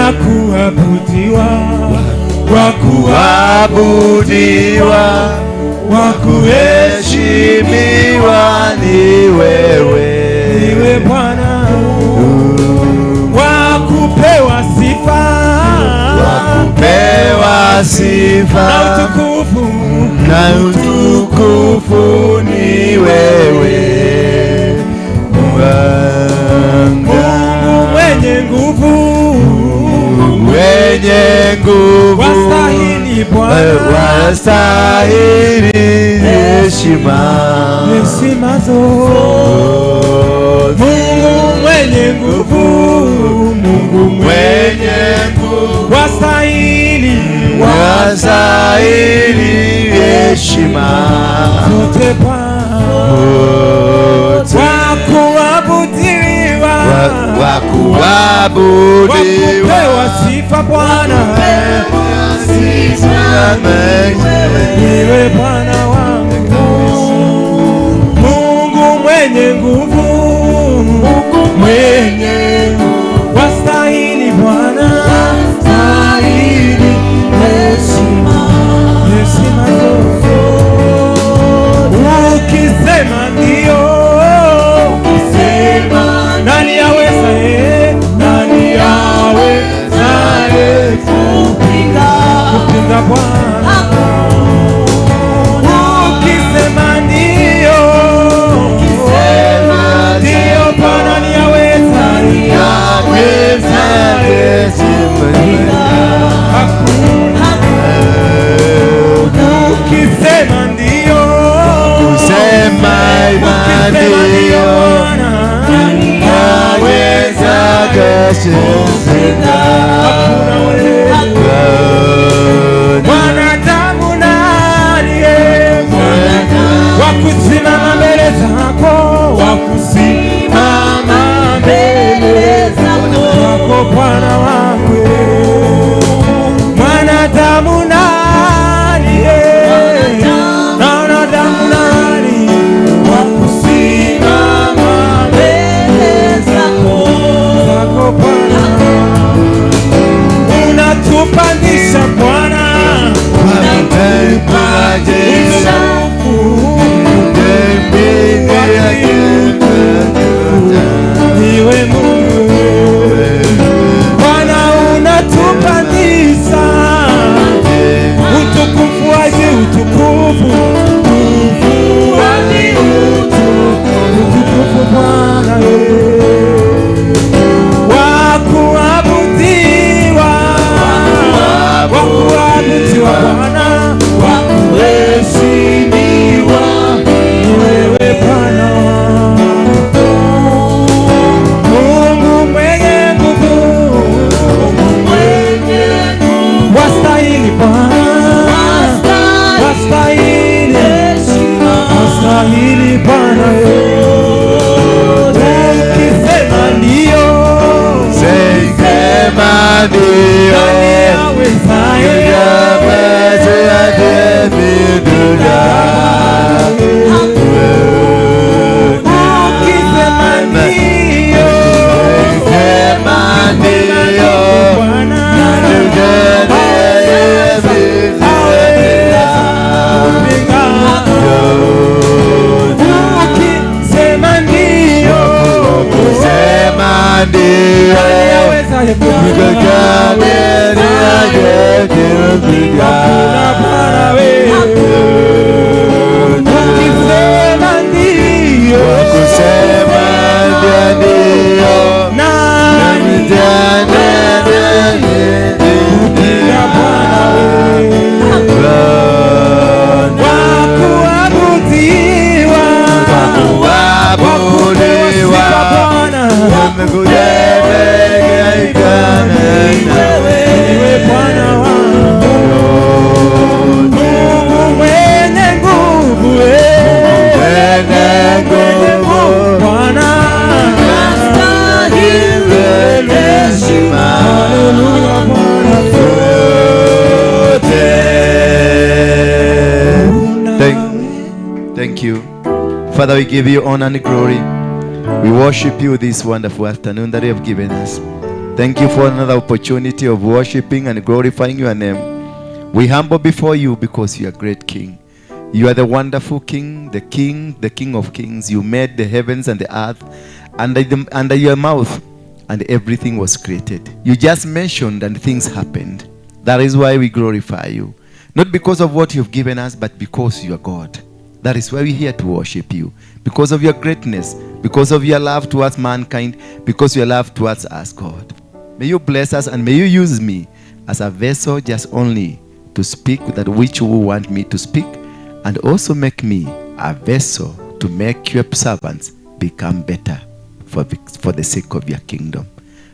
wakuabudiwa, wakuabudiwa, wakuheshimiwa ni wewe, niwe Bwana, wakupewa sifa, wakupewa sifa na utukufu ni wewe, Mungu mwenye nguvu, mwenye nguvu, wastahili Bwana, wastahili heshima zote. Mungu mwenye nguvu, Mungu mwenye nguvu, wastahili heshima zote Bwana, wakuabudiwa, wakupewa sifa Bwana, niwe Bwana wangu, Mungu mwenye nguvu, wastahili Bwana, heshima zote. Ukisema ndio, nani aweza kupinga Bwana? Ukisema ndio, Bwana ni aweza ukisema ndio, mwanadamu naliye wakusimama mbele zako, wakusimama mbele zako Bwana wangu, mwanadamu naliye wakusimama mbele zako Bwana, unatupandisha Bwana, niwe Mungu Bwana, unatupandisha utukufu hadi utukufu, utukufu Bwana, wakuabudiwa Bwana, wakuheshimiwa ni wewe Bwana, Mungu mwenye nguvu, wastahili Bwana, wastahili Bwana, ukisema ndio, nani awezaye Thank you. Father, we give you honor and glory. We worship you this wonderful afternoon that you have given us. Thank you for another opportunity of worshiping and glorifying your name. We humble before you because you are great King. You are the wonderful King, the King of kings. You made the heavens and the earth under your mouth, and everything was created. You just mentioned and things happened. That is why we glorify you. Not because of what you've given us, but because you are God. That is why we're here to worship you. Because of your greatness, because of your love towards mankind, because your love towards us, God. May you bless us and may you use me as a vessel just only to speak that which you want me to speak, and also make me a vessel to make your servants become better for the sake of your kingdom.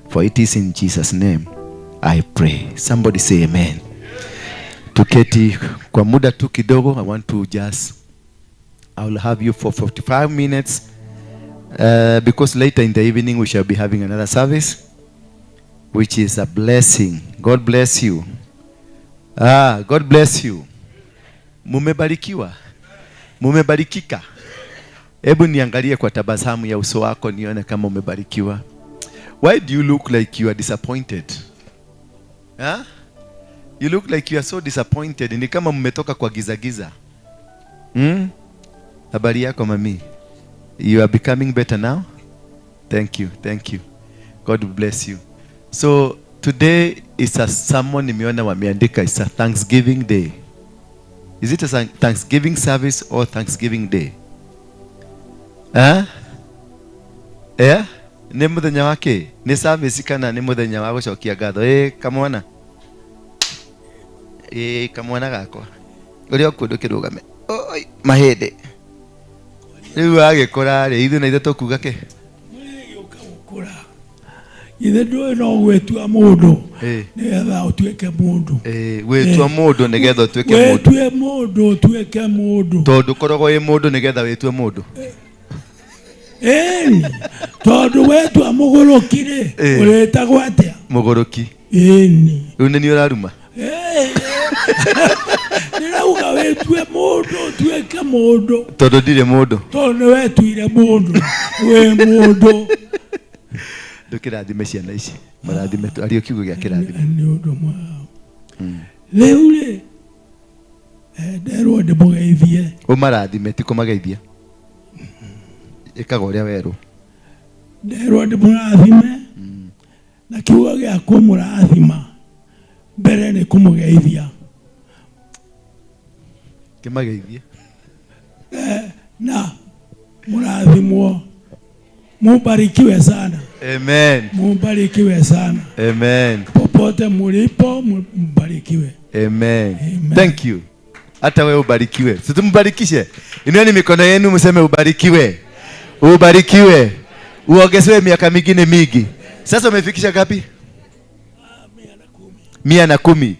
For it is in Jesus' name I pray. Somebody say amen. Tuketi kwa muda tu kidogo. I will have you for 45 minutes because later in the evening we shall be having another service, which is a blessing. God bless you. God bless you. Mumebarikiwa. Mumebarikika. Hebu niangalie kwa tabasamu ya uso wako nione kama umebarikiwa. Why do you look like you are disappointed? You look like you are so disappointed. Ni kama mmetoka kwa giza. Habari yako mami? You are becoming better now? Thank you. God bless you. So today is a sermon nimeona wameandika, it's a Thanksgiving Day. Is it a Thanksgiving service or Thanksgiving Day? Ni muthenya wake? Ni service kana ni muthenya wa gucokia ngatho? Kamwana. Kamwana gakwa. Uri okundu kirugame. Oi, mahende. Riu agikora ri ithu na ithu kuga ke? Ithe ndũĩ no gwĩtua mũndũ nĩgetha ũtuĩke mũndũ. Gwĩtua mũndũ nĩgetha ũtuĩke mũndũ. Wĩtue mũndũ ũtuĩke mũndũ. Tondũ koragwo wĩ mũndũ nĩgetha wĩtue mũndũ. Tondũ wĩtua mũgũrũki rĩ ũrĩtagwo atĩa? Mũgũrũki. Rĩu nĩ niĩ ũraruma. Nĩrauga wĩtue mũndũ ũtuĩke mũndũ. Tondũ ndirĩ mũndũ. Tondũ nĩwetuire mũndũ wĩ mũndũ. Kĩrathime ciana ici marathime ario kiugo gĩa kĩrathime nĩ ũndũ mwao. Rĩu rĩ nderwo ndĩmũgeithie. Ũmarathime ti kũmageithia. Ĩkaga ũrĩa werũ. Nderwo ndĩmũrathime na kiugo gĩa kũmũrathima mbere nĩ kũmũgeithia. Kĩmageithie. Na mũrathimwo. Mubarikiwe sana. Amen. Mubarikiwe sana. Amen. Popote mulipo mbarikiwe. Amen. Thank you. Hata wewe ubarikiwe. Situmbarikishe. Inueni mikono yenu mseme ubarikiwe. Ubarikiwe. Uongezewe miaka mingine mingi. Sasa umefikisha ngapi? 110.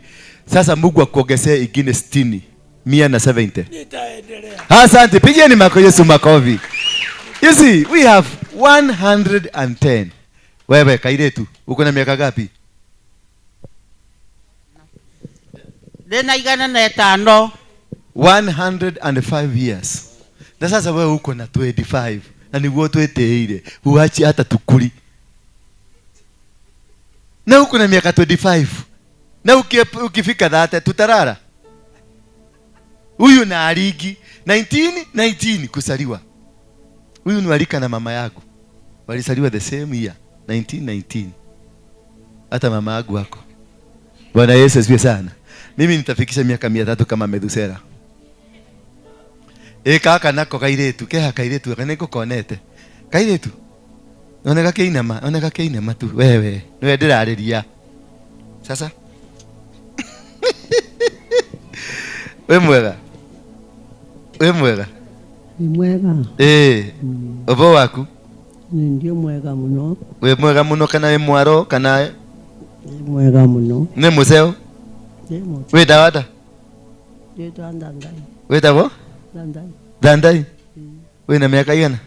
Sasa Mungu akuongezee ingine 60. 170. Nitaendelea. Asante. Pigeni Yesu makofi. You see, we have 110. Wewe kairetu, uko na miaka ngapi? Dena igana na 5. 105 years. Na sasa wewe uko na 25. Na niguo tweteire. Uachi hata tukuri. Na uko na miaka 25. Na ukifika dhate tutarara. Huyu na aligi 19 kusaliwa. Huyu ni walika na mama yangu. Walisaliwa the same year, 1919. Hata mama yangu wako. Bwana Yesu asifiwe sana. Mimi nitafikisha miaka 300 kama Methusela. Kaka nako kairetu, keha kairetu, kaneko konete. Kairetu. Oneka keinama tu wewe. Niwe ndirariria. Sasa. Wewe mwega. Ni mwega. Obo waku? Ndio mwega muno. We mwega muno kana we mwaro kana? Mwega muno. Ne museo? We dawada? Dandai. We dawo? Dandai. We na miaka gani?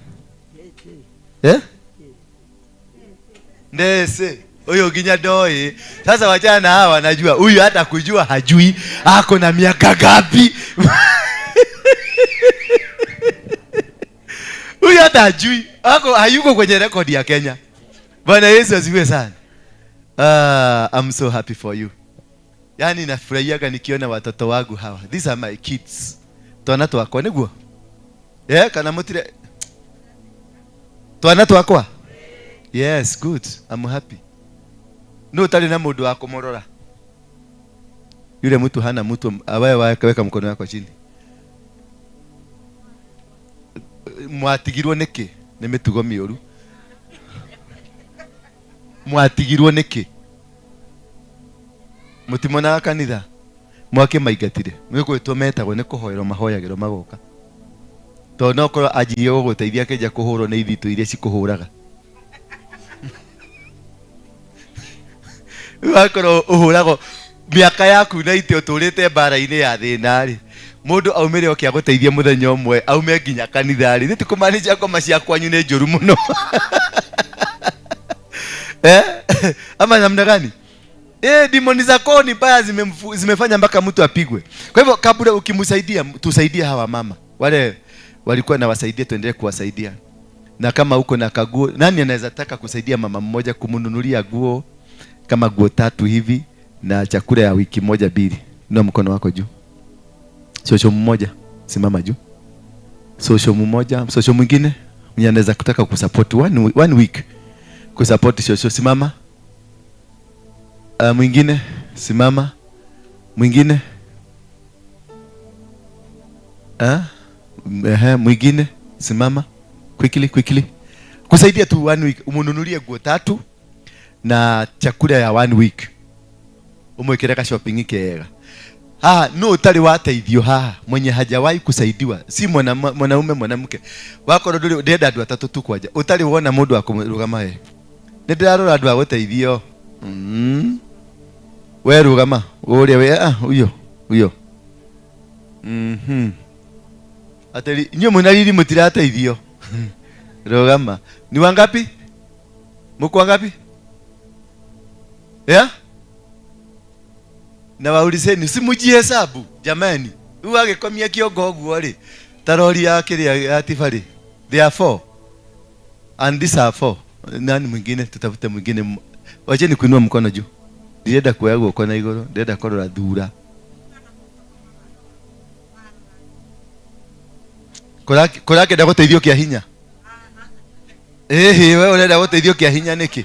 Ndese. Huyo ginya doi. Sasa wachana hawa najua. Huyu hata kujua hajui ako na miaka ngapi. Huyu hata hajui. Hayuko kwenye rekodi ya Kenya. Bwana Yesu asifiwe sana. I'm so happy for you. Yani nafurahiaga nikiona watoto wangu hawa. These are my kids. Twana twakwa niguo. Kana mutire. Twana twakwa. Yes, good. I'm happy. No tali na mundu wa kumurora. Yule mtu hana mtu abaye waweka mkono wako chini. Mwatigirwo niki? Ni mitugo mioru. Mwatigirwo niki? Mutimona kanitha mwake maigatire mwiko metagwo ni kuhoerwo mahoyagirwo magoka to no korwo ajiye guteithia keja kuhurwo ni ithitu iria cikuhuraga wakorwo uhuragwo miaka yaku na ite uturite mbara-ini ya thina ri mundu aumire okia guteithia muthenya umwe aume nginya kanitha ri nitikumanicia ngoma cia kwanyu ni njuru muno ama namna gani? Demoni zako ni mbaya zimefanya mpaka mtu apigwe. Kwa hivyo kabla ukimsaidia, tusaidie hawa mama. Wale walikuwa na wasaidia, tuendelee kuwasaidia. Na kama uko na kaguo, nani anaweza taka kusaidia mama mmoja kumnunulia guo kama guo 3 hivi na chakula ya wiki moja 2? Ndio mkono wako juu. Shosho mmoja, simama juu. Shosho mmoja, shosho mwingine, mwenye anaweza kutaka kusupport one week. Kusupport shosho, simama. Mwingine simama. Mwingine mwingine simama. Quickly. Kusaidia tu 1 week. Umununulie nguo 3 na chakula ya 1 week. Umwekere shopping ikega. No utali wateithio mwenye hajawahi kusaidiwa. Si mwanaume mwanamke. Wako nduri ndenda andu 3 tu kwaja. Utali wona mundu akumurugama he. Ndirarora andu aguteithio. We rugama uria we uyo ateli nyo munalili mutirateithio rugama ni wangapi mko wangapi na wauliseni simujie hesabu jamani uage komia kiongo guo ri tarori yake ya tifari they are 4 and these are 4 nani mwingine tutafute mwingine wacheni kuinua mkono juu. Ndienda kuoya guoko na iguru, ndienda korora Ndura. Korake nda guteithio kia hinya. Wewe unenda guteithio kia hinya niki?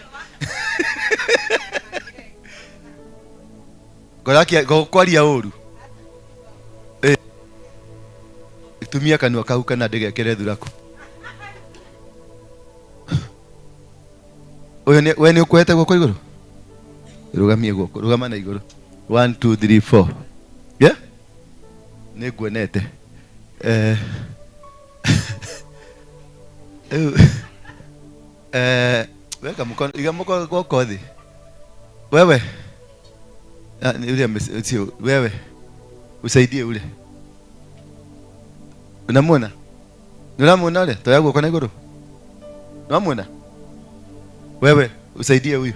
Korake kwaria uru. Tumia kanua kau kana ndegekere Nduraku. Wewe ni ukwete guoko iguru? Rugamie guoko, rugama na iguru. 1 2 3 4. Niguonete. Weka mkono, iga mkono guoko thi. Wewe. Wewe. Usaidie ule. Unamwona? Unamwona ule? Toya guoko na iguru. Unamwona? Wewe, usaidie huyu.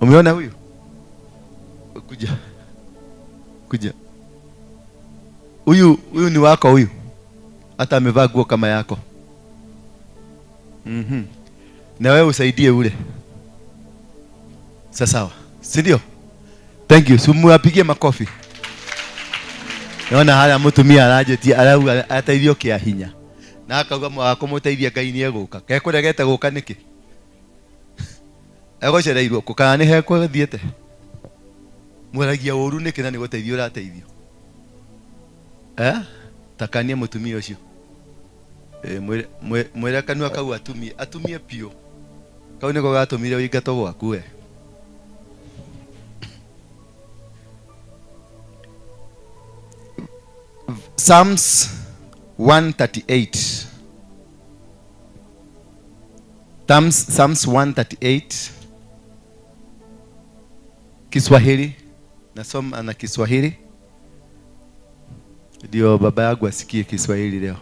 Umeona huyu? Kuja. Huyu ni wako huyu. Hata amevaa nguo kama yako. Na wewe usaidie ule. Sawa. Si ndio? Thank you. Sumuapigie makofi. Naona hala mutumia araje arau ataithio kia hinya. Na akauga mwakomuteithia Ngai ni eguka. Gekuregete guka niki? Ego cereirwo kukana ni hekwe thiete. Mwaragia uru niki na ni guteithio rateithio. Takania mutumia ucio. Mwera kanua kau atumie pio. Kau niko gatumire uingato gwaku we. Psalms 138. Psalms 138. Kiswahili. Nasoma na Kiswahili. Ndio baba yangu asikie Kiswahili leo.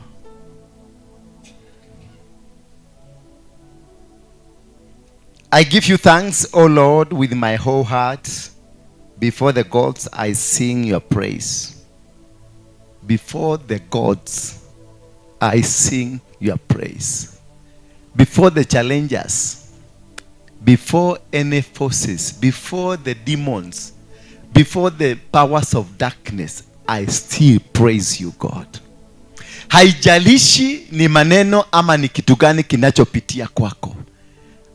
I give you thanks, O Lord, with my whole heart. Before the gods I sing your praise. Before the gods I sing your praise. Before the challengers before any forces, before the demons, before the powers of darkness, I still praise you, God. Haijalishi ni maneno ama ni kitu gani kinachopitia kwako.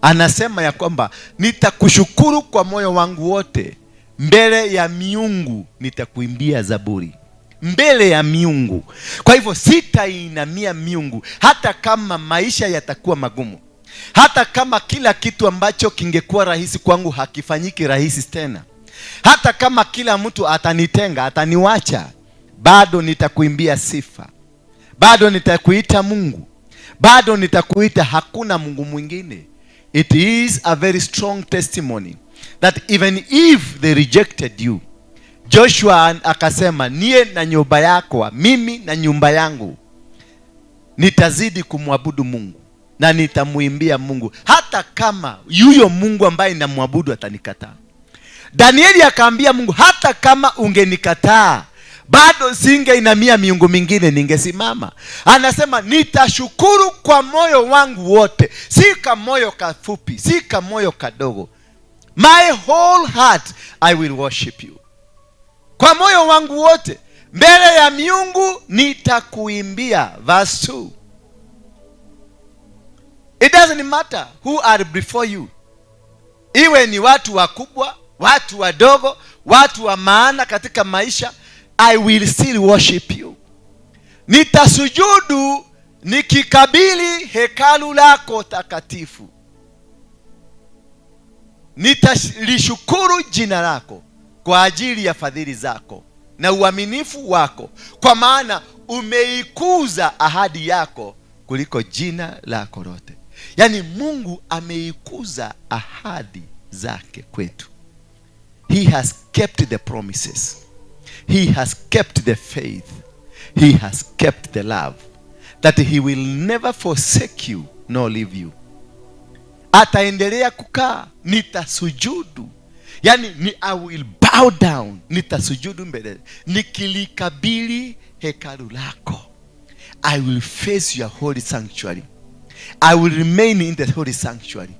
Anasema ya kwamba nitakushukuru kwa moyo wangu wote, mbele ya miungu nitakuimbia zaburi. Mbele ya miungu. Kwa hivyo sitainamia miungu hata kama maisha yatakuwa magumu. Hata kama kila kitu ambacho kingekuwa rahisi kwangu hakifanyiki rahisi tena. Hata kama kila mtu atanitenga, ataniwacha, bado nitakuimbia sifa. Bado nitakuita Mungu. Bado nitakuita hakuna Mungu mwingine. It is a very strong testimony that even if they rejected you, Joshua akasema, niye na nyumba yako, mimi na nyumba yangu nitazidi kumwabudu Mungu na nitamuimbia Mungu hata kama yuyo Mungu ambaye namwabudu atanikataa. Danieli akaambia Mungu, hata kama ungenikataa bado singeinamia miungu mingine, ningesimama. Anasema nitashukuru kwa moyo wangu wote, si kama moyo kafupi, si kama moyo kadogo. My whole heart I will worship you. Kwa moyo wangu wote, mbele ya miungu nitakuimbia. Verse 2. It doesn't matter who are before you. Iwe ni watu wakubwa, watu wadogo, watu wa maana katika maisha, I will still worship you. Nitasujudu nikikabili hekalu lako takatifu. Nitalishukuru jina lako kwa ajili ya fadhili zako na uaminifu wako, kwa maana umeikuza ahadi yako kuliko jina lako lote. Yani Mungu ameikuza ahadi zake kwetu. He has kept the promises. He has kept the faith. He has kept the love. That he will never forsake you nor leave you. Ataendelea kukaa. Nitasujudu. Yani I will bow down. Nitasujudu mbele. Nikilikabili hekalu lako. I will face your holy sanctuary. I will remain in the holy sanctuary.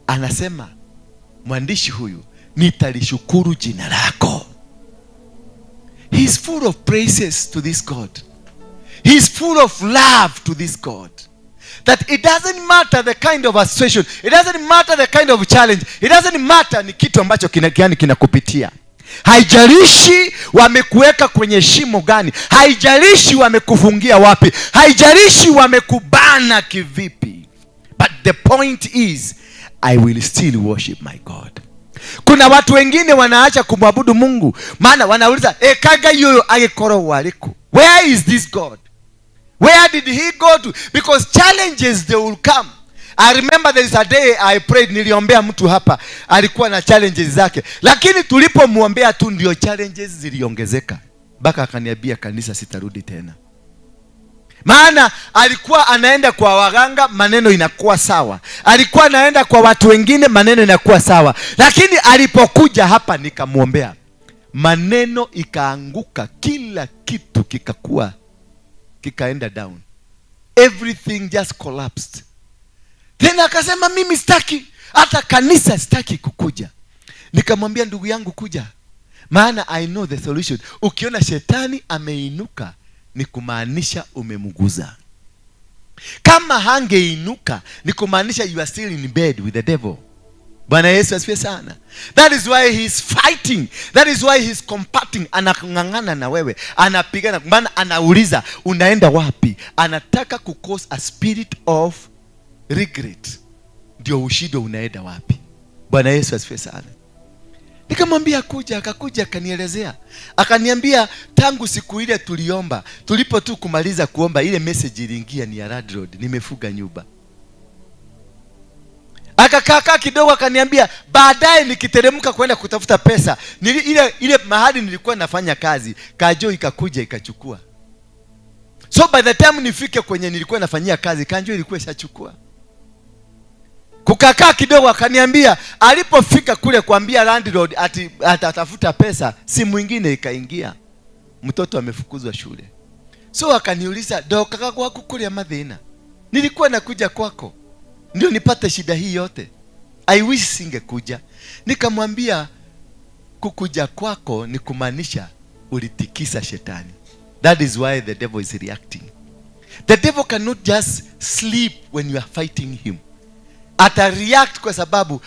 Anasema mwandishi huyu, nitalishukuru jina lako. He is full of praises to this God. He is full of love to this God. That it doesn't matter the kind of a situation. It doesn't matter the kind of challenge. It doesn't matter ni kitu ambacho kinakupitia. Haijalishi wamekuweka kwenye shimo gani. Haijalishi wamekufungia wapi. Haijalishi wamekubana kivipi. But the point is, I will still worship my God. Kuna watu wengine wanaacha kumwabudu Mungu, maana wanauliza kaga yoyo agekoro waliko. Where is this God? Where did he go to? Because challenges they will come. I remember there is a day I prayed, niliombea mtu hapa, alikuwa na challenges zake, lakini tulipomuombea tu ndio challenges ziliongezeka. Baka akaniambia kanisa sitarudi tena. Maana alikuwa anaenda kwa waganga, maneno inakuwa sawa. Alikuwa anaenda kwa watu wengine, maneno inakuwa sawa. Lakini alipokuja hapa nikamuombea, maneno ikaanguka, kila kitu kikaenda down. Everything just collapsed. Tena akasema mimi sitaki, hata kanisa sitaki kukuja. Nikamwambia ndugu yangu kuja, maana I know the solution. Ukiona shetani ameinuka ni kumaanisha umemguza. Kama hangeinuka ni kumaanisha you are still in bed with the devil. Bwana Yesu asifiwe sana. That is why he is fighting. That is why he is combating. Anangangana na wewe, anapigana, maana anauliza unaenda wapi. Anataka kucause a spirit of regret. Ndio ushido unaenda wapi. Bwana Yesu asifiwe sana. Nikamwambia kuja, akakuja akanielezea. Akaniambia tangu siku ile tuliomba, tulipo tu kumaliza kuomba, ile message iliingia ni ya landlord, nimefuga nyumba. Akakaa kidogo akaniambia baadaye nikiteremka kwenda kutafuta pesa, ile mahali nilikuwa nafanya kazi, Kanjo ikakuja ikachukua. So by the time nifike kwenye nilikuwa nafanyia kazi, Kanjo ilikuwa ishachukua. Kukakaa kidogo akaniambia alipofika kule kuambia landlord atatafuta pesa, si mwingine ikaingia. Mtoto amefukuzwa shule. So akaniuliza, "Do kaka wako kule ya madhina. Nilikuwa nakuja kwako ndio nipate shida hii yote." I wish singekuja. Nikamwambia kukuja kwako ni kumaanisha ulitikisa shetani. That is why the devil is reacting. The devil cannot just sleep when you are fighting him. Ata react kwa sababu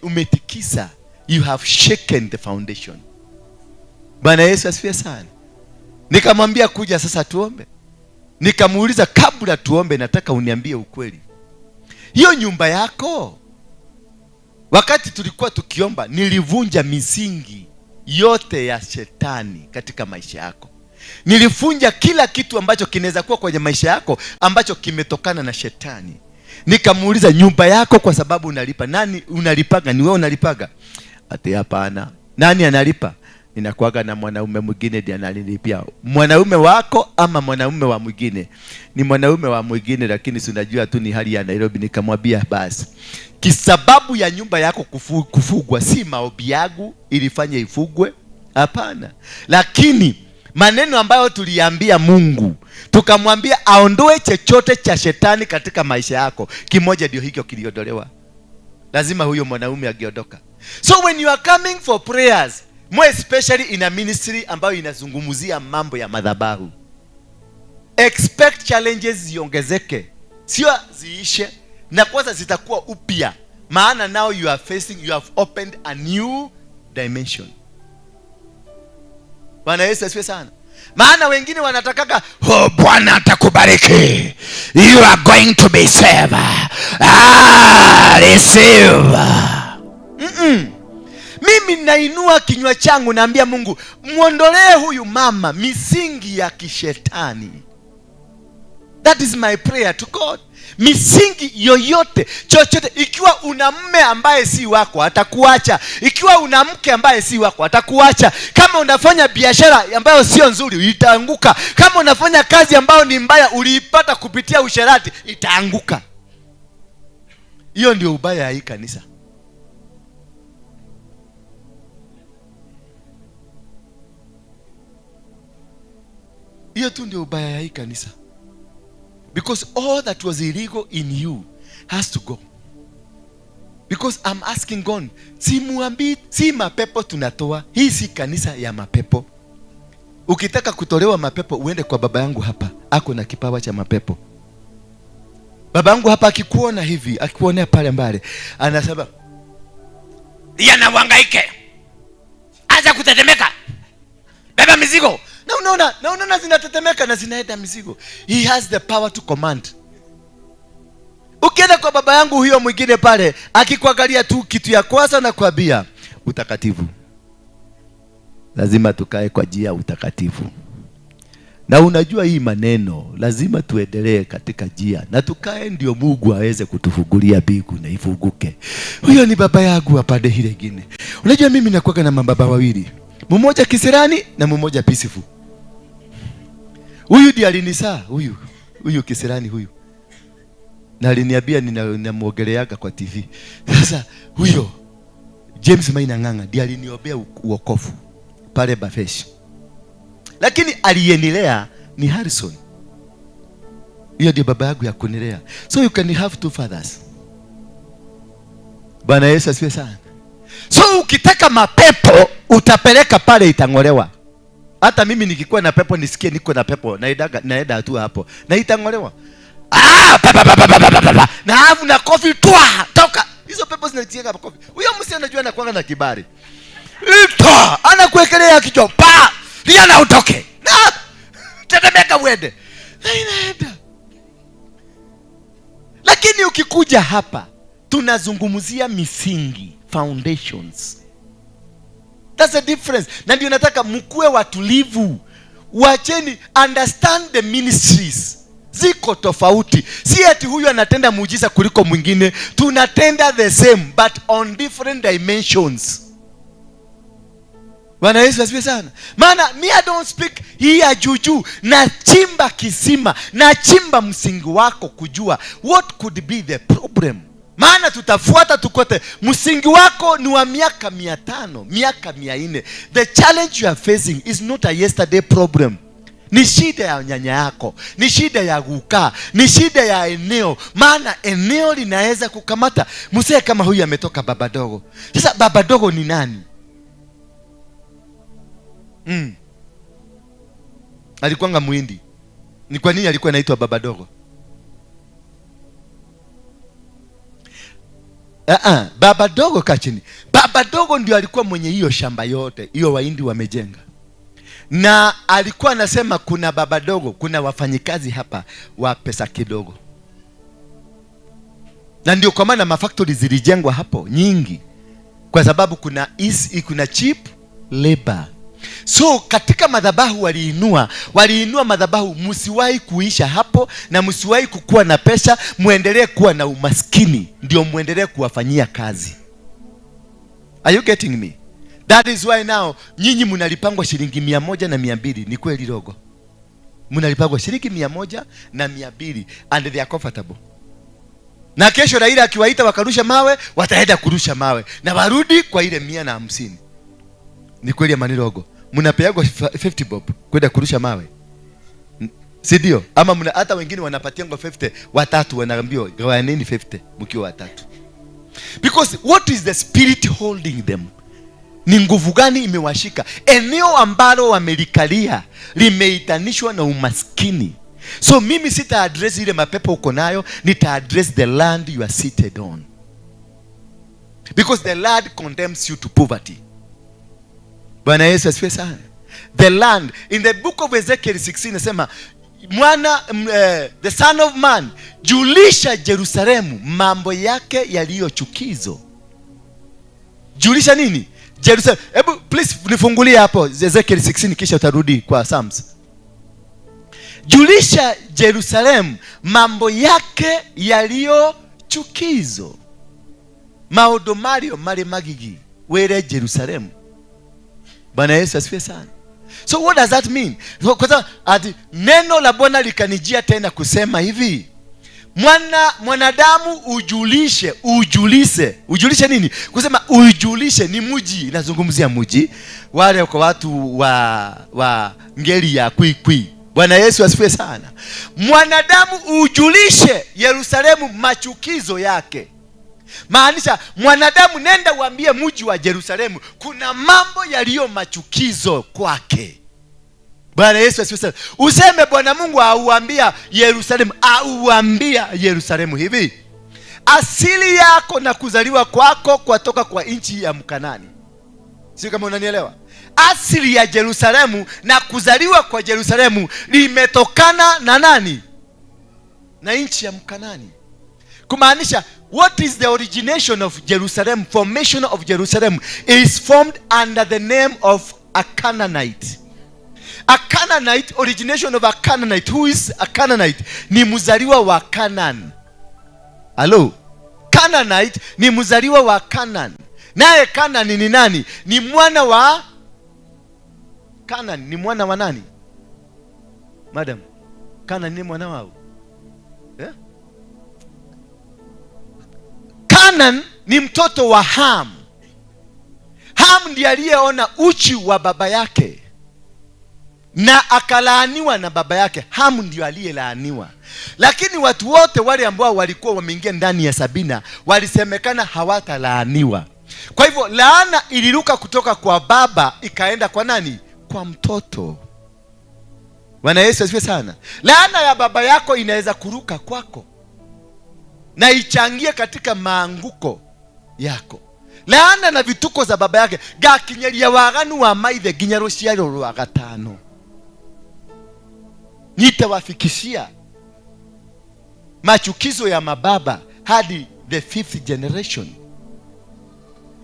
umetikisa. You have shaken the foundation. Bwana Yesu asifiwe sana. Nikamwambia kuja sasa tuombe. Nikamuuliza kabla tuombe nataka uniambie ukweli. Hiyo nyumba yako, wakati tulikuwa tukiomba nilivunja misingi yote ya shetani katika maisha yako. Nilivunja kila kitu ambacho kinaweza kuwa kwenye maisha yako ambacho kimetokana na shetani. Nikamuuliza nyumba yako kwa sababu unalipa. Nani unalipaga? Ni wewe unalipaga? Ati hapana. Nani analipa? Ninakuaga na mwanaume mwingine ndiye analipia. Mwanaume wako ama mwanaume wa mwingine? Ni mwanaume wa mwingine, lakini si unajua tu ni hali ya Nairobi. Nikamwambia basi, kisababu ya nyumba yako kufugwa, si maombi yangu ilifanya ifugwe, hapana. Lakini maneno ambayo tuliambia Mungu, tukamwambia aondoe chochote cha shetani katika maisha yako, kimoja ndio hicho kiliondolewa. Lazima huyo mwanaume agiondoka. So when you are coming for prayers, more especially in a ministry ambayo inazungumzia mambo ya madhabahu, expect challenges ziongezeke, sio ziishe, na kwanza zitakuwa upya. Maana now you have opened a new dimension. Bwana Yesu asifiwe sana. Maana wengine wanatakaga, oh Bwana atakubariki, you are going to be saved, receive. Mimi nainua kinywa changu naambia Mungu, muondolee huyu mama misingi ya kishetani. That is my prayer to God. Misingi yoyote, chochote. Ikiwa una mume ambaye si wako, atakuacha. Ikiwa una mke ambaye si wako, atakuacha. Kama unafanya biashara ambayo sio nzuri, itaanguka. Kama unafanya kazi ambayo ni mbaya, uliipata kupitia usherati, itaanguka. Hiyo ndio ubaya hii kanisa. Hiyo tu ndio ubaya ya hii kanisa. Because all that was illegal in you has to go. Because I'm asking God, si mapepo tunatoa. Hii si kanisa ya mapepo. Ukitaka kutolewa mapepo, uende kwa baba yangu hapa. Ako na kipawa cha mapepo. Baba yangu hapa akikuona hivi, akikuonea pale mbele, anasema, "Yana wangaike. Acha kutetemeka. Beba mizigo." Na unaona zinatetemeka na zinaenda mizigo. He has the power to command. Ukienda kwa baba yangu huyo mwingine pale, akikuangalia tu, kitu ya kwanza na kuambia utakatifu. Lazima tukae kwa njia ya utakatifu. Na unajua hii maneno, lazima tuendelee katika njia. Na tukae ndio Mungu aweze kutufungulia mbingu na ifunguke. Huyo ni baba yangu hapa pande ile nyingine. Unajua mimi nakuwa na mababa wawili. Mmoja kisirani na mmoja peaceful. Huyu ndiye alinisaa, huyu kisirani huyu. Na aliniambia ninamuogeleaga kwa TV. Sasa huyo James Maina Nganga ndiye aliniombea uokofu pale Bafesh. Lakini aliendelea ni Harrison. Huyo ndiye baba yangu ya kunilea. So you can have two fathers. Bwana Yesu asifiwe sana. So ukitaka mapepo utapeleka pale, itangolewa. Hata mimi nikikuwa na pepo nisikie niko na pepo, naenda tu hapo na itangolewa. Na hafu na kofi toka. Hizo pepo zinatianga hapo kofi. Huyo msi anajua anakuanga na kibali. Anakuwekelea kichwa pa. Liana utoke. Na tetemeka uende. Na inaenda. Lakini ukikuja hapa tunazungumzia misingi, foundations. That's the difference. Na ndio nataka mkue watulivu. Wacheni understand the ministries. Ziko tofauti. Si eti huyu anatenda muujiza kuliko mwingine. Tunatenda the same but on different dimensions. Bwana Yesu asifiwe sana. Maana I don't speak here juju. Na chimba kisima, na chimba msingi wako kujua what could be the problem. Maana tutafuata tukote. Msingi wako ni wa miaka 500, miaka 400. The challenge you are facing is not a yesterday problem. Ni shida ya nyanya yako, ni shida ya kukaa, ni shida ya eneo. Maana eneo linaweza kukamata. Mzee kama huyu ametoka baba dogo. Sasa baba dogo ni nani? Alikuwa Muhindi. Ni kwa nini alikuwa anaitwa baba dogo? Baba dogo kachini. Baba dogo ndio alikuwa mwenye hiyo shamba yote, hiyo Wahindi wamejenga. Na alikuwa anasema kuna baba dogo, kuna wafanyikazi hapa wa pesa kidogo. Na ndio kwa maana mafactory zilijengwa hapo nyingi, kwa sababu kuna cheap labor. So katika madhabahu waliinua madhabahu, msiwahi kuisha hapo na msiwahi kukua na pesa, muendelee kuwa na umaskini ndio muendelee kuwafanyia kazi. Are you getting me? That is why now nyinyi mnalipangwa shilingi 100 na 200. Ni kweli logo? Mnalipangwa shilingi 100 na 200 and they are comfortable. Na kesho Raila akiwaita wakarusha mawe, wataenda kurusha mawe na warudi kwa ile 150. Ni kweli amani logo? Mnapeagwa 50 bob kwenda kurusha mawe, si ndio? Ama hata wengine wanapatiangwa 50, watatu wanaambiwa gawaneni 50 mkiwa watatu. Because what is the spirit holding them? Ni nguvu gani imewashika? Eneo ambalo wamelikalia limeitanishwa na umaskini. So mimi sita address ile mapepo uko nayo, nita address the land you are seated on. Because the land condemns you to poverty. Bwana Yesu asifiwe sana. The land in the book of Ezekiel 16 inasema the son of man, julisha Jerusalemu mambo yake yaliyo chukizo. Julisha nini? Jerusalem. Hebu please nifungulie hapo Ezekiel 16 kisha utarudi kwa Psalms. Julisha Jerusalemu mambo yake yaliyo chukizo. Maodo Mario mare magigi were Jerusalemu. Bwana Yesu asifiwe sana. So what does that mean? Kwa sababu neno la Bwana likanijia tena kusema hivi, mwanadamu ujulishe nini? Kusema ujulishe ni mji, nazungumzia mji. Wale kwa watu wa ngeli ya kwikwi. Bwana Yesu asifiwe sana. Mwanadamu ujulishe Yerusalemu machukizo yake. Maanisha mwanadamu nenda uambie mji wa Yerusalemu kuna mambo yaliyo machukizo kwake. Bwana Yesu asifiwe sana. Useme Bwana Mungu auambia Yerusalemu hivi, asili yako na kuzaliwa kwako kwatoka kwa nchi ya Mkanani. Sio kama unanielewa? Asili ya Yerusalemu na kuzaliwa kwa Yerusalemu limetokana na nani? Na nchi ya Mkanani. Kumaanisha what is the origination of Jerusalem? Formation of Jerusalem is formed under the name of a Canaanite. A Canaanite, origination of a Canaanite. Who is a Canaanite? Ni mzaliwa wa Canaan. Hello? Canaanite ni mzaliwa wa Canaan. Naye Canaan ni nani? Ni mwana wa Canaan. Ni mwana wa nani? Madam, Canaan ni mwana wao. Yeah? Canaan ni mtoto wa Ham. Ham ndiye aliyeona uchi wa baba yake na akalaaniwa na baba yake. Ham ndiye aliyelaaniwa. Lakini watu wote wale ambao walikuwa wameingia ndani ya Sabina walisemekana hawatalaaniwa. Kwa hivyo laana iliruka kutoka kwa baba ikaenda kwa nani? Kwa mtoto. Bwana Yesu asifiwe sana. Laana ya baba yako inaweza kuruka kwako na ichangie katika maanguko yako. Laana na vituko za baba yake gakinyeria waganu wa maithe ginya ruciaro rwa gatano nitawafikishia machukizo ya mababa hadi the 5th generation.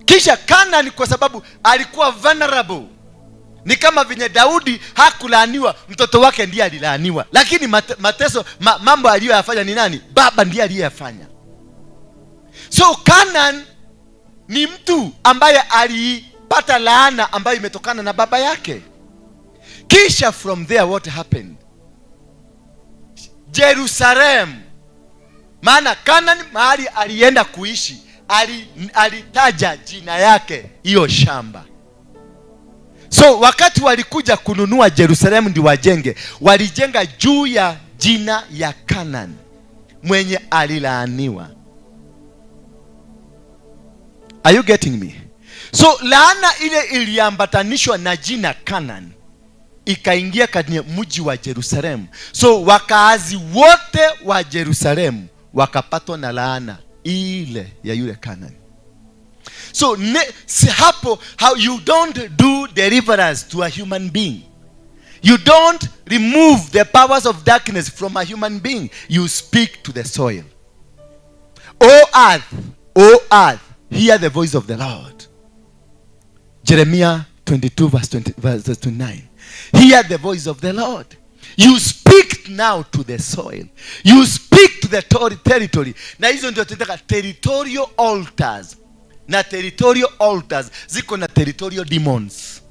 Kisha Canaan kwa sababu alikuwa vulnerable. Ni kama vile Daudi hakulaaniwa, mtoto wake ndiye alilaaniwa. Lakini mateso mambo aliyoyafanya ni nani? Baba ndiye aliyefanya. So Canaan ni mtu ambaye alipata laana ambayo imetokana na baba yake. Kisha from there what happened? Jerusalem. Maana Canaan mahali alienda kuishi, alitaja jina yake hiyo shamba. So wakati walikuja kununua Jerusalemu ndio wajenge, walijenga juu ya jina ya Canaan, mwenye alilaaniwa. Are you getting me? So laana ile iliambatanishwa na jina Canaan ikaingia katika mji wa Jerusalemu. So wakaazi wote wa Jerusalemu wakapatwa na laana ile ya yule Canaan. So hapo, how you don't do deliverance to a human being. You don't remove the powers of darkness from a human being. You speak to the soil. O earth, hear the voice of the Lord. Jeremiah 22 verse 29. Hear the voice of the Lord. You speak now to the soil. You speak to the territory. Na hizo ndio tunataka territorial altars. Na territorial altars ziko na territorial demons.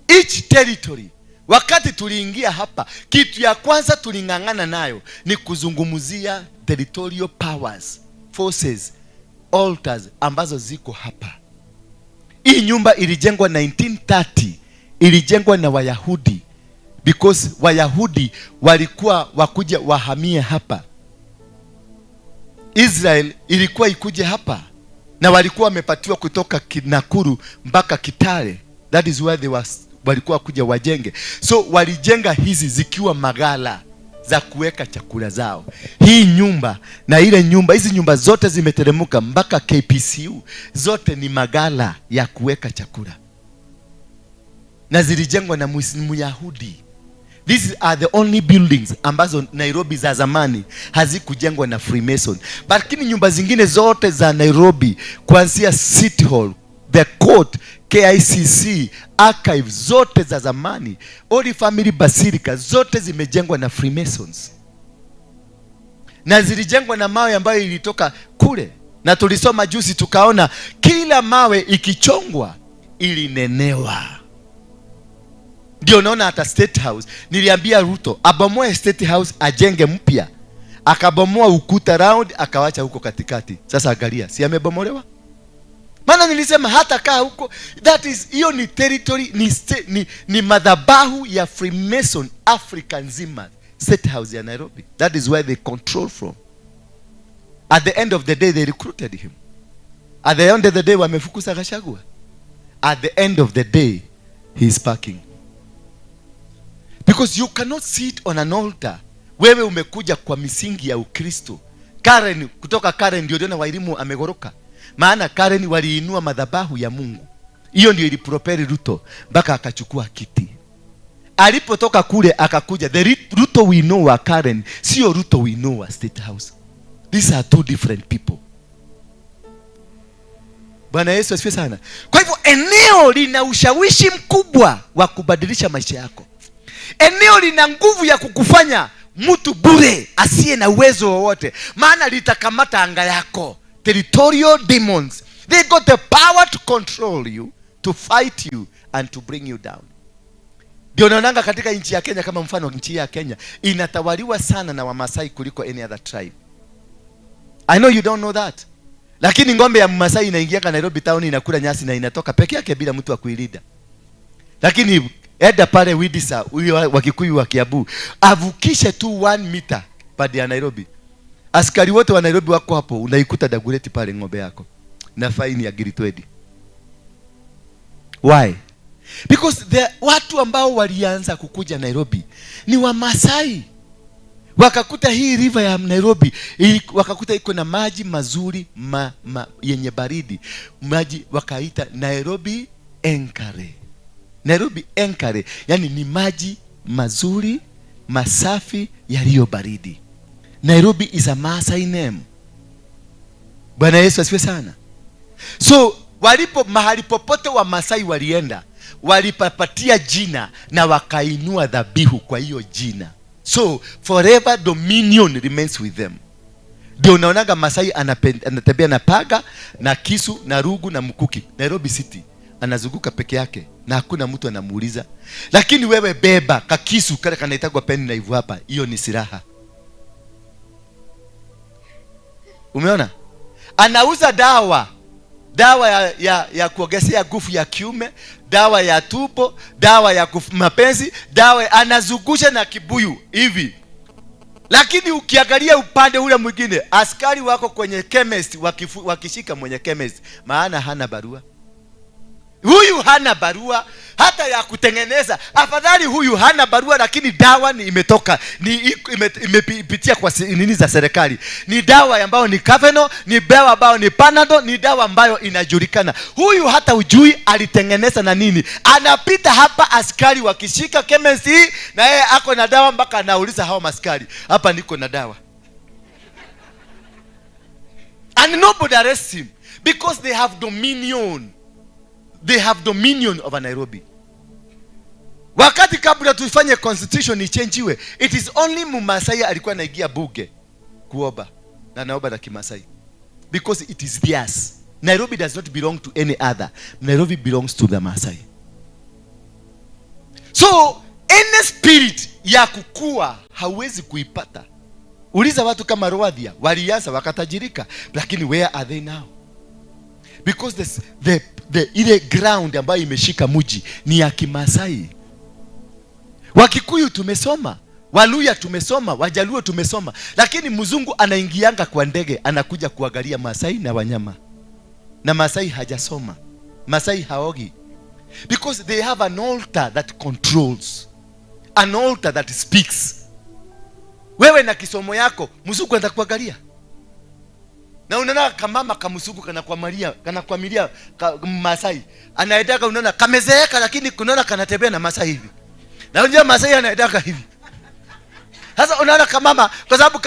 Each territory. Wakati tuliingia hapa, kitu ya kwanza tulingangana nayo ni kuzungumzia territorial powers, forces, altars ambazo ziko hapa. Hii nyumba ilijengwa 1930, ilijengwa na Wayahudi, because Wayahudi walikuwa wakuja wahamie hapa. Israel ilikuwa ikuje hapa, na walikuwa wamepatiwa kutoka Nakuru mpaka Kitale. That is where walikuwa kuja wajenge. So walijenga hizi zikiwa magala za kuweka chakula zao. Hii nyumba na ile nyumba, hizi nyumba zote zimeteremuka mpaka KPCU, zote ni magala ya kuweka chakula, na zilijengwa na Myahudi. These are the only buildings ambazo Nairobi za zamani hazikujengwa na Freemason. Lakini nyumba zingine zote za Nairobi, kuanzia City Hall, the court, KICC, archives zote za zamani, Holy Family Basilica zote zimejengwa na Freemasons. Na zilijengwa na mawe ambayo ilitoka kule. Na tulisoma juzi tukaona kila mawe ikichongwa ilinenewa. Ndio naona hata State House, niliambia Ruto abomoe State House ajenge mpya. Akabomoa ukuta round, akawacha huko katikati. Sasa angalia, si amebomolewa? Maana nilisema hata kaa huko, that is, hiyo ni territory, ni madhabahu ya Freemason Africa nzima. State House ya Nairobi, that is where they control from. At the end of the day they recruited him. At the end of the day wamefukuza Gachagua. At the end of the day he is packing. Because you cannot sit on an altar. Wewe umekuja kwa misingi ya Ukristo. Karen, kutoka Karen ndio na Wairimu amegoroka. Maana Karen waliinua madhabahu ya Mungu. Hiyo ndio ilipropeli Ruto mpaka akachukua kiti. Alipotoka kule akakuja, the Ruto we know wa Karen sio Ruto we know wa State House. These are two different people. Bwana Yesu asifiwe sana. Kwa hivyo eneo lina ushawishi mkubwa wa kubadilisha maisha yako. Eneo lina nguvu ya kukufanya mtu bure asiye na uwezo wowote, maana litakamata anga yako. Territorial demons, they got the power to control you, to fight you and to bring you down. Ndio naonanga katika nchi ya Kenya, kama mfano nchi ya Kenya inatawaliwa sana na Wamasai kuliko any other tribe. I know you don't know that. Lakini ngombe ya Masai inaingia Nairobi town, inakula nyasi na inatoka peke yake bila mtu wa kuilinda. Lakini eda pale Widisa, huyo wa Kikuyu wa Kiabu, avukishe tu 1 meter padi ya Nairobi. Askari wote wa Nairobi wako hapo, unaikuta dagureti pale ngombe yako na faini ya giritwedi. Why? Because the watu ambao walianza kukuja Nairobi ni Wamasai. Wakakuta hii river ya Nairobi, wakakuta iko na maji mazuri yenye baridi. Maji wakaita Nairobi Enkare. Nairobi Enkare, yani ni maji mazuri, masafi, yaliyo baridi. Nairobi is a Maasai name. Bwana Yesu asifiwe sana. So mahali popote wa Masai walienda, walipapatia jina na wakainua dhabihu kwa hiyo jina. So forever dominion remains with them. Ndio unaonaga Masai anatembea na paga na kisu na rugu na mkuki Nairobi City, anazunguka peke yake na hakuna mtu anamuuliza. Lakini wewe beba kakisu kale kanaitagwa peni na hivyo hapa, hiyo ni silaha. Umeona? Anauza dawa dawa ya kuongezea nguvu ya kiume, dawa ya tumbo, dawa ya mapenzi, dawa anazungusha na kibuyu hivi. Lakini ukiangalia upande ule mwingine, askari wako kwenye chemist wakishika mwenye chemist, maana hana barua. Huyu hana barua hata ya kutengeneza. Afadhali huyu hana barua, lakini dawa ni imetoka, imepitia kwa nini za serikali. Ni dawa ambayo ni Kaveno, ni dawa ambayo ni Panado, ni dawa ambayo inajulikana. Huyu hata ujui alitengeneza na nini. Anapita hapa askari wakishika chemist hii, na yeye ako na dawa, mpaka anauliza hao maskari, hapa niko na dawa. And nobody arrests him because they have dominion. They have dominion over Nairobi. Wakati kabla tuifanye constitution ichangewe, it is only Mumasai alikuwa anaingia bunge kuomba, na naomba na Kimasai, because it is theirs. Nairobi does not belong to any other. Nairobi belongs to the Masai. So any spirit ya kukua hauwezi kuipata. Uliza watu kama Roadhia, walianza wakatajirika, lakini where are they now? Because ile ground ambayo imeshika mji ni ya Kimasai. Wakikuyu tumesoma, Waluya tumesoma, Wajaluo tumesoma, lakini mzungu anaingianga kwa ndege, anakuja kuangalia Masai na wanyama. Na Masai hajasoma, Masai haogi. Because they have an altar that controls, an altar that speaks. Wewe na kisomo yako, mzungu atakuangalia. Na unaona kamama kamusugu kanakwamilia Masai. Anaedaka unaona kamezeeka, lakini kunaona kanatembea na Masai hivi. Na unajua Masai anaedaka hivi. Sasa unaona kamama, kwa sababu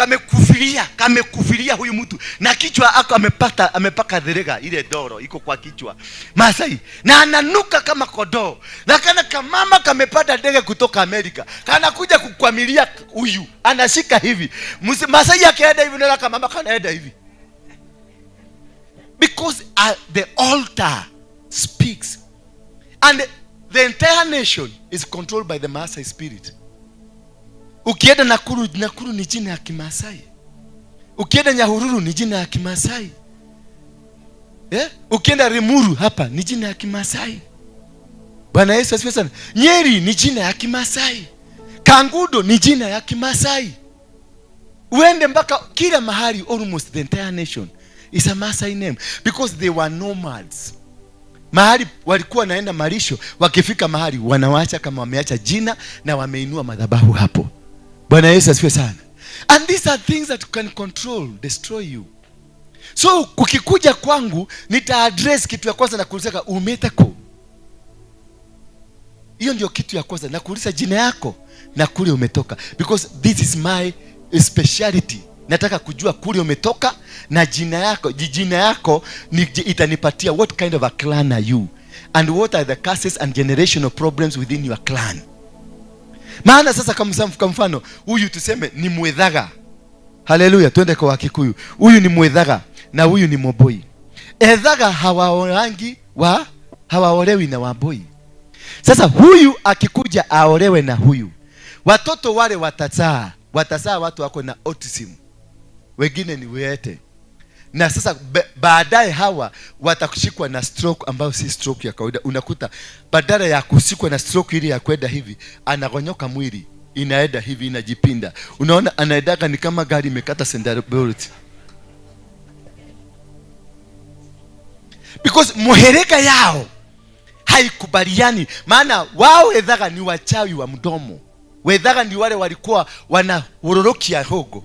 kamekufiria huyu mtu, na kichwa ako amepaka dherega ile doro iko kwa kichwa Masai, na ananuka kama kodoo. Na kana kamama kamepata ndege kutoka Amerika, kanakuja kukwamilia huyu, anashika hivi. Masai akaenda hivi, unaona kamama kanaenda hivi. Because the altar speaks. And the entire nation is controlled by the Maasai spirit. Ukienda Nakuru ni jina ya Kimasai. Ukienda Nyahururu ni jina ya Kimasai. Ukienda Rimuru hapa ni jina ya Kimasai. Bwana Yesu asifiwe sana. Nyeri ni jina ya Kimasai. Kangudo ni jina ya Kimasai. Uende mpaka kila mahali, almost the entire nation is a Maasai name, because they were nomads. Mahali walikuwa naenda malisho, wakifika mahali wanawaacha kama wameacha jina, na wameinua madhabahu hapo. Bwana Yesu asifiwe sana. And these are things that can control, destroy you. So ukikuja kwangu, nita address kitu ya kwanza na kuuliza umetako. Hiyo ndio kitu ya kwanza, na kuuliza jina yako na kule umetoka, because this is my speciality. Nataka kujua kule umetoka na jina yako itanipatia what kind of a clan are you, and what are the curses and generational problems within your clan. Maana sasa kama mfano huyu tuseme ni Mwethaga. Haleluya, twende kwa Wakikuyu. Huyu ni Mwethaga na huyu ni Moboi. Ethaga hawaolewi na Wamboi. Sasa huyu akikuja aolewe na huyu, watoto wale watazaa watu wako na autism, wengine ni wete. Na sasa baadaye hawa watakushikwa na stroke, ambayo si stroke ya kawaida. Unakuta badala ya kushikwa na stroke ile ya kwenda hivi, anagonyoka mwili, inaenda hivi, inajipinda. Unaona anaendaka ni kama gari imekata center belt. Because muhereka yao haikubaliani. Maana wao Ethaga ni wachawi wa mdomo. Ethaga ni wale walikuwa wanahororokia hogo.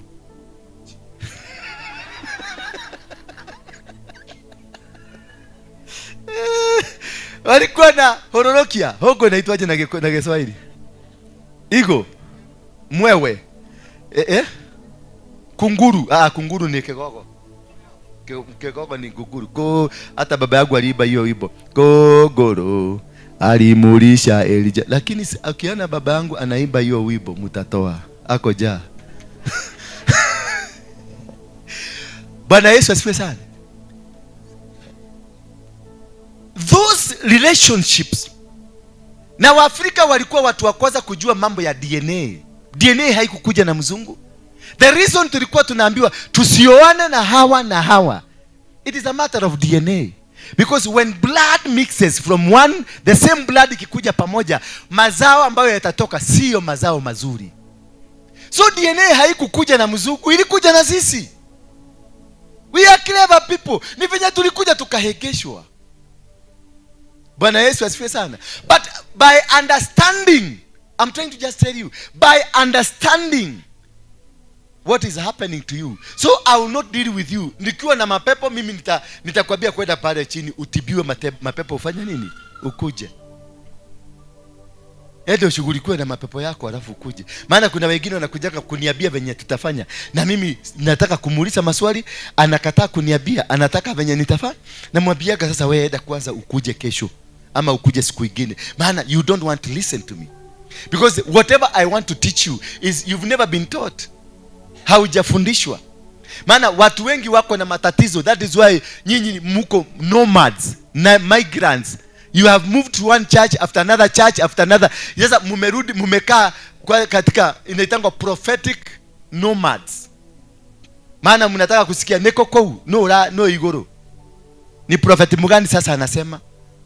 Walikuwa na hororokia hogo, inaitwaje na Kiswahili? Igo mwewe kunguru. Kunguru ni kegogo. Kegogo ni guguru. Hata baba yangu aliimba hiyo wimbo, Kogoro alimulisha Elija. Lakini akiona baba yangu anaimba hiyo wimbo, mutatoa ako ja. Bwana Yesu asifiwe sana. Those relationships, na Waafrika walikuwa watu wa kwanza kujua mambo ya DNA. DNA haikukuja na mzungu. The reason tulikuwa tunaambiwa tusioane na hawa, it is a matter of DNA. Because when blood mixes from one, the same blood ikikuja pamoja, mazao ambayo yatatoka sio mazao mazuri. So DNA haikukuja na mzungu, ilikuja na sisi. We are clever people. Ni venye tulikuja tukahekeshwa. Bwana Yesu asifiwe sana. But by understanding, I'm trying to just tell you, by understanding what is happening to you, so I will not deal with you. Nikiwa na mapepo mimi nitakwambia kwenda pale chini utibiwe mapepo, ufanye nini? Ukuje. Ende ushughulikiwe na mapepo yako alafu ukuje. Maana kuna wengine wanakujaga kuniambia venye tutafanya, na mimi nataka kumuuliza maswali, anakataa kuniambia, anataka venye nitafanya. Namwambiaga sasa, wewe enda kwanza ukuje kesho ama ukuje siku nyingine. Maana you don't want to listen to me. Because whatever I want to teach you is you've never been taught. Haujafundishwa. Maana watu wengi wako na matatizo. That is why nyinyi mko nomads, migrants. You have moved to one church after another church after another. Sasa mumerudi, mumekaa katika inaitangwa prophetic nomads. Maana mnataka kusikia neko kou no igoro. Ni prophet mgani sasa anasema?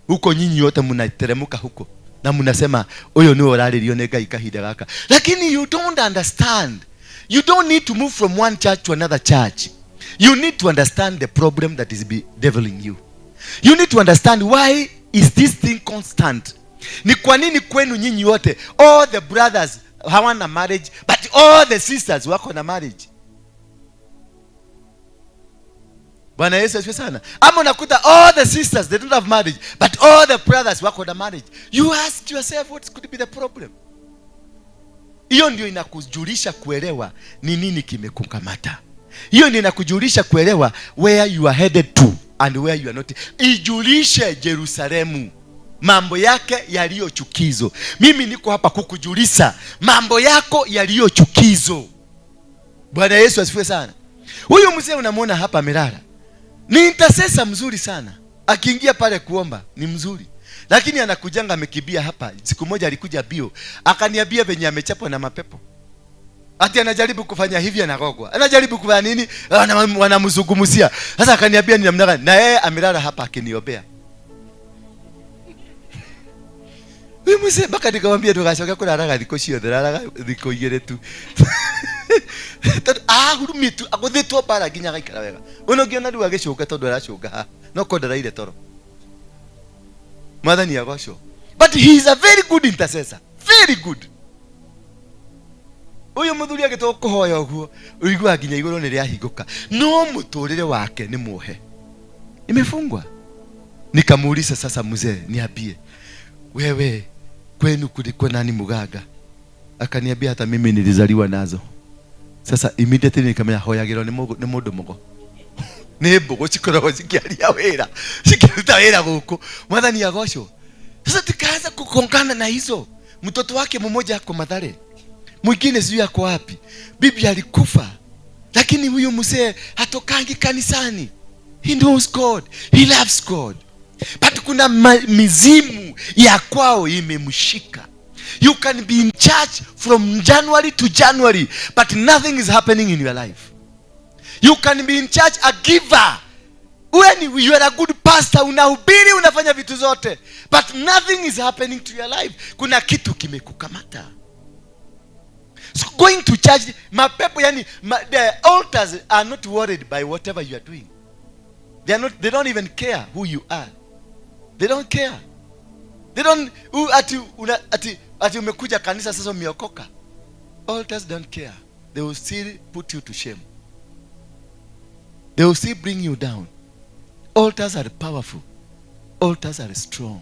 Huko nyinyi yote mnateremuka huko na mnasema oyo no orarĩrio nĩ Ngai kahinda gaka. Lakini you don't understand. You don't need to move from one church to another church. You need to understand the problem that is deviling you. You need to understand why is this thing constant. Ni kwa nini kwenu nyinyi wote all the brothers hawana marriage but all the sisters wako na marriage? Bwana Yesu asifiwe sana. Ama unakuta all the sisters they don't have marriage but all the brothers wako na marriage. You ask yourself what could be the problem? Hiyo ndio inakujulisha kuelewa ni nini kimekukamata. Hiyo ndio inakujulisha kuelewa where you are headed to and where you are not. Ijulishe Yerusalemu mambo yake yaliyo chukizo. Mimi niko hapa kukujulisha mambo yako yaliyo chukizo. Bwana Yesu asifiwe sana. Huyu mzee unamwona hapa amelala, ni intercessor mzuri sana. Akiingia pale kuomba ni mzuri. Lakini anakujanga amekibia hapa. Siku moja alikuja bio, akaniambia venye amechapwa na mapepo. Ati anajaribu kufanya hivi anagogwa. Anajaribu kufanya nini? Wanamzungumzia. Sasa akaniambia ni namna gani? Na yeye amelala hapa akiniombea. Wewe mzee baka nikamwambia tukashoka kuna raga dikoshio raga dikoigere tu. Hurumi tu agothitwo bara ginya gaikara wega. Uno ngiona ndu agicoka tondu aracoka. No kodera ile toro. Mwathani agocwo. But he is a very good intercessor. Very good. Uyu muthuri agitoka kuhoya uguo, uigua ginya iguru ni ria hinguka. No muturire wake ni muhe. Imefungwa. Nikamuuliza sasa mzee, niambie. Wewe kwenu kulikuwa nani muganga? Akaniambia hata mimi nilizaliwa nazo. Sasa immediately nikamenya hoyagirwo ni mundu mugo. Ni mbogo cikoragwo cikiaria wira. Cikiruta wira guku. Mwathani agocwo. Sasa tukaanza kukongana na hizo. Mtoto wake mmoja ako Mathare. Mwingine sijui yako wapi. Bibi alikufa. Lakini huyu mzee hatokangi kanisani. He knows God. He loves God. But kuna mizimu ya kwao imemshika. You can be in church from January to January but nothing is happening in your life. You can be in church a giver. When you are a good pastor, unahubiri, unafanya vitu zote but nothing is happening to your life. Kuna kitu kimekukamata. So going to church, mapepo yani the altars are not worried by whatever you are doing. They don't even care who you are. They don't care. They don't ati umekuja kanisa sasa umeokoka. Altars don't care. They will still put you to shame. They will still bring you down. Altars are powerful. Altars are strong.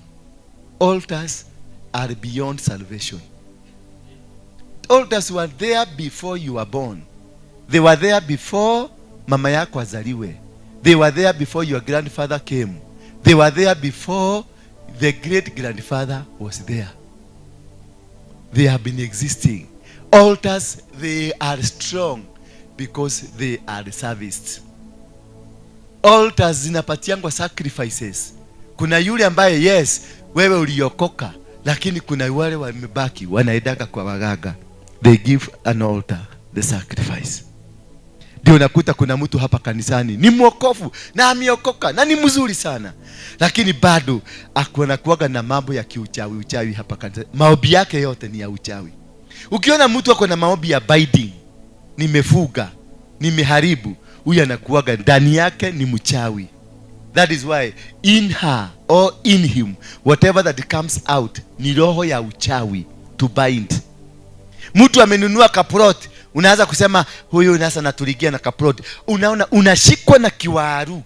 Altars are beyond salvation. Altars were there before you were born. They were there before mama yako azaliwe. They were there before your grandfather came. They were there before the great grandfather was there. They have been existing. Altars, they are strong because they are serviced. Altars zinapatiangwa sacrifices. Kuna yule ambaye yes, wewe uliokoka, lakini kuna wale wamebaki wanaendaka kwa waganga. They give an altar, the sacrifice. Ndio nakuta kuna mtu hapa kanisani ni mwokofu na ameokoka na ni mzuri sana, lakini bado anakuaga na mambo ya uchawi hapa kanisani. Maombi yake yote ni ya uchawi. Ukiona mtu ako na maombi ya binding, nimefuga, nimeharibu, huyu anakuaga ndani yake ni mchawi. That is why in her or in him, whatever that comes out ni roho ya uchawi to bind. Mtu amenunua kaprot, unaanza kusema huyu nasa natuligia na kaprot. Unaona unashikwa na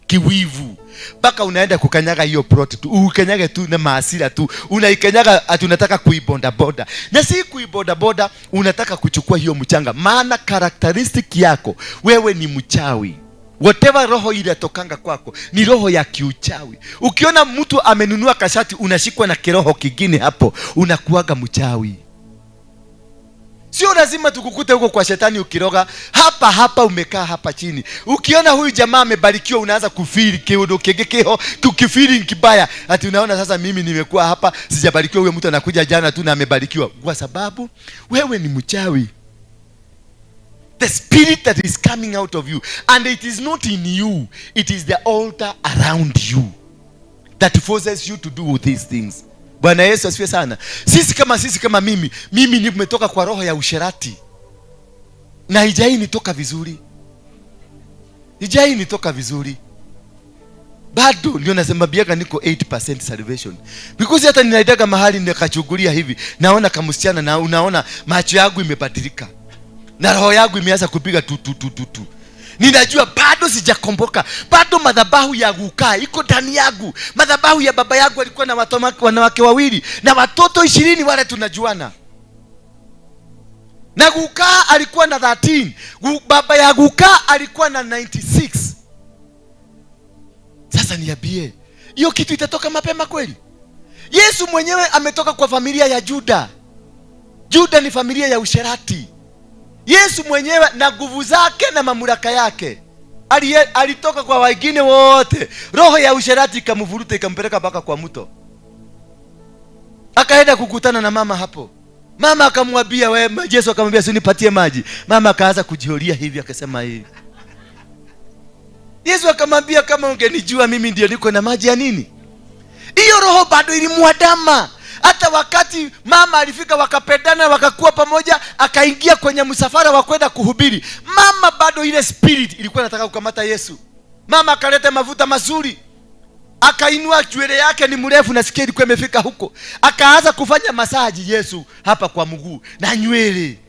kiwivu. Baka unaenda kukanyaga hiyo prot tu. Ukanyage tu na maasira tu. Unaikanyaga atunataka kuibonda boda. Na si kuibonda boda, unataka kuchukua hiyo mchanga. Maana characteristic yako wewe ni mchawi. Whatever roho ile tokanga kwako ni roho ya kiuchawi. Ukiona mtu amenunua kashati, unashikwa na kiroho kingine hapo, unakuaga mchawi. Sio lazima tukukute huko kwa shetani ukiroga. Hapa umekaa hapa chini. Ukiona huyu jamaa amebarikiwa, unaanza kufiri kiodo kegekeho, kukifiri kibaya. Ati unaona sasa mimi nimekuwa hapa sijabarikiwa, huyo mtu anakuja jana tu na amebarikiwa. Kwa sababu wewe ni mchawi. The spirit that is coming out of you, and it is not in you, it is the altar around you that forces you to do these things. Bwana Yesu asifiwe sana. Sisi kama mimi nimetoka kwa roho ya usherati. Na hijai nitoka vizuri. Bado ndio nasema biaga niko 8% salvation. Because hata ninaidaga mahali nikachugulia hivi, naona kama msichana na unaona macho yangu imebadilika. Na roho yangu imeanza kupiga tu. Ninajua bado sijakomboka. Bado madhabahu ya gukaa iko ndani yangu. Madhabahu ya baba yangu alikuwa na wanawake 2 na watoto 20 wale tunajuana. Na gukaa alikuwa na 13. Baba ya gukaa alikuwa na 96. Sasa niambie, hiyo kitu itatoka mapema kweli? Yesu mwenyewe ametoka kwa familia ya Juda. Juda ni familia ya usherati. Yesu mwenyewe na nguvu zake na mamlaka yake alitoka kwa wengine wote. Roho ya usherati ikamvuruta ikampeleka mpaka kwa mto. Akaenda kukutana na mama hapo. Mama akamwambia Yesu akamwambia usinipatie maji. Mama akaanza kujiholia hivi akasema hivi. Yesu akamwambia kama ungenijua mimi ndio niko na maji ya nini? Hiyo roho bado ilimwadama. Hata wakati mama alifika wakapendana wakakuwa pamoja, akaingia kwenye msafara wa kwenda kuhubiri, mama bado ile spirit ilikuwa inataka kukamata Yesu. Mama akaleta mafuta mazuri, akainua nywele yake ni mrefu na sikio ilikuwa imefika huko, akaanza kufanya masaji Yesu hapa kwa mguu na nywele.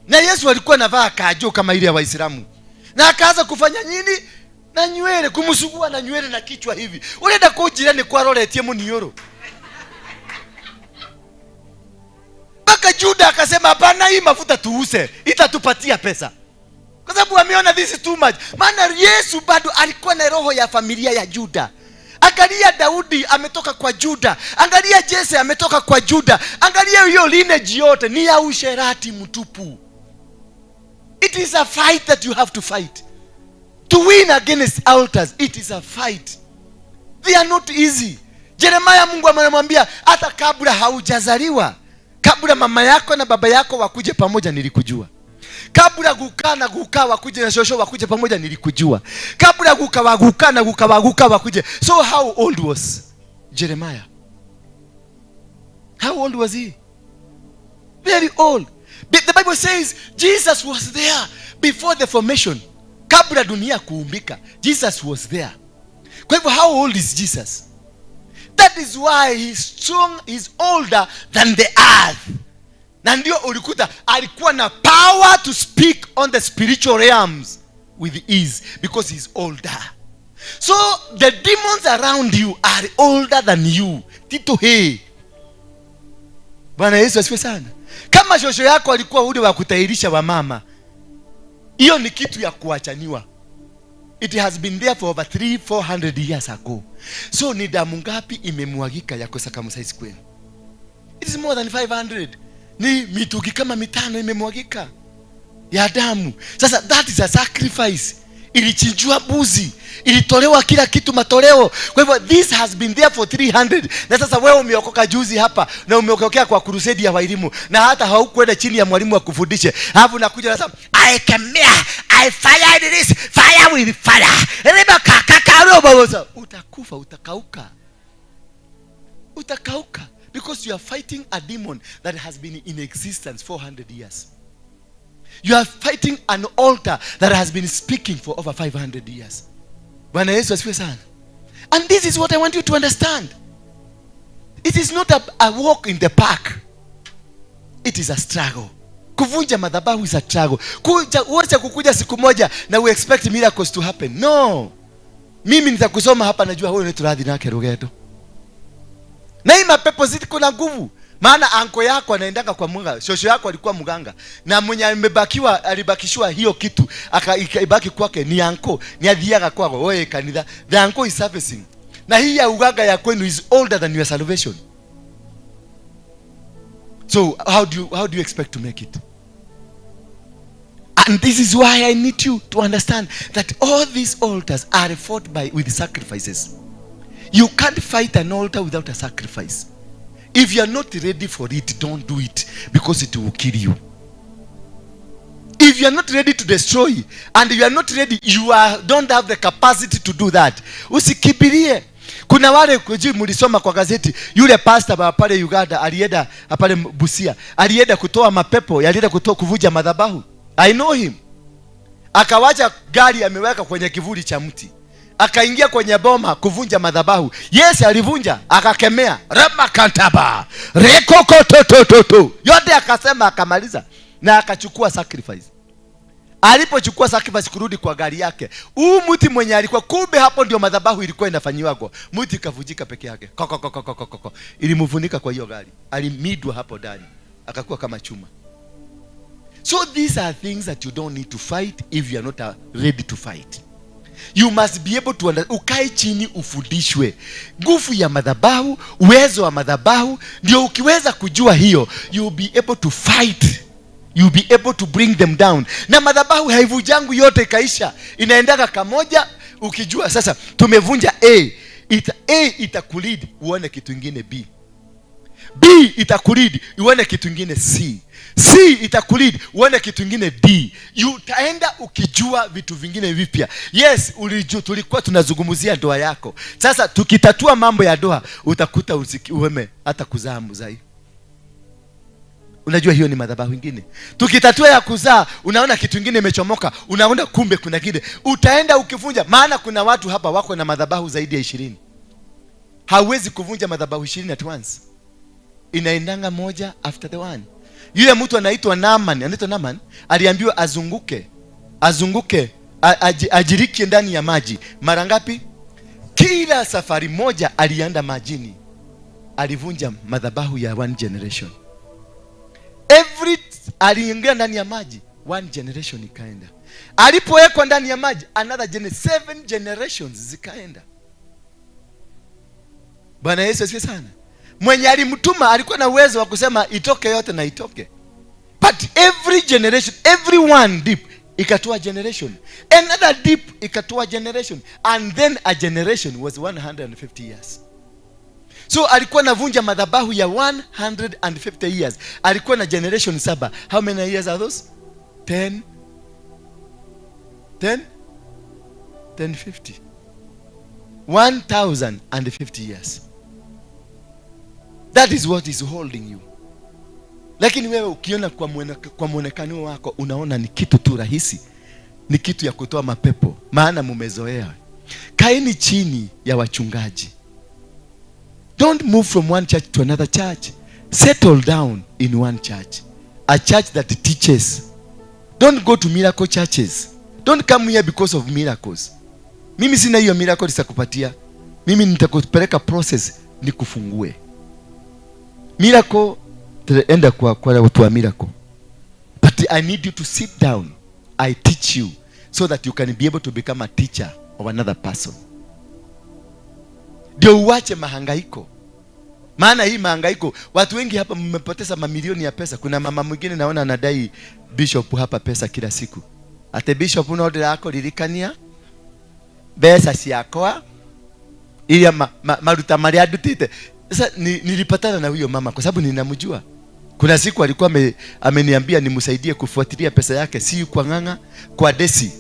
Na Yesu alikuwa anavaa kajo kama ile ya Waislamu, na akaanza kufanya nini na nywele, kumsugua na nywele na kichwa hivi. Unaenda kwa jirani kwa roletie munioro. Baka Juda akasema hapana, hii mafuta tuuse, itatupatia pesa. Kwa sababu ameona this is too much. Maana Yesu bado alikuwa na roho ya familia ya Juda. Angalia Daudi ametoka kwa Juda. Angalia Jesse ametoka kwa Juda. Angalia hiyo lineage yote ni ya usherati mtupu. It is a fight that you have to fight. To win against altars, it is a fight. They are not easy. Jeremiah Mungu amemwambia hata kabla haujazaliwa, kabla mama yako na baba yako wakuje pamoja nilikujua. Kabla gukaa na gukaa wakuje na shosho wakuje pamoja nilikujua. Kabla gukaa na gukaa wakuje. So how old was Jeremiah? How old was he? Very old. The Bible says Jesus was there before the formation. Kabla dunia kuumbika, Jesus was there. Kwa hivyo how old is Jesus? That is why he's strong, he's older than the earth. Na ndio ulikuta alikuwa na power to speak on the spiritual realms with ease because he's older. So the demons around you are older than you. Tito hey. Bwana Yesu asifiwe sana. Kama shosho yako alikuwa ule wa kutairisha wa mama, hiyo ni kitu ya kuachaniwa. It has been there for over 300-400 years ago. So ni damu ngapi imemwagika ya kusakamsize kwenu? It is more than 500. Ni mitugi kama 5 imemwagika ya damu. Sasa that is a sacrifice. Ilichinjwa buzi, ilitolewa kila kitu matoleo. Kwa hivyo this has been there for 300. Na sasa wewe umeokoka juzi hapa na umeokokea kwa crusade ya walimu na hata haukwenda chini ya mwalimu akufundishe. Alafu nakuja na sasa I fired this fire with fire. Utakufa, utakauka. Utakauka. Because you are fighting a demon that has been in existence 400 years. You are fighting an altar that has been speaking for over 500 years. And this is what I want you to understand. It is not a walk in the park. It is a struggle. Kuvunja madhabahu is a struggle. Wacha kukuja siku moja na we expect miracles to happen. No. Mimi nitakusoma hapa najua wewe unaitwa radhi nake rogeto. Na hii mapepo ziti kuna nguvu. Maana anko yako anaendanga kwa mganga, shosho yako alikuwa mganga. Na mwenye alibakishwa hiyo kitu, akaibaki kwake ni anko, ni adhiaga kwako. Wewe kanitha, the anko is servicing. Na hii ya uganga ya kwenu is older than your salvation. So how do you expect to make it? And this is why I need you to understand that all these altars are fought with sacrifices. You can't fight an altar without a sacrifice. If you are not ready for it, don't do it, because it will kill you. If you are not ready to destroy and you are not ready, don't have the capacity to do that. Usikibirie. Kuna wale kuji mulisoma kwa gazeti, yule pastor pale Uganda alienda pale Busia, alienda kutoa mapepo, alienda kuvuja madhabahu. I know him. Akawacha gari ameweka kwenye kivuli cha mti. Akaingia kwenye boma kuvunja madhabahu. Yes, alivunja, akakemea. Rema kantaba. Rekoko totototo. Yote akasema, akamaliza. Na akachukua sacrifice. Alipochukua sacrifice kurudi kwa gari yake, mti mwenye alikuwa, kumbe hapo ndio madhabahu ilikuwa inafanyiwa kwa. Mti kavujika peke yake. Koko. Ilimvunika kwa hiyo gari. Alimidwa hapo ndani. Akakuwa kama chuma. So these are things that you don't need to fight if you are not ready to fight. You must be able to understand. Ukae chini ufundishwe nguvu ya madhabahu, uwezo wa madhabahu. Ndio ukiweza kujua hiyo, you will be able to fight. You will be able to bring them down. Na madhabahu haivujangu yote ikaisha. Inaendaga kamoja. Ukijua sasa tumevunja A, itakulead uone kitu kingine B. B itakulead uone kitu kingine C. C itakulead uone kitu kingine D. Utaenda ukijua vitu vingine vipya. Yes, tulikuwa tunazungumzia ndoa yako. Sasa tukitatua mambo ya ndoa, utakuta uweme hata kuzaa mzai. Unajua hiyo ni madhabahu nyingine. Tukitatua ya kuzaa, unaona kitu kingine imechomoka, unaona kumbe kuna kile. Utaenda ukivunja, maana kuna watu hapa wako na madhabahu zaidi ya 20. Hauwezi kuvunja madhabahu 20 at once. Inaendanga moja after the one. Yule mtu anaitwa Naaman, aliambiwa azunguke, ajiriki ndani ya maji. Mara ngapi? Kila safari moja alienda majini. Alivunja madhabahu ya one generation. Aliingia ndani ya maji, one generation ikaenda. Alipowekwa ndani ya maji, another 7 generations zikaenda. Bwana Yesu asifiwe sana. Mwenye alimtuma alikuwa na uwezo wa kusema itoke yote na itoke. But every generation, every one deep ikatoa generation. Another deep ikatoa generation. And then a generation was 150 years. So alikuwa navunja madhabahu ya 150 years. Alikuwa na generation 7. How many years are those? 10 50. 1050 years. That is what is holding you. Lakini wewe ukiona kwa muonekano wako unaona ni kitu tu rahisi. Ni kitu ya kutoa mapepo. Maana mumezoea. Kaeni chini ya wachungaji. Don't move from one church to another church. Settle down in one church. A church that teaches. Don't go to miracle churches. Don't come here because of miracles. Mimi sina hiyo miracle nitakupatia. Mimi nitakupeleka process nikufungue. Miracle enda kwa watu wa miracle. But I need you to sit down. I teach you so that you can be able to become a teacher of another person. Ndio uache mahangaiko. Maana hii mahangaiko, watu wengi hapa mmepoteza mamilioni ya pesa. Kuna mama mwingine naona anadai bishop hapa pesa kila siku. Ate bishop unaode yako lilikania pesa si yakoa ili maruta maria dutite. Sasa nilipatana na huyo mama kwa sababu ninamjua. Kuna siku alikuwa ameniambia nimsaidie kufuatilia pesa yake, si kwa ng'ang'a, kwa desi.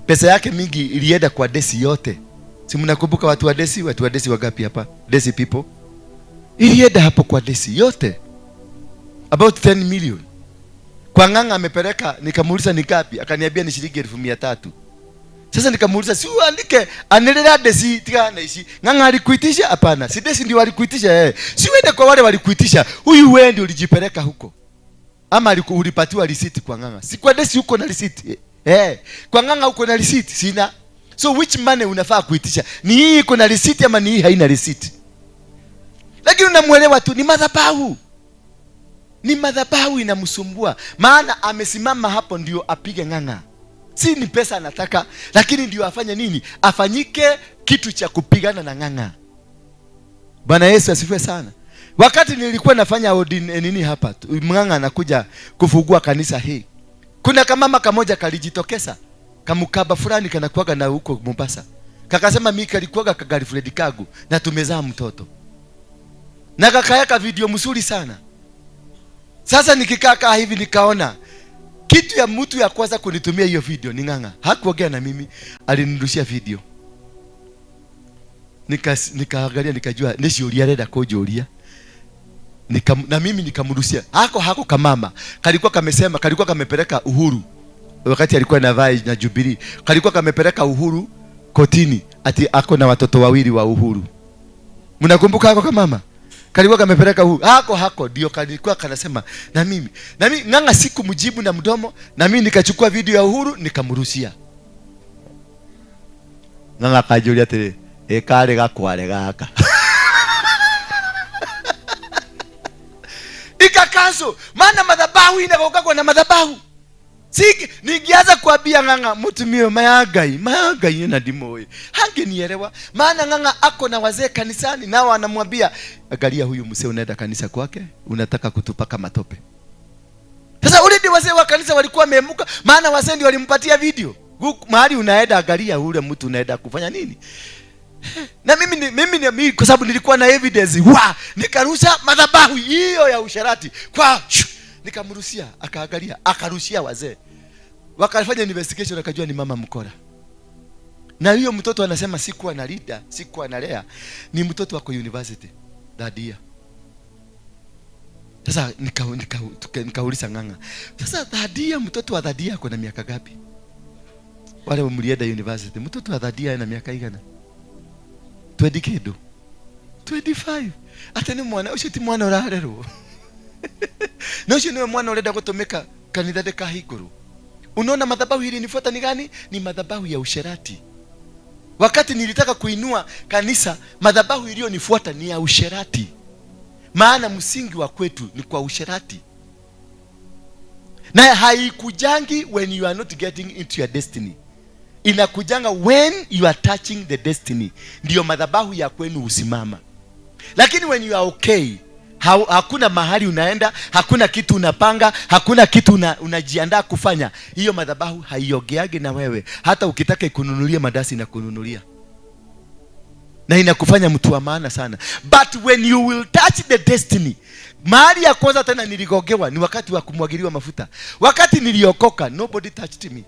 Pesa yake mingi ilienda kwa desi yote. Si mnakumbuka watu wa desi wagapi hapa? Desi people. Ilienda hapo kwa desi yote. About 10 million. Kwa ng'ang'a amepeleka, nikamuuliza ni ngapi? Akaniambia ni shilingi 1300. Sasa nikamuuliza, si uandike anelea desi tigana ishi. Ng'ang'a alikuitisha? Hapana. Si desi ndio walikuitisha Si uende kwa wale walikuitisha. Huyu wewe ndio ulijipeleka huko. Ama ulipatiwa receipt kwa ng'ang'a. Si kwa desi huko na receipt. Kwa ng'ang'a huko na receipt sina. So which money unafaa kuitisha? Ni hii iko na receipt ama ni hii haina receipt? Lakini unamuelewa tu ni madhabahu. Ni madhabahu inamsumbua. Maana amesimama hapo ndio apige ng'ang'a. Si ni pesa anataka, lakini ndio afanye nini? Afanyike kitu cha kupigana na ng'ang'a. Bwana Yesu asifiwe sana. Wakati nilikuwa nafanya nini hapa, ng'ang'a anakuja kufungua kanisa hii. Kuna kamama kamoja kalijitokeza. Kamukaba fulani kanakuaga na huko Mombasa. Kakasema mimi kalikuaga kagirlfriend kagu na tumezaa mtoto. Na kakaweka video mzuri sana. Sasa nikikaa hivi nikaona kitu ya mtu ya kwanza kunitumia hiyo video ni ng'ang'a. Hakuongea na mimi, alinirushia video. Nikaangalia nikajua nishiulia reda kujulia. Na mimi nikamrushia. Hako kamama. Kalikuwa kamesema, kalikuwa kamepeleka Uhuru. Wakati alikuwa na vai na Jubilee, kalikuwa kamepeleka Uhuru kotini ati ako na watoto wawili wa Uhuru. Mnakumbuka hako kamama? Kalikuwa kamepeleka Uhuru. Hako ndio kalikuwa kanasema na mimi ng'ang'a siku mjibu na mdomo, na mimi nikachukua video ya Uhuru nikamrushia. Ng'ang'a kajulia tele kale gakware gaka. Ikakazo, maana madhabahu inagoka na madhabahu. Siki nikianza kuambia ng'ang'a mtumio mayagai na dimoe. Hangenielewa. Maana ng'ang'a ako na wazee kanisani nao anamwambia, angalia huyu mzee unaenda kanisa kwake, unataka kutupaka matope. Sasa ule ndio wazee wa kanisa walikuwa wameemuka, maana wazee ndio walimpatia video. Mahali unaenda angalia ule mtu unaenda kufanya nini? Na mimi kwa sababu nilikuwa na evidence, nikarusha madhabahu hiyo ya usharati. Nikamrushia, akaangalia, akarushia wazee. Wakafanya investigation, akajua ni mama mkora. Na hiyo mtoto anasema sikuwa na leader, sikuwa na lea, ni mtoto wako university dadia. Sasa nikauliza ng'ang'a, sasa dadia, mtoto wa dadia ako na miaka gapi? Wale mlienda university, mtoto wa dadia ana miaka gani? 20 kido 25. Hata ni mwana ushiti mwana urarero. Na usho ni mwana urenda kutomeka kanitha de kahiguru. Unaona madhabahu hili nifuata ni gani? Ni madhabahu ya usherati. Wakati nilitaka kuinua kanisa, madhabahu iliyonifuata ni ya usherati. Maana msingi wa kwetu ni kwa usherati. Na haikujangi when you are not getting into your destiny. Inakujanga when you are touching the destiny. Ndiyo madhabahu ya kwenu usimama. Lakini when you are okay, hakuna mahali unaenda, hakuna kitu unapanga, hakuna kitu unajiandaa kufanya, hiyo madhabahu haiogeage na wewe. Hata ukitaka ikununulia madasi na kununulia, na inakufanya mtu wa maana sana. But when you will touch the destiny, mahali ya kwanza tena niligogewa ni wakati wa kumwagiliwa mafuta. Wakati niliokoka, nobody touched me.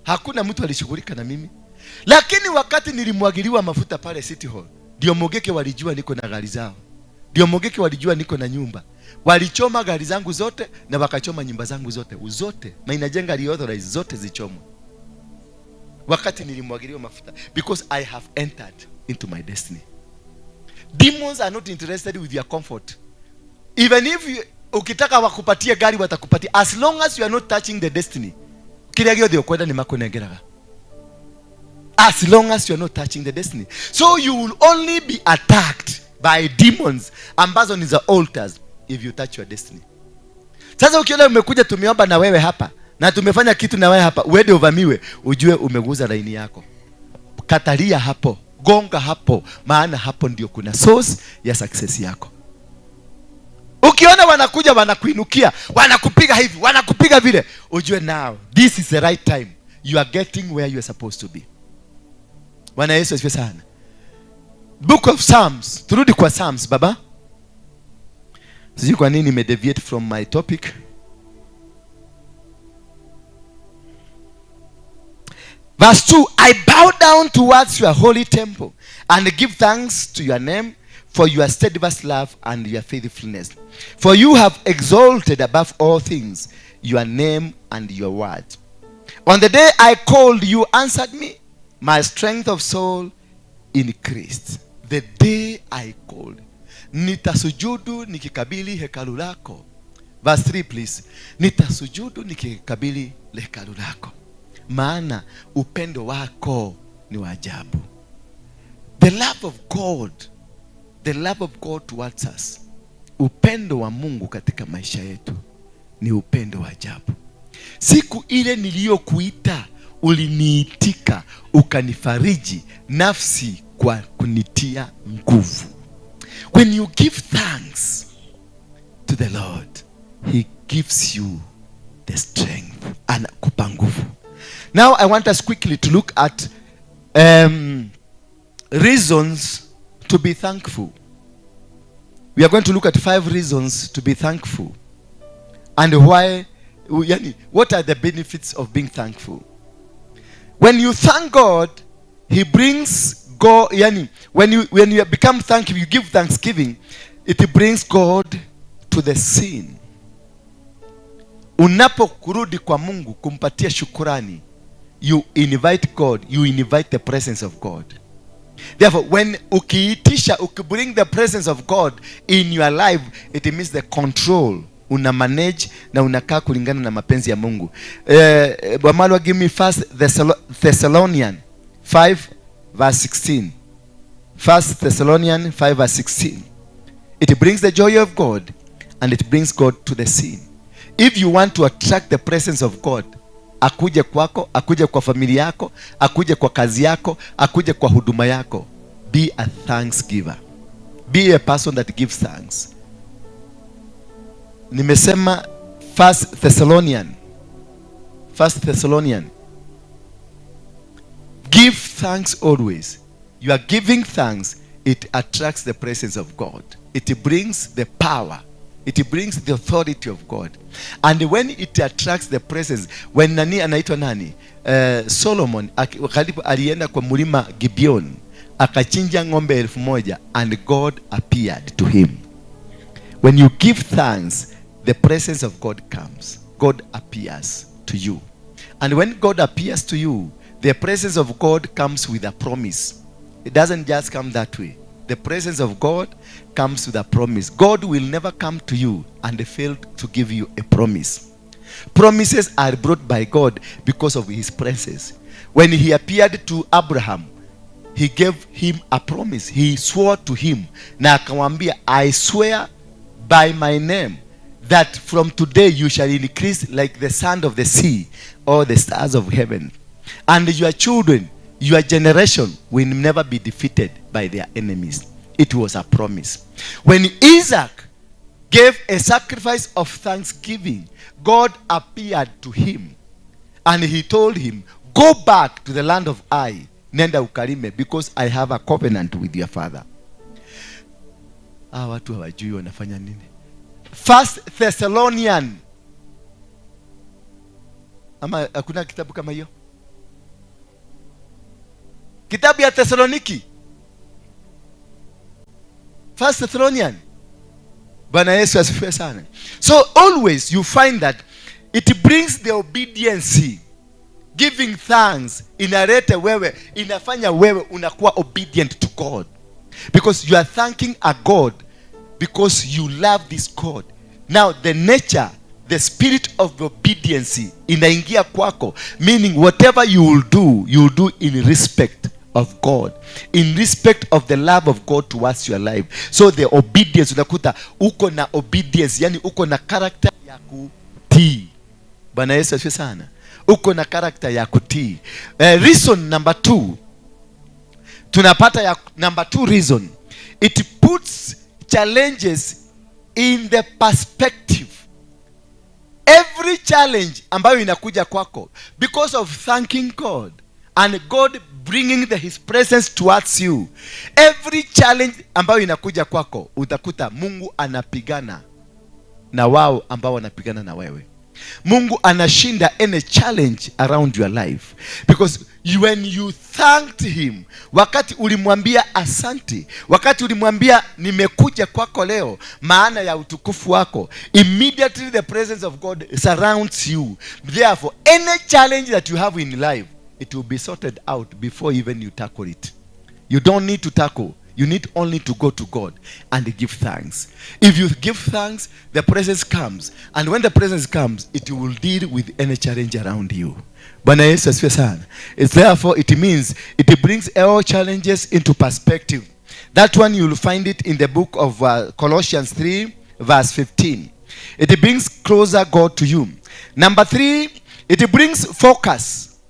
Hakuna mtu alishughulika na mimi. Lakini wakati nilimwagiliwa mafuta pale City Hall, ndio Mogeke walijua niko na gari zao. Ndio Mogeke walijua niko na nyumba. Walichoma gari zangu zote na wakachoma nyumba zangu zote. Uzote. Maina jenga liauthorize zote zichomwe. Wakati nilimwagiliwa mafuta. Because I have entered into my destiny. Demons are not interested with your comfort. Even if ukitaka wakupatie gari watakupatia. As long as you are not touching the destiny. Kile gyo dio kwenda ni makunengeraga. As long as you are not touching the destiny. So you will only be attacked by demons ambazo ni za altars if you touch your destiny. Sasa ukiona umekuja tumeomba na wewe hapa na tumefanya kitu na wewe hapa, uende uvamiwe, ujue umeguza laini yako. Katalia hapo, gonga hapo, maana hapo ndio kuna source ya success yako. Ukiona wanakuja wanakuinukia, wanakupiga hivi, wanakupiga vile, ujue now this is the right time. You are getting where you are supposed to be. Bwana Yesu asifiwe sana. Book of Psalms. Turudi kwa Psalms baba. Sijui kwa nini nimedeviate from my topic. Verse 2, I bow down towards your holy temple and give thanks to your name for your steadfast love and your faithfulness. For you have exalted above all things your name and your word. On the day I called, you answered me. My strength of soul increased. The day I called. Nitasujudu nikikabili hekalu lako. Verse 3 please. Nitasujudu nikikabili hekalu lako. Maana upendo wako ni wa ajabu. The love of God. The love of God towards us. Upendo wa Mungu katika maisha yetu ni upendo wa ajabu. Siku ile niliyokuita uliniitika, ukanifariji nafsi kwa kunitia nguvu. When you give thanks to the Lord, he gives you the strength. Anakupa nguvu. Now I want us quickly to look at reasons to be thankful. We are going to look at 5 reasons to be thankful. And why, what are the benefits of being thankful? When you thank God, he brings God, when you become thankful, you give thanksgiving, it brings God to the scene. Unapokurudi kwa Mungu kumpatia shukurani, you invite God, you invite the presence of God. Therefore, when bring the presence of God in your life, it means the control. Una manage na unakaa kulingana na mapenzi ya Mungu. Bwamalo give me 1 Thessalonians 5 verse 16. 1 Thessalonians 5 verse 16. It brings the joy of God and it brings God to the scene. If you want to attract the presence of God, akuje kwako, akuje kwa familia yako, akuje kwa kazi yako, akuje kwa huduma yako, be a thanksgiver. Be a person that gives thanks. Nimesema 1 Thessalonians. Give thanks always. You are giving thanks, it attracts the presence of God. It brings the power. It brings the authority of God. And when it attracts the presence, when anaitwa nani? Solomon alienda kwa mlima Gibeon, akachinja ng'ombe 1,000 and God appeared to him. When you give thanks, the presence of God comes. God appears to you. And when God appears to you, the presence of God comes with a promise. It doesn't just come that way. The presence of God comes with a promise. God will never come to you and fail to give you a promise. Promises are brought by God because of his presence. When he appeared to Abraham, he gave him a promise. He swore to him. Na akamwambia, I swear by my name that from today you shall increase like the sand of the sea or the stars of heaven. And your children, your generation will never be defeated by their enemies. It was a promise. When Isaac gave a sacrifice of thanksgiving, God appeared to him and he told him, go back to the land of Ai, nenda ukalime, because I have a covenant with your father. Watu hawajui wanafanya nini. 1 Thessalonians. Ama hakuna kitabu kama hiyo? Kitabu ya Thessaloniki. 1 Thessalonians. Bwana Yesu asifiwe sana. So always you find that it brings the obedience. Giving thanks inaleta wewe, inafanya wewe unakuwa obedient to God. Because you are thanking a God because you love this God. Now the nature, the spirit of obedience inaingia kwako, meaning whatever you will do in respect of God, in respect of the love of God towards your life. So the obedience, unakuta uko na obedience, yani uko na character ya kutii. Bwana Yesu asifiwe sana. Uko na character ya kutii. Reason number 2. Tunapata ya number 2 reason. It puts challenges in the perspective. Every challenge ambayo inakuja kwako, because of thanking God and God bringing his presence towards you, every challenge ambayo inakuja kwako, utakuta Mungu anapigana na wao ambao wanapigana na wewe. Mungu anashinda any challenge around your life, because when you thanked him, wakati ulimwambia asante, wakati ulimwambia nimekuja kwako leo maana ya utukufu wako, immediately the presence of God surrounds you. Therefore, any challenge that you have in life, it will be sorted out before even you tackle it. You don't need to tackle. You need only to go to God and give thanks. If you give thanks, the presence comes. And when the presence comes, it will deal with any challenge around you. Bwana Yesu asifiwe sana. Therefore, it means it brings all challenges into perspective. That one you will find it in the book of Colossians 3 verse 15. It brings closer God to you. Number 3, it brings focus.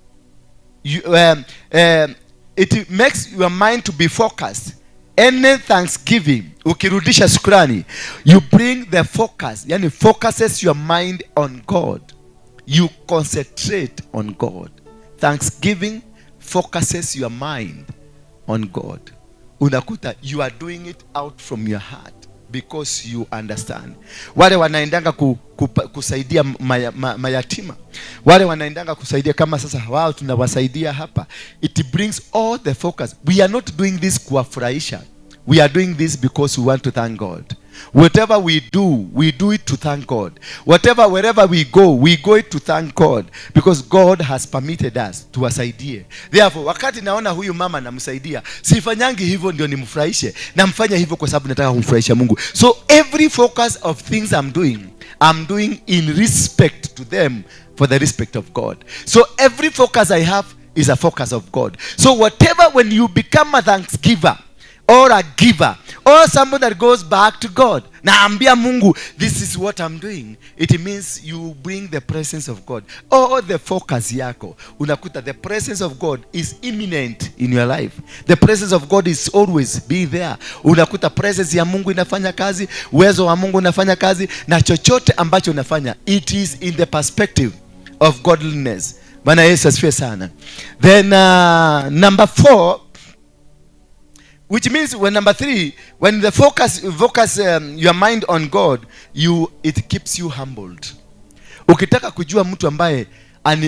It makes your mind to be focused. Any thanksgiving, ukirudisha shukrani, you bring the focus, yani focuses your mind on God. You concentrate on God. Thanksgiving focuses your mind on God. Unakuta you are doing it out from your heart because you understand. Wale wanaendanga kusaidia mayatima, wale wanaendanga kusaidia kama sasa wao tunawasaidia hapa, it brings all the focus. We are not doing this kuwafurahisha. We are doing this because we want to thank God. Whatever we do it to thank God. Wherever we go it to thank God, because God has permitted us tuwasaidie. Therefore, wakati naona huyu mama namsaidia, sifanyangi hivyo ndio nimfurahishe, namfanya hivyo kwa sababu nataka kumfurahisha Mungu. So every focus of things I'm doing in respect to them, for the respect of God. So every focus I have is a focus of God. So whatever, when you become a thanksgiver or a giver or someone that goes back to God, naambia Mungu, this is what I'm doing, it means you bring the presence of God. Or the focus yako, unakuta the presence of God is imminent in your life. The presence of God is always be there. Unakuta presence ya Mungu inafanya kazi, uwezo wa Mungu unafanya kazi, na chochote ambacho unafanya, it is in the perspective of godliness. Bwana Yesu asifiwe sana. Then number 4, which means when number 3, when the focus your mind on God, it keeps you humbled. Ukitaka kujua mtu ambaye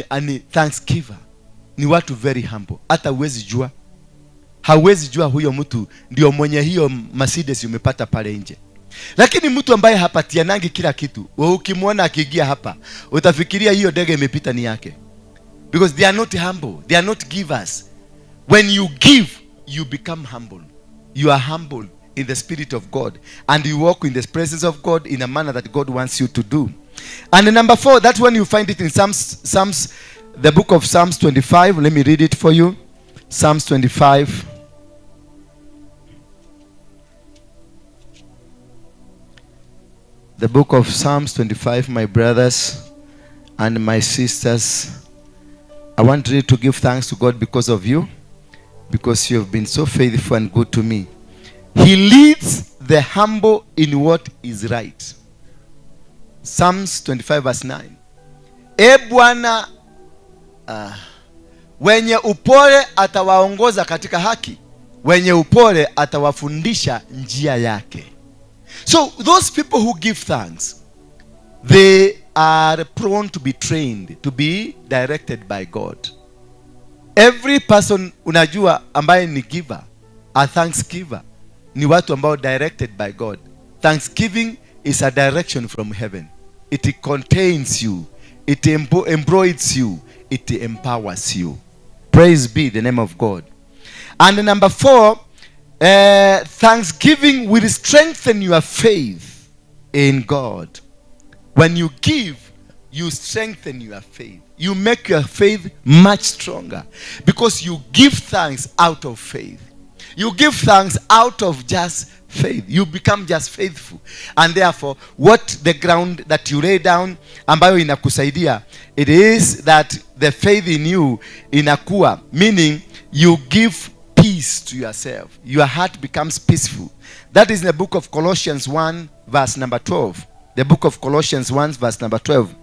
ani thanksgiver, ni watu very humble. Hata hawezi jua huyo mtu ndio mwenye hiyo Mercedes umepata pale nje. Lakini mtu ambaye hapatianangi kila kitu, wewe ukimwona akiingia hapa, utafikiria hiyo ndege imepita ni yake. Because they are not humble, they are not givers. When you give, you become humble. You are humble in the spirit of God, and you walk in the presence of God in a manner that God wants you to do. And number 4, that's when you find it in Psalms, the book of Psalms 25. Let me read it for you. Psalms 25. The book of Psalms 25, my brothers and my sisters, I want you to give thanks to God because of you, because you have been so faithful and good to me. He leads the humble in what is right. Psalms 25 verse 9. Bwana wenye upole atawaongoza katika haki, wenye upole atawafundisha njia yake. So those people who give thanks, they are prone to be trained, to be directed by God. Every person unajua ambaye ni giver, a thanksgiver, ni watu ambao directed by God. Thanksgiving is a direction from heaven. It contains you, it embroids you, it empowers you. Praise be the name of God. And number 4, thanksgiving will strengthen your faith in God. When you give, you strengthen your faith. You make your faith much stronger, because you give thanks out of faith. You give thanks out of just faith. You become just faithful. And therefore, what the ground that you lay down ambayo inakusaidia, it is that the faith in you inakuwa, meaning you give peace to yourself. Your heart becomes peaceful. That is in the book of Colossians 1 verse number 12. The book of Colossians 1 verse number 12.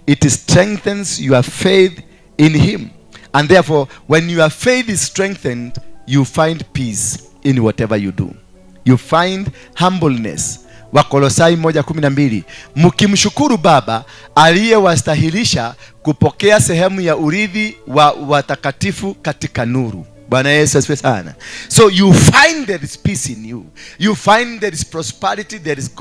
It strengthens your faith in him. And therefore, when your faith is strengthened, you find peace in whatever you do. You find humbleness Wakolosai 1:12, mkimshukuru Baba aliyewastahilisha kupokea sehemu ya urithi wa watakatifu katika nuru. Bwana Yesu asifiwe sana. So you find there is peace in you. You find there is prosperity, there is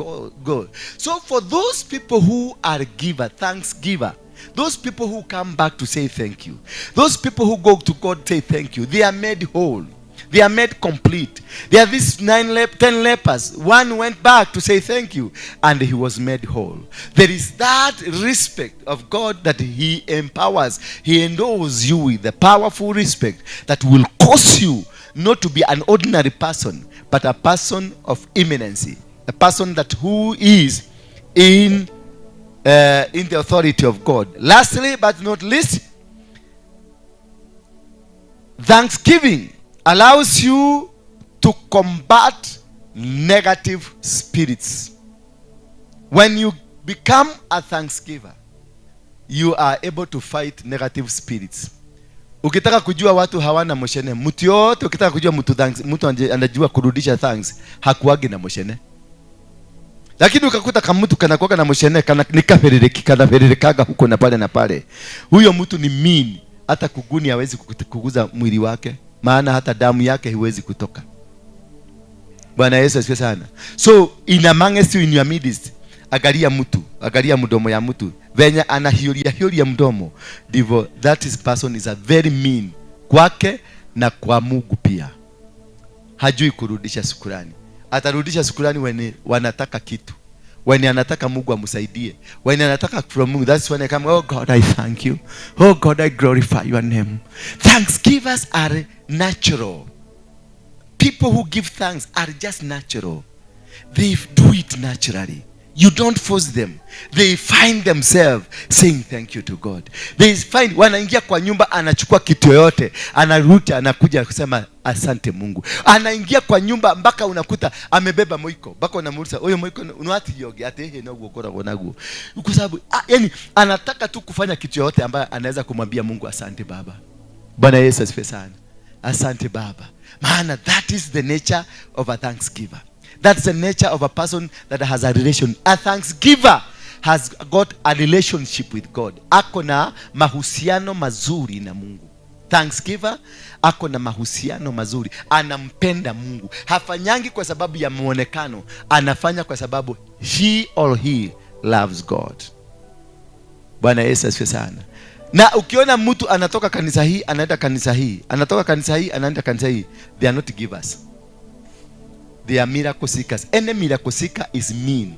God. So for those people who are giver, thanksgiver, those people who come back to say thank you, those people who go to God say thank you, they are made whole. They are made complete. There are these 10 lepers. One went back to say thank you, and he was made whole. There is that respect of God that he empowers. He endows you with the powerful respect that will cause you not to be an ordinary person, but a person of eminency, a person that who is in the authority of God. Lastly, but not least, thanksgiving allows you to combat negative spirits. When you become a thanksgiver, you are able to fight negative spirits. Ukitaka kujua watu hawana moshene, mtu yote ukitaka kujua mtu anajua kurudisha thanks, hakuagi na moshene. Lakini ukakuta kama mtu kanakuwa na moshene, kanafererekaga huko na pale. Huyo mtu ni mean, hata kuguni hawezi kuguza mwili wake. Maana hata damu yake hiwezi kutoka. Bwana Yesu asifiwe sana. So in amongst you, in your midst, angalia mdomo ya mtu. Venye anahiuria mdomo, ndivyo that person is a very mean kwake na kwa Mungu pia. Hajui kurudisha shukrani. Atarudisha shukrani when wanataka kitu. When anataka Mungu amsaidie. When anataka from Mungu, that's when I come, oh God, I thank you. Oh God, I glorify your name. Thanksgivers are natural. People who give thanks are just natural. They do it naturally. You don't force them. They find themselves saying thank you to God. They find, wanaingia kwa nyumba, anachukua kitu yoyote, anarudi, anakuja kusema asante Mungu. Anaingia kwa nyumba mpaka unakuta amebeba moiko. Mpaka unamuuliza, "Oyo moiko unawati yogi ate he no gukora gonagu." Kwa sababu yani anataka tu kufanya kitu yoyote ambaye anaweza kumwambia Mungu asante Baba. Bwana Yesu asifiwe sana. Asante Baba. Maana that is the nature of a thanksgiver. That's the nature of a person that has a relation. A thanksgiver has got a relationship with God. Ako na mahusiano mazuri na Mungu. Thanksgiver ako na mahusiano mazuri. Anampenda Mungu. Hafanyangi kwa sababu ya muonekano. Anafanya kwa sababu he or he loves God. Bwana Yesu asifiwe sana. Na ukiona mtu anatoka kanisa hii, anaenda kanisa hii, anatoka kanisa hii, anaenda kanisa hii, they are not givers. They are miracle seekers. Any miracle seeker is mean.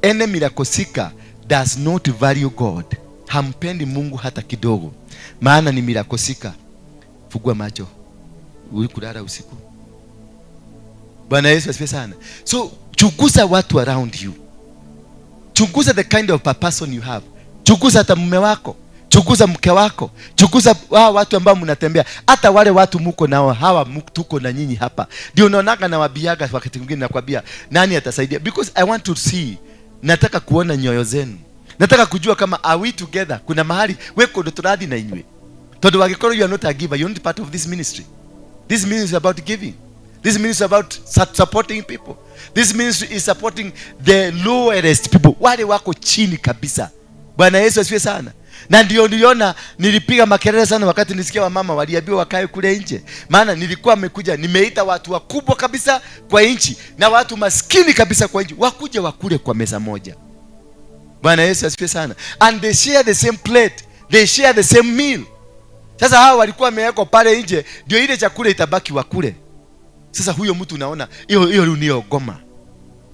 Any miracle seeker does not value God. Hampendi Mungu hata kidogo. Maana ni miracle seeker. Fungua macho. Ulikulala usiku. Bwana Yesu asifiwe sana. So, chunguza watu around you. Chunguza the kind of a person you have. Chunguza hata mume wako. Chunguza mke wako. Chunguza watu ambao mnatembea. Hata wale watu mko nao, hawa tuko na nyinyi hapa. Ndio unaonaga na wabiaga wakati mwingine nakwambia nani atasaidia, because I want to see. Nataka kuona nyoyo zenu. Nataka kujua kama are we together. Kuna mahali weko ndo turadhi na inywe. Todo wagekoro you are not a giver. You are not part of this ministry. This ministry is about giving. This ministry is about supporting people. This ministry is supporting the lowest people. Wale wako chini kabisa. Bwana Yesu asifiwe sana. Na ndio niliona nilipiga makelele sana wakati nisikia wamama waliambiwa wakae kule nje. Maana nilikuwa nimekuja, nimeita watu wakubwa kabisa kwa nchi na watu maskini kabisa kwa nchi wakuje wakule kwa meza moja. Bwana Yesu asifiwe sana. And they share the same plate. They share the same meal. Sasa hao walikuwa wamewekwa pale nje, ndio ile chakula itabaki wakule. Sasa huyo mtu unaona, hiyo ni ogoma.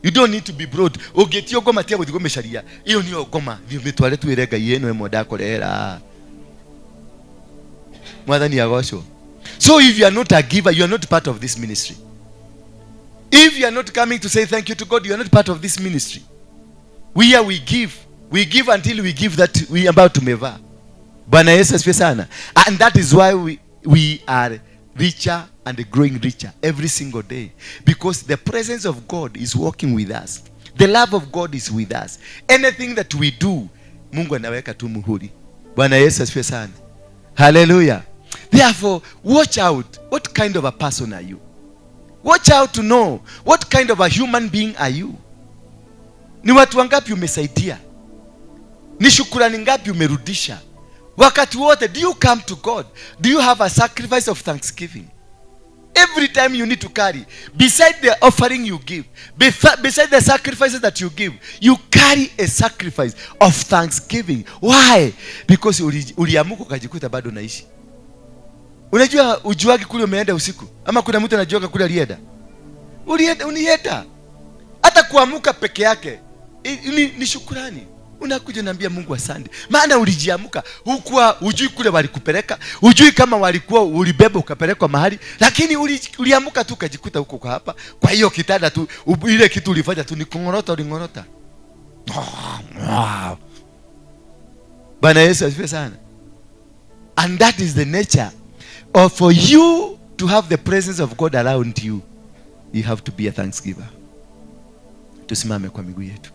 You don't need to be broad. Ogetio goma tia budigome sharia. Hiyo ni ogoma. Ndio mitwale tu irega yenu emoda korera. Mwadhani yagosho. So if you are not a giver, you are not part of this ministry. If you are not coming to say thank you to God, you are not part of this ministry. We give. We give until we give that we about to meva. Bwana Yesu asifiwe sana. And that is why we are richer and growing richer every single day, because the presence of God is working with us. The love of God is with us. Anything that we do, Mungu anaweka tu muhuri. Bwana Yesu asifiwe sana. Hallelujah. Therefore, watch out. What kind of a person are you? Watch out to know what kind of a human being are you. Ni watu wangapi umesaidia? Ni shukrani ngapi umerudisha? Wakati wote, do you come to God? Do you have a sacrifice of thanksgiving? Every time you need to carry, beside the offering you give, beside the sacrifices that you give, you carry a sacrifice of thanksgiving. Why? Because uliamuka ukajikuta bado naishi. Unajua ujuagi kule umeenda usiku? Ama kuna mtu anajuaga kule alienda? Unienda. Hata kuamuka peke yake ni shukrani. Unakuja naambia Mungu asante. Maana ulijiamuka, hukuwa ujui kule walikupeleka, ujui kama walikuwa ulibeba ukapelekwa mahali, lakini uliamuka tu ukajikuta huko kwa hapa. Kwa hiyo kitanda tu, ile kitu ulifanya tu ni ulingorota. Bwana Yesu asifiwe sana. And that is the nature of for you to have the presence of God around you. You have to be a thanksgiver. Tusimame kwa miguu yetu.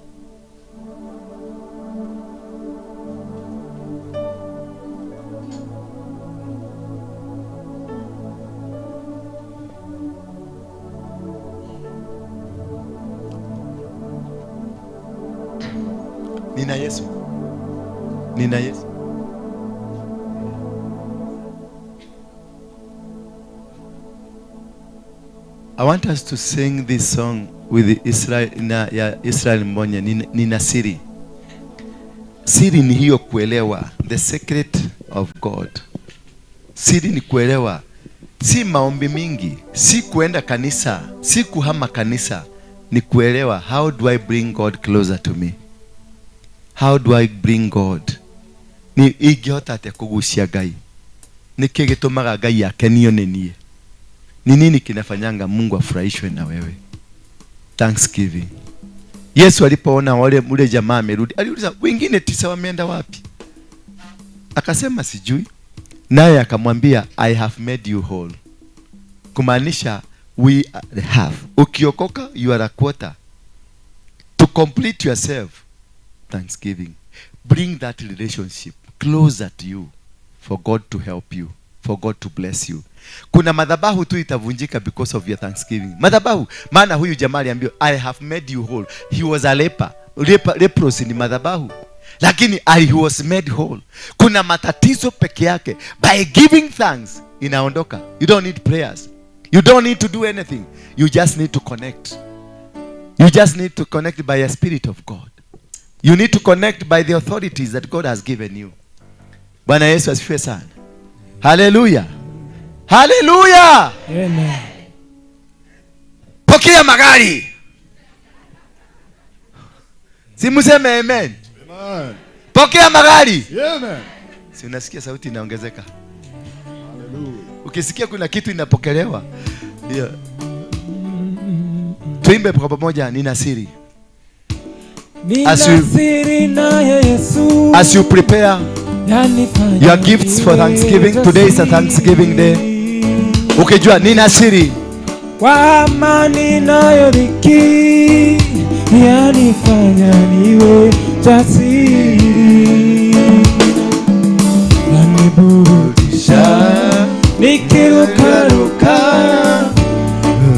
Nina Yesu. I want us to sing this song with Israel Mbonya. Nina siri. Siri ni hiyo kuelewa the secret of God. Siri ni kuelewa, si maombi mingi, si kuenda kanisa, si kuhama kanisa, ni kuelewa how do I bring God closer to me? How do I bring God? Ni igihota ate kugucia Ngai. Niki gitumaga Ngai akenio nie. Ni nini kinafanyanga Mungu afurahishwe na wewe? Thanksgiving. Yesu alipoona wale jamaa amerudi, aliuliza wengine 9 wameenda wapi? Akasema sijui. Naye akamwambia I have made you whole. Kumaanisha we have. Ukiokoka you are a quarter. To complete yourself, thanksgiving. Bring that relationship closer to you for God to help you, for God to bless you. Kuna madhabahu tu itavunjika because of your thanksgiving. Madhabahu, maana huyu jamaa aliambiwa I have made you whole. He was a leper. Leprosy ni madhabahu. Lakini he was made whole. Kuna matatizo peke yake. By giving thanks inaondoka. You don't need prayers. You don't need to do anything. You just need to connect. You just need to connect by a spirit of God. You need to connect by the authorities that God has given you. Bwana Yesu asifiwe sana. Hallelujah. Hallelujah. Amen. Pokea magari. Simuseme amen. Amen. Pokea magari. Amen. Si unasikia sauti inaongezeka? Hallelujah. Ukisikia kuna kitu inapokelewa. Yeah. Tuimbe kwa pamoja nina siri. As you prepare your gifts for Thanksgiving, today is a Thanksgiving day. Ukijua nina siri kwa amani nayo dhiki yanifanya niwe jasiri, yaniburudisha nikirukaruka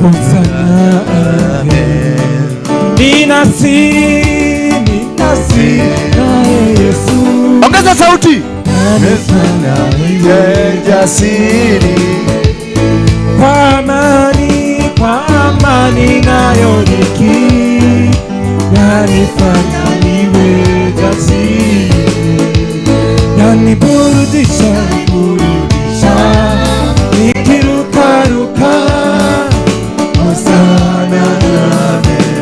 Hosana amen. Nina siri naye Yesu. Ongeza sauti. Yanifanya niwe jasiri kwa amani nayo dhiki yanifanya niwe jasiri, yaniburudisha nikirukaruka Hosana amen.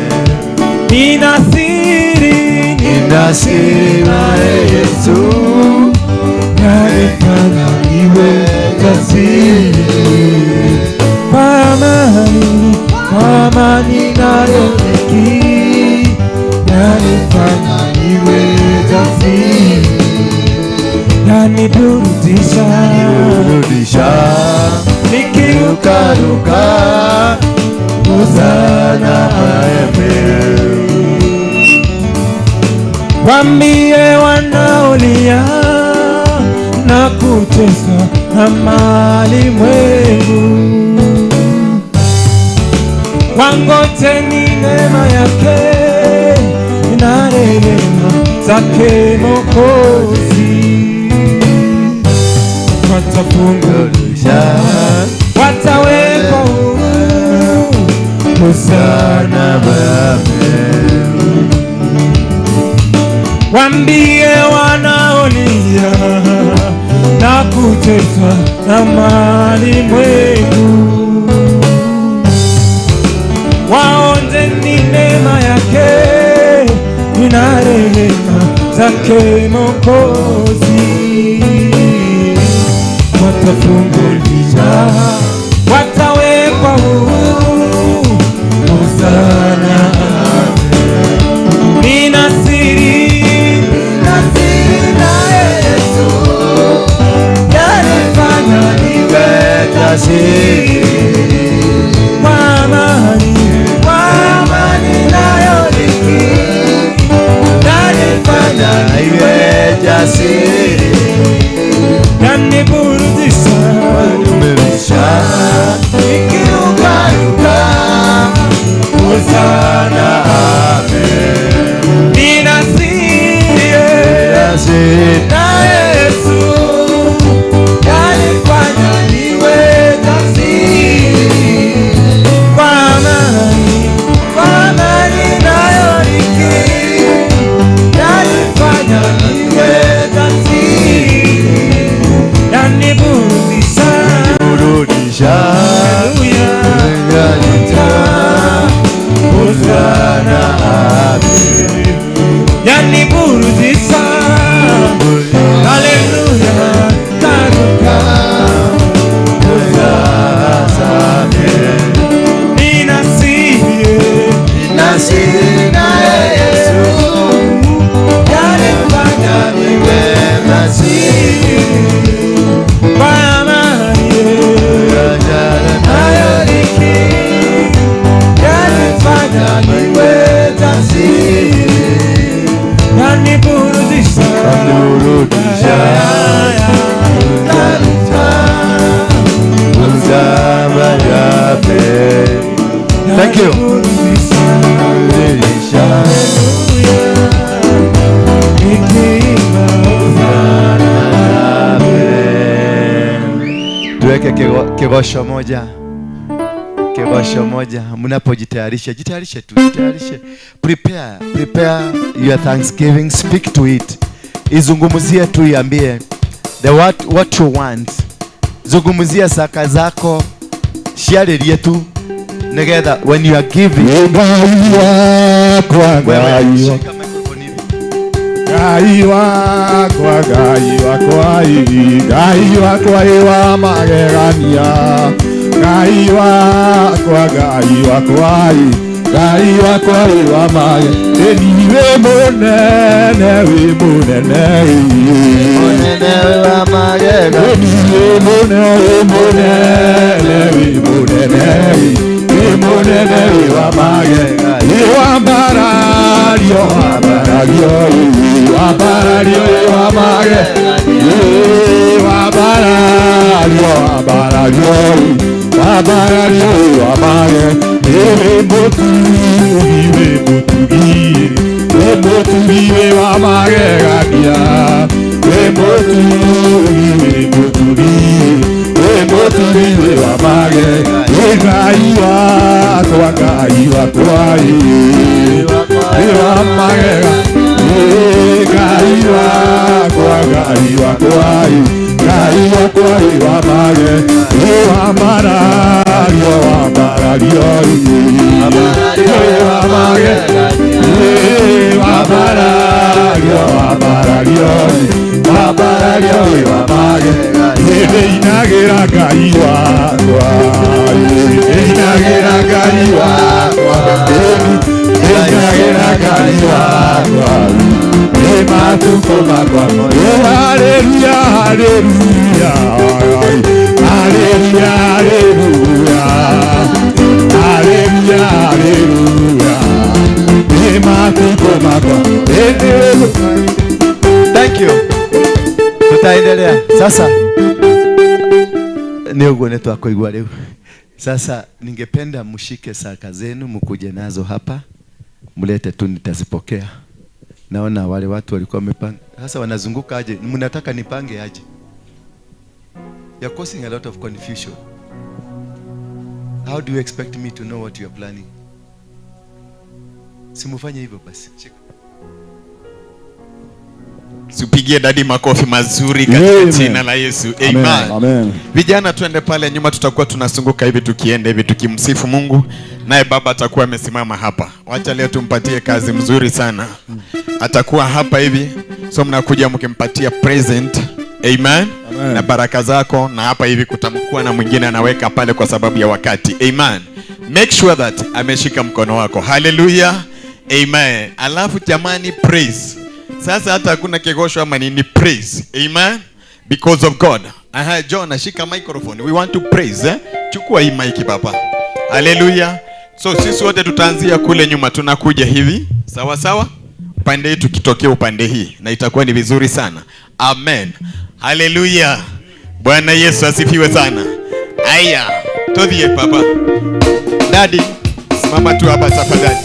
Nina siri naye Yesu yanifanya niwe jasiri kwa amani nayo dhiki yanifanya niwe jasiri, yaniburudisha nikirukaruka Hosana amen. Waambie wanaolia na kuteswa na mali mwengu, wangojeni neema yake na rehema zake Mwokozi. Watafunguliwa, watawekwa huru, Hosana Amen. Waambie wanaolia na kuteswa na malimwengu, waonje ni neema yake, ina rehema zake Mwokozi. Watafunguliwa, watawekwa huru, Hosana Amen. Nina siri na Yesu, yanifanya niwe jasiri. Kwa amani nayoliki, yanifanya niwe jasiri. Yaniburudisha, nikirukaruka, Hosana Amen. Nina siri na Yesu, yanifanya niwe jasiri. Kwa amani nayoliki, yanifanya niwe jasiri. Yaniburudisha, Hosana Amen. Yaniburudisha, haleluya, karuka, Hosana Amen. Nina siri na Yesu, yanifanya niwe jasiri. Kwa amani nayoliki, yanifanya niwe jasiri. Yaniburudisha, Thank you. Tuweke kegosho moja. Kegosho moja. Mnapojitayarisha, jitayarishe tu, jitayarishe. Prepare your thanksgiving, speak to it. Izungumzie tu, iambie what you want. Zungumzia saka zako, share yetu. Together when you are giving, Gai wakwa wa magegania, Gai wakwa wa mage, niwe munene wa magega, niwe munene wa magega, wambarario wa magega, Thank you. Tutaendelea. Sasa ni ugone tu akoigwa leo. Sasa ningependa mshike saka zenu mkuje nazo hapa. Mlete tu nitazipokea. Naona wale watu walikuwa wamepanga. Sasa wanazunguka aje? Mnataka nipange aje? You're causing a lot of confusion. How do you expect me to know what you are planning? Simufanye hivyo basi. Tupigie dadi makofi mazuri katika jina la Yesu. Amen. Amen. Vijana tuende pale nyuma, tutakuwa tunasunguka hivi tukienda hivi tukimsifu Mungu. Naye baba atakuwa amesimama hapa. Wacha leo tumpatie kazi mzuri sana. Atakuwa hapa hivi. So mnakuja mkimpatia present. Amen. Na baraka zako, na hapa hivi kutamkuwa na mwingine anaweka pale kwa sababu ya wakati. Amen. Make sure that ameshika mkono wako. Hallelujah. Amen. Alafu jamani, praise. Sasa hata hakuna kegosho ama nini, praise. Amen. Because of God. Aha, John ashika microphone. We want to praise. Chukua hii mic baba. Hallelujah. So sisi wote tutaanzia kule nyuma, tunakuja hivi. Sawa sawa? Upande hii tukitokea upande hii, na itakuwa ni vizuri sana. Amen. Hallelujah. Bwana Yesu asifiwe sana. Aya, todhie baba. Daddy, simama tu hapa tafadhali.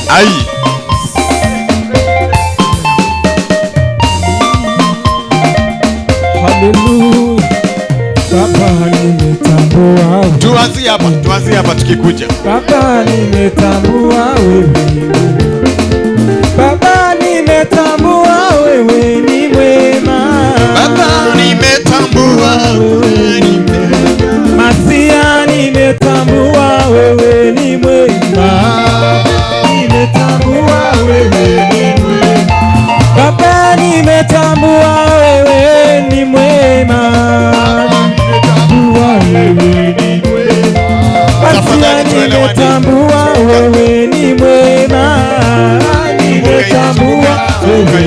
Ai. Hallelujah. Baba nimetambua. Tuanzie hapa tukikuja. Baba nimetambua wewe. Baba nimetambua wewe ni mwema. Baba nimetambua wewe ni mwema. Masia nimetambua wewe ni mwema. Nimetambua wewe ni mwema. Baba nimetambua wewe ni mwema. Nimetambua wewe ni mwema. Masia nimetambua wewe ni mwema. Nimetambua wewe.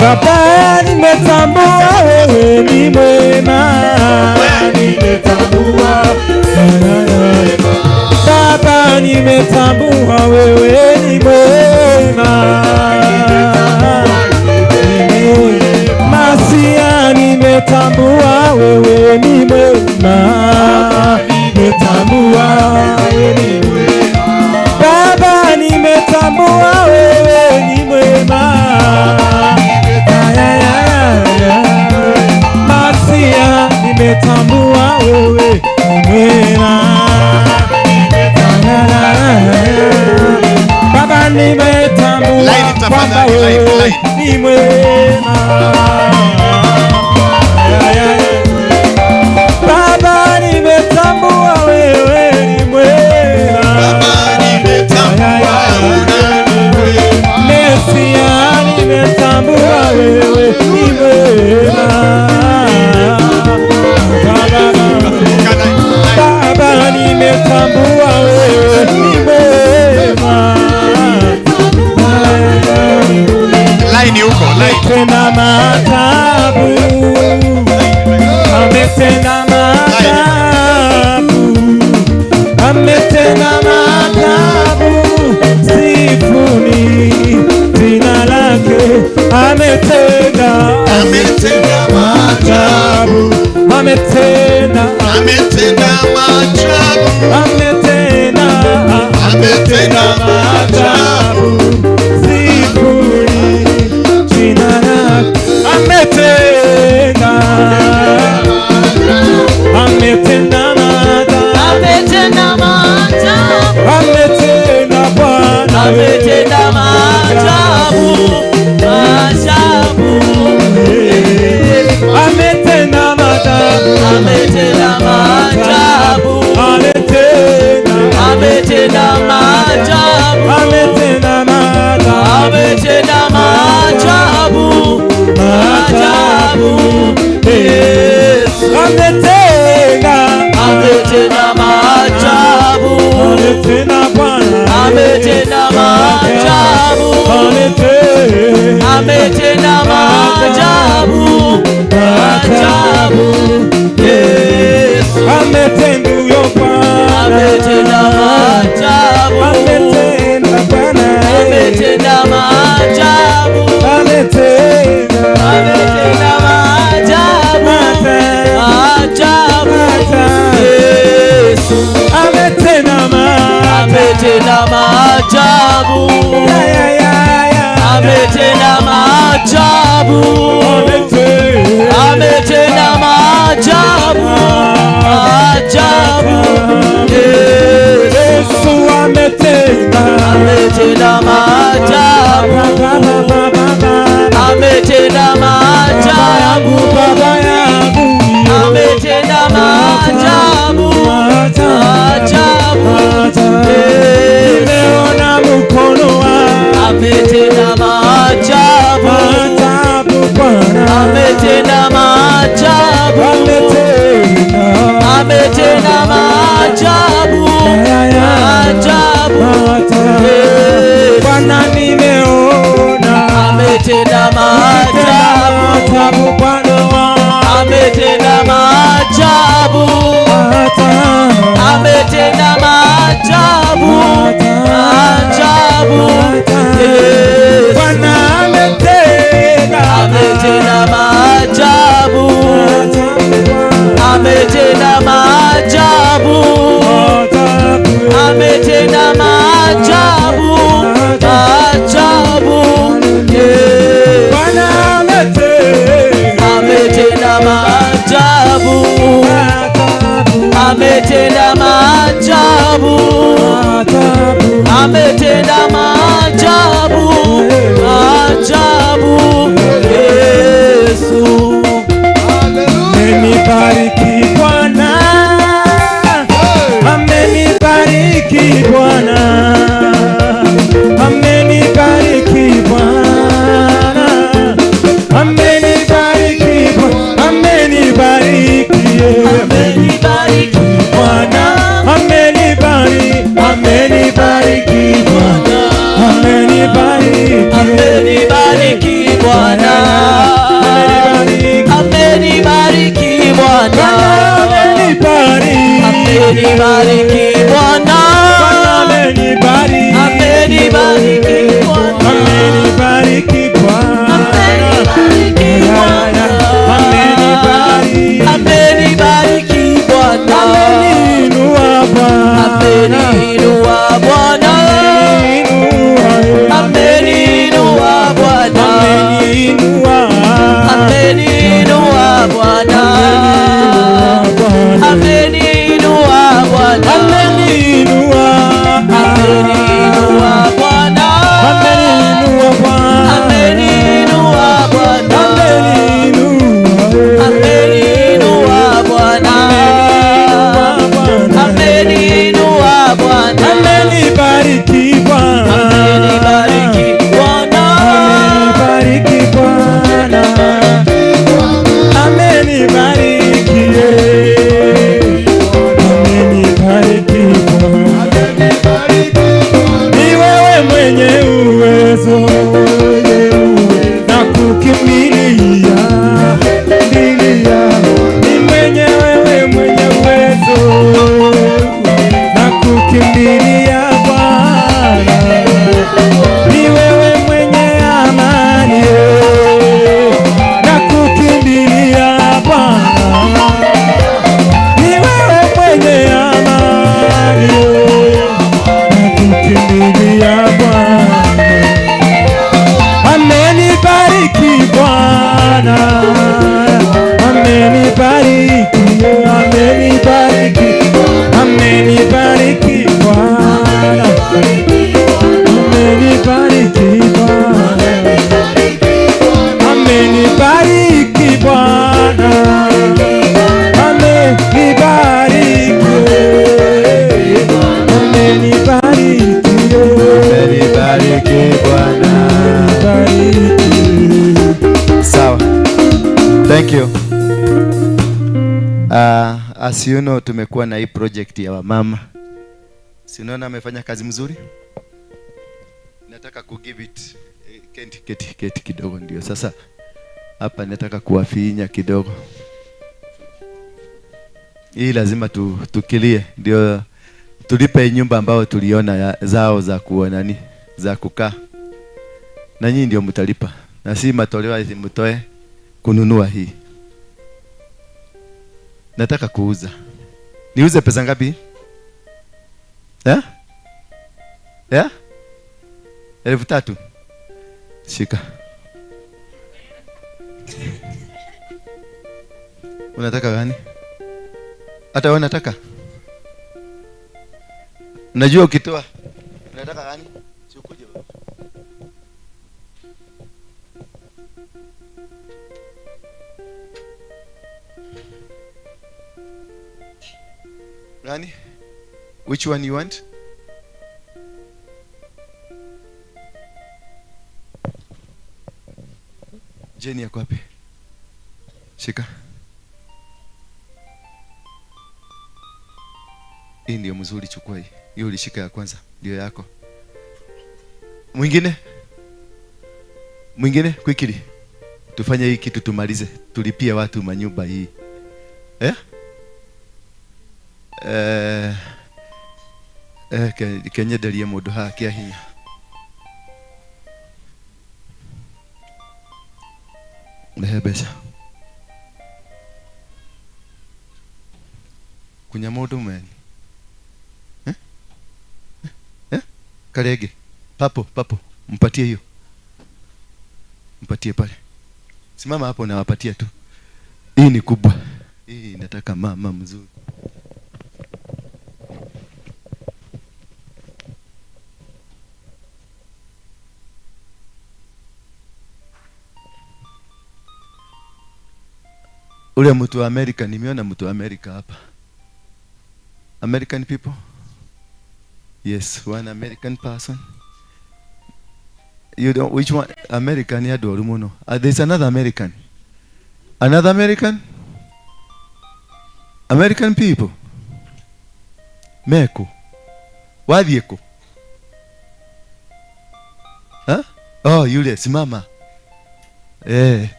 Baba nimetambua wewe ni mwema. Nimetambua Baba nimetambua wewe ni mwema. Masia nimetambua wewe ni mwema. Nimetambua wewe ni mwema. Baba nimetambua wewe ni mwema. Masia nimetambua wewe ni mwema. Baba nimetambua kwamba wewe ni mwema. Baba nimetambua wewe ni mwema. Mesia nimetambua wewe ni mwema. Baba nimetambua wewe ni mwema. Line huko, line. Ametenda maajabu. Ametenda maajabu. Ametenda maajabu. Sifuni jina lake. Ametenda maajabu. Ametenda maajabu. Ametenda maajabu. Sifuni jina lake. Ametenda maajabu. Ametenda Bwana. Ametenda maajabu. Ametenda maajabu. Ametenda maajabu. Ametenda maajabu. Ametenda maajabu. Ametenda maajabu. Yesu. Ametenda maajabu. Ametenda Bwana. Ametenda maajabu. Ametenda maajabu. Yesu. Ametenda huyo Bwana. Ametenda maajabu. Ametenda Bwana. Ametenda maajabu. Ametenda maajabu. Yesu. Ametenda maajabu. Ametenda maajabu. maajabu, ametenda maajabu, maajabu. Yesu ametenda maajabu, ametenda maajabu, baba yangu ametenda maajabu, maajabu. Nimeona mkono wake, ametenda maajabu, ametenda maajabu, ametenda maajabu, maajabu. Bwana nimeona ametenda maajabu, ametenda maajabu, ametenda maajabu, maajabu. Bwana ametenda maajabu, ametenda maajabu, ametenda maajabu, maajabu. Bwana ametenda maajabu, ametenda maajabu, ametenda maajabu, maajabu. Yesu amenibariki Bwana, amenibariki Bwana, amenibariki Bwana, amenibariki Bwana, amenibariki Bwana, amenibariki Bwana, amenibariki Bwana, amenibariki Bwana, amenibariki Bwana, amenibariki Bwana, amenibariki Bwana, amenibariki Bwana, ameniinua Bwana, ameniinua Bwana, ameniinua Bwana, ameniinua Bwana, ameniinua Bwana, ameniinua Bwana, ameniinua Bwana, ameniinua Bwana, amenibariki Bwana, amenibariki Bwana, amenibariki Bwana, amenibariki, amenibariki Bwana. Ni wewe mwenye uwezo na kukimbilia, ni mwenye wewe mwenye uwezo na kukimbilia Bwana, ni wewe mwenye amani na kukimbilia Bwana, ni wewe mwenye amani na kukimbilia Bwana. Amenibariki Bwana, amenibariki, amenibariki, amenibariki Bwana, amenibariki Bwana, amenibariki Bwana, amenibariki, amenibariki Bwana. Sawa. Thank you. As you know, tumekuwa na hii project ya wamama. Si unaona amefanya kazi mzuri? Nataka ku give it keti kidogo ndio. Sasa hapa nataka kuwafinya kidogo. Hii lazima tukilie ndio tulipe nyumba ambao tuliona zao za kuona ni za kukaa. Na nyinyi ndio mtalipa. Na si matoleo hizi mtoe kununua hii. Nataka kuuza. Niuze pesa ngapi? Eh? 3,000. Shika. Unataka gani? Hata wewe unataka? Najua ukitoa. Unataka gani? Sikuje baba. Gani? Which one you want? Jenny yako wapi? Shika. Hii ndio mzuri, chukua hii. Hiyo ulishika ya kwanza, ndio yako. Mwingine? Mwingine quickly. Tufanye hii kitu tumalize. Tulipia watu manyumba hii. Kenya dalia mundu hakia hinya. Mehebesha. Kunya mundu mweni. Karege. Papo. Mpatie hiyo. Mpatie pale. Simama hapo na wapatia tu. Hii ni kubwa. Hii nataka mama mzuri. Ule mtu wa Amerika, nimeona mtu wa Amerika hapa. American people? Yes, one American person. You don't, which one? American ya do rumuno. There's another American. Another American? American people. Meko. Wadhieko. Huh? Oh, yule simama.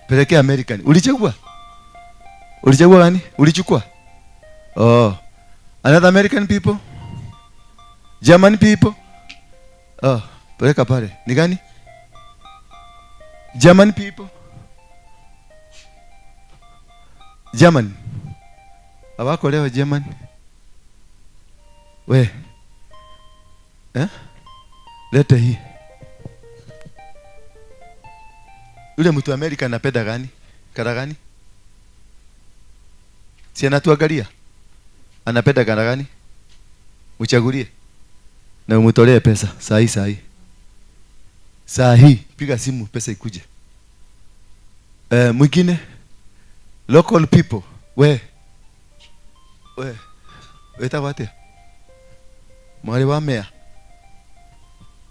Pelekea American. Ulichagua? Ulichagua gani? Ulichukua? Oh. Another American people? German people? Oh, peleka pale. Ni gani? German people? German. Hawako leo German. We. Leta hii. Yule mtu wa Amerika anapenda gani? Kara gani? Si anatuangalia. Anapenda kara gani? Uchagulie. Na umutolee pesa saa hii piga simu pesa ikuje. Mwingine local people. We tawate mwali wa mea.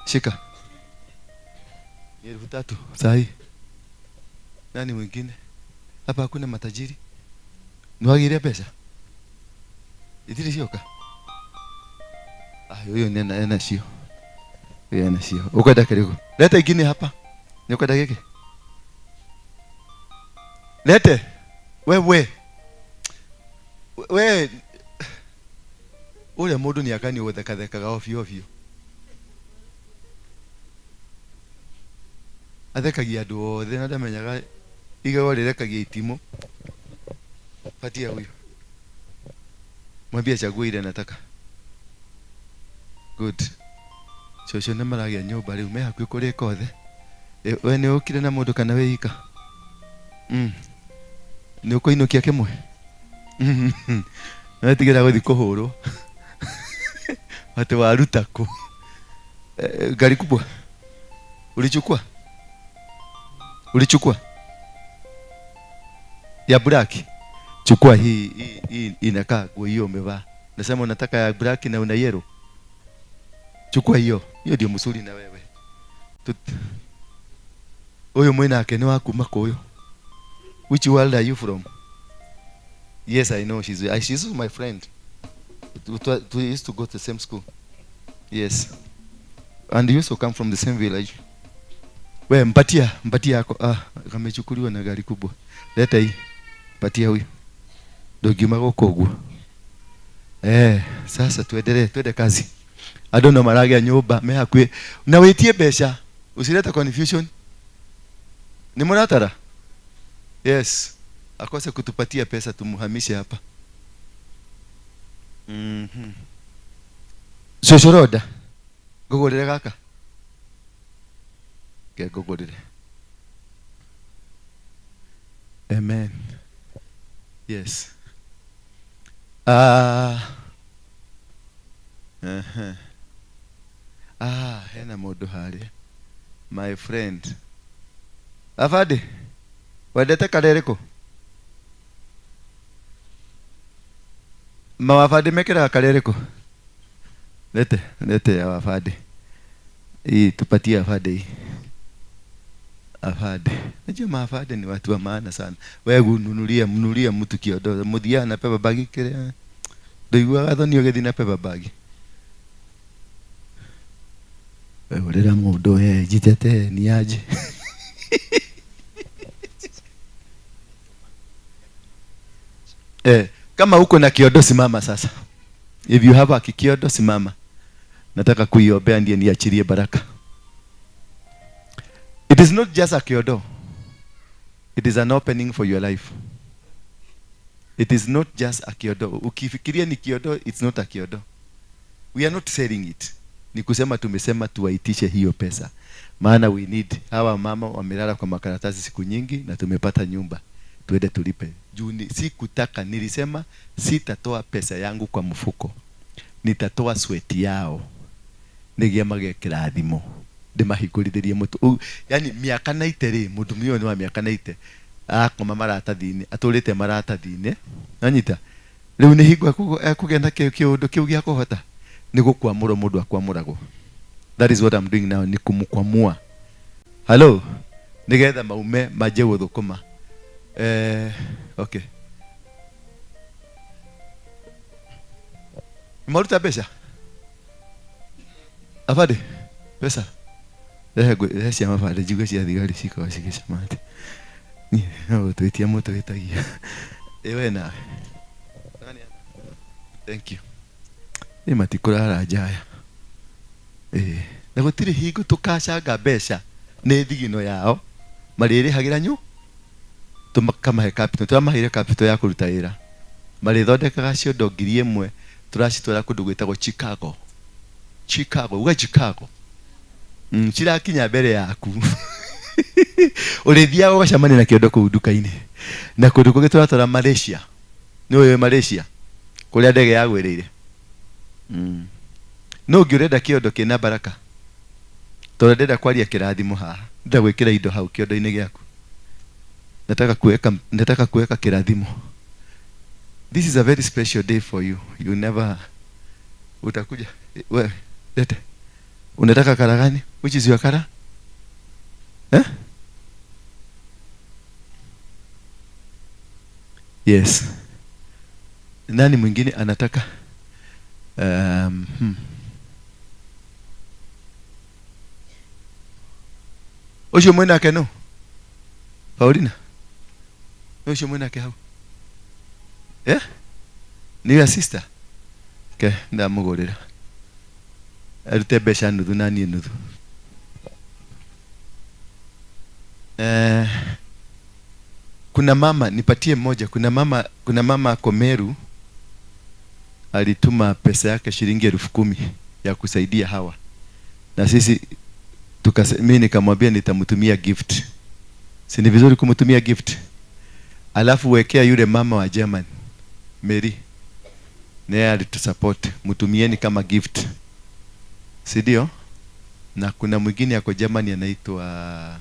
Shika 3,000 saa hii. Nani mwingine hapa? Hakuna matajiri. Nwagire pesa itiri shoka. Huyo nena sio. Huyo ana sio. Ukwenda kidogo. Leta ingine hapa. Ni ukwenda geke. Lete. Wewe. Ule mundu ni akani uthekathekaga ovyo. Athekagia andu othe na ndamenyaga igego rirekagia itimo. Patia huyo. Mwambie chague ile nataka. Good. Shosho na maragia nyumba riu me hakuĩ kũrĩka othe. We nĩ ũkire na mũndũ kana we ika? Nĩ ũkũinũkia kĩmwe? Nĩwetigĩra gũthiĩ kũhũrwo. Watu waruta kũ? Gari kubwa. Ulichukua? Ya black. Chukua hii inakaa nguo hiyo umevaa. Nasema unataka ya black na una yellow. Chukua hiyo ndio mzuri na wewe. Huyo mwena yake ni waku makoyo. Which world are you from? Yes, I know she's my friend. We used to go to the same school. Yes. And you also come from the same village. We mpatia yako. Kamechukuliwa na gari kubwa. Leta hii. Patia huyu. Dogima goko guo. Sasa twende kazi. I don't know marage nyumba me hakwe. Na wetie besha. Usileta confusion. Ni mwanatara? Yes. Akose kutupatia pesa tumuhamishe hapa. Shoshoroda. Gogorere kaka. Gogorere. Amen. Yes. Hena modo hali. My friend. Afade. Wadete kadereko. Mawafade mekera kadereko. Lete ya wafade. Hii tupatie afade hii. Afade. Najua maafade ni watu wa maana sana. Wewe mnunulia mtu kiodo. Mudia na pepa bagi kile. Ndio athoni ogethi na pepa bagi. Wewe lera mudo jitete ni aje. Kama uko na kiodo simama sasa. If you have a kiodo simama. Nataka kuiombea ndiye niachilie baraka. It is not just a kiodo. It is an opening for your life. It is not just a kiodo. Ukifikiria ni kiodo, it's not a kiodo. We are not selling it. Ni kusema tumesema tuwaitishe hiyo pesa. Maana we need. Hawa mama wamelala kwa makaratasi siku nyingi na tumepata nyumba. Tuende tulipe. Juu sikutaka, nilisema sitatoa pesa yangu kwa mfuko. Nitatoa sweat yao. Negia magekera thimo. Ndimahikurithirie mutu. Yani miaka na itere mundu mio ni wa miaka na ite. Akoma maratathini, atulite maratathini. Nanyita. Riu ni higwa kugenda kiundu kiu gia kuhota. Ni gukwamura mundu akwamuragwo. That is what I'm doing now, ni kumukwamua. Hello. Nigetha maume maje guthukuma. Okay. Maruta pesa. Afade. Pesa. Lehe cia mabande njigua cia thigari ciko cigicamate. No twetia moto wetagia. Ewe nawe. Thank you. Ni matikurara njaya. Na gutiri hingo tukacanga mbeca ni thigino yao. Mariri hagira nyu. Tumakamahe capital. Turamahire capital ya kuruta wira. Marithondekaga ciondo 1,000 turacitwara kundu gwitagwo Chicago. Uga Chicago. Chirakinya mbere yaku. Urithia ugacamania na kiondo kuu duka-ini. Na kundu kungi turatwara Malaysia. Ni uyu Malaysia. Kuria ndege yagwirire. No ngirenda kiondo kina baraka. Tondu ndenda kwaria kirathimo haha. Ndenda gwikira indo hau kiondo-ini giaku. Nataka kuweka kirathimo. This is a very special day for you. You never utakuja. Wewe lete. Unataka kara gani? Which is your kara? Yes. Nani mwingine anataka? Ojo mwena keno. Paulina. Ojo mwena ke hau. Ni your sister. Okay, ndamugorera. Arute besha nuthu na nie nuthu. Kuna mama nipatie mmoja. Kuna mama Komeru alituma pesa yake shilingi 10,000 ya kusaidia hawa. Na sisi mimi nikamwambia nitamtumia gift. Si ni vizuri kumtumia gift? Alafu wekea yule mama wa German, Mary. Naye alitusupport. Mtumieni kama gift. Sidio? Na kuna mwingine yako Germany anaitwa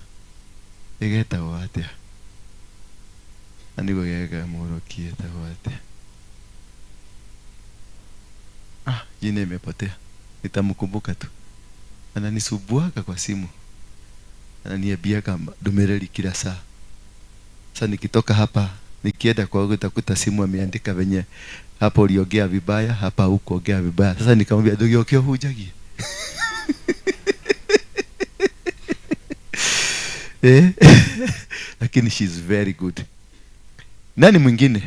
Egeta wate. Andigo yega morokie tawate. Jina imepotea. Nitamkumbuka tu. Ananisubuaka kwa simu. Ananiambia kama dumereli kila saa. Sasa nikitoka hapa nikienda kwa utakuta simu ameandika venye hapo uliongea vibaya, hapa huko ongea vibaya. Sasa nikamwambia ndio hujagie. Lakini she's very good. Nani mwingine?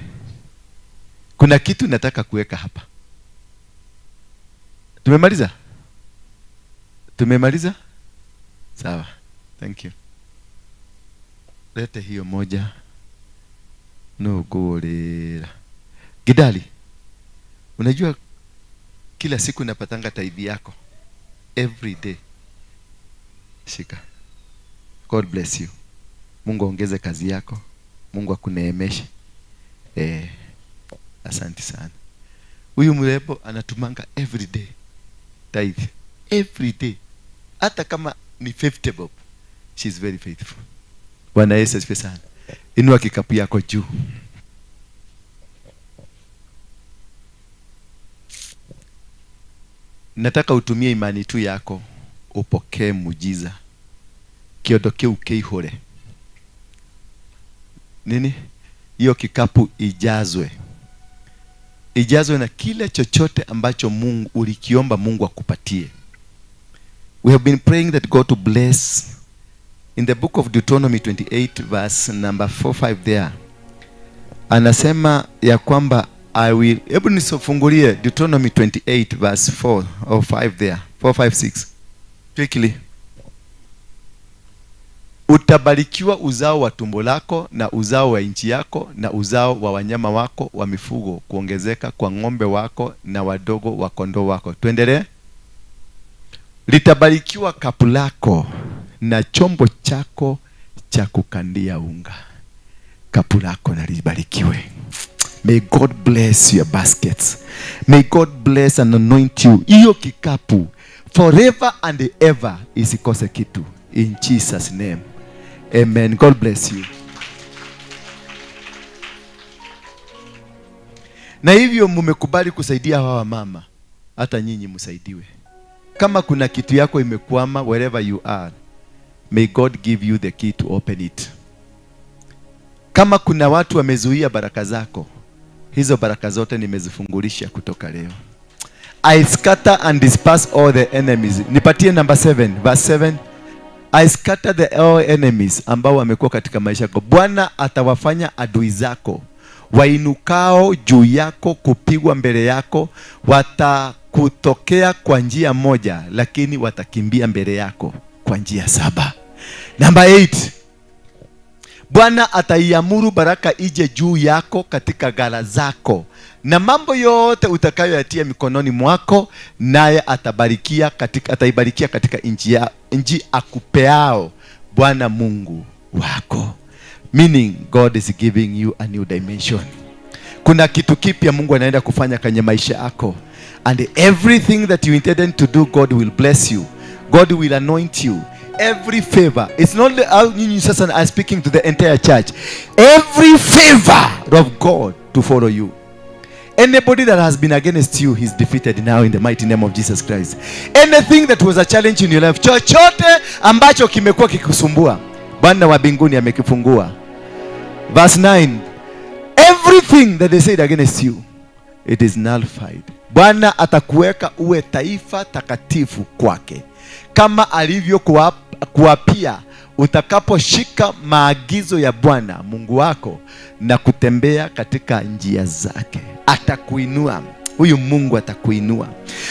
Kuna kitu nataka kuweka hapa. Tumemaliza? Sawa. Thank you. Lete hiyo moja. No gorera. Gidali. Unajua kila siku napatanga tithe yako. Every day. Shika. God bless you. Mungu aongeze kazi yako. Mungu akuneemeshe. Asante sana. Huyu mrembo anatumanga every day tithe, every day, hata kama ni 50 bob. She's very faithful. Bwana Yesu asifiwe sana. Inua kikapu yako juu. Nataka utumie imani tu yako upokee muujiza. Kiondoke ukeihore. Nini? Hiyo kikapu ijazwe. Ijazwe na kile chochote ambacho Mungu ulikiomba Mungu akupatie. We have been praying that God to bless. In the book of Deuteronomy 28 verse number 4-5 there. Anasema ya kwamba I will, hebu nisofungulie Deuteronomy 28 verse 4 or 5 there. 4, 5, 6. Quickly. Utabarikiwa uzao wa tumbo lako na uzao wa nchi yako na uzao wa wanyama wako wa mifugo, kuongezeka kwa ng'ombe wako na wadogo wa kondoo wako. Tuendelee. Litabarikiwa kapu lako na chombo chako cha kukandia unga. Kapu lako na libarikiwe. May God bless your baskets. May God bless and anoint you. Hiyo kikapu forever and ever isikose kitu. In Jesus' name. Amen. God bless you. Na hivyo mmekubali kusaidia hawa mama, hata nyinyi msaidiwe. Kama kuna kitu yako imekwama wherever you are, may God give you the key to open it. Kama kuna watu wamezuia baraka zako, hizo baraka zote nimezifungulisha kutoka leo. I scatter and disperse all the enemies. Nipatie number 7, verse 7. I scatter the all enemies ambao wamekuwa katika maisha yako. Bwana atawafanya adui zako wainukao juu yako kupigwa mbele yako, watakutokea kwa njia moja lakini watakimbia mbele yako kwa njia 7. Number 8. Bwana ataiamuru baraka ije juu yako katika ghala zako, na mambo yote utakayoyatia mikononi mwako, naye ataibarikia katika nchi akupeao Bwana Mungu wako. Meaning God is giving you a new dimension. Kuna kitu kipya Mungu anaenda kufanya kwenye maisha yako, and everything that you intended to do, God will bless you. God will anoint you. Every favor, it's not I'm speaking to the entire church. Every favor of God to follow you. Anybody that has been against you, he's defeated now in the mighty name of Jesus Christ. Anything that was a challenge in your life, chochote ambacho kimekuwa kikusumbua, Bwana wa mbinguni amekifungua. Verse 9. Everything that they said against you, it is nullified. Bwana atakuweka uwe taifa takatifu kwake, kama alivyo kuapia utakaposhika maagizo ya Bwana Mungu wako na kutembea katika njia zake. Atakuinua. Huyu Mungu atakuinua.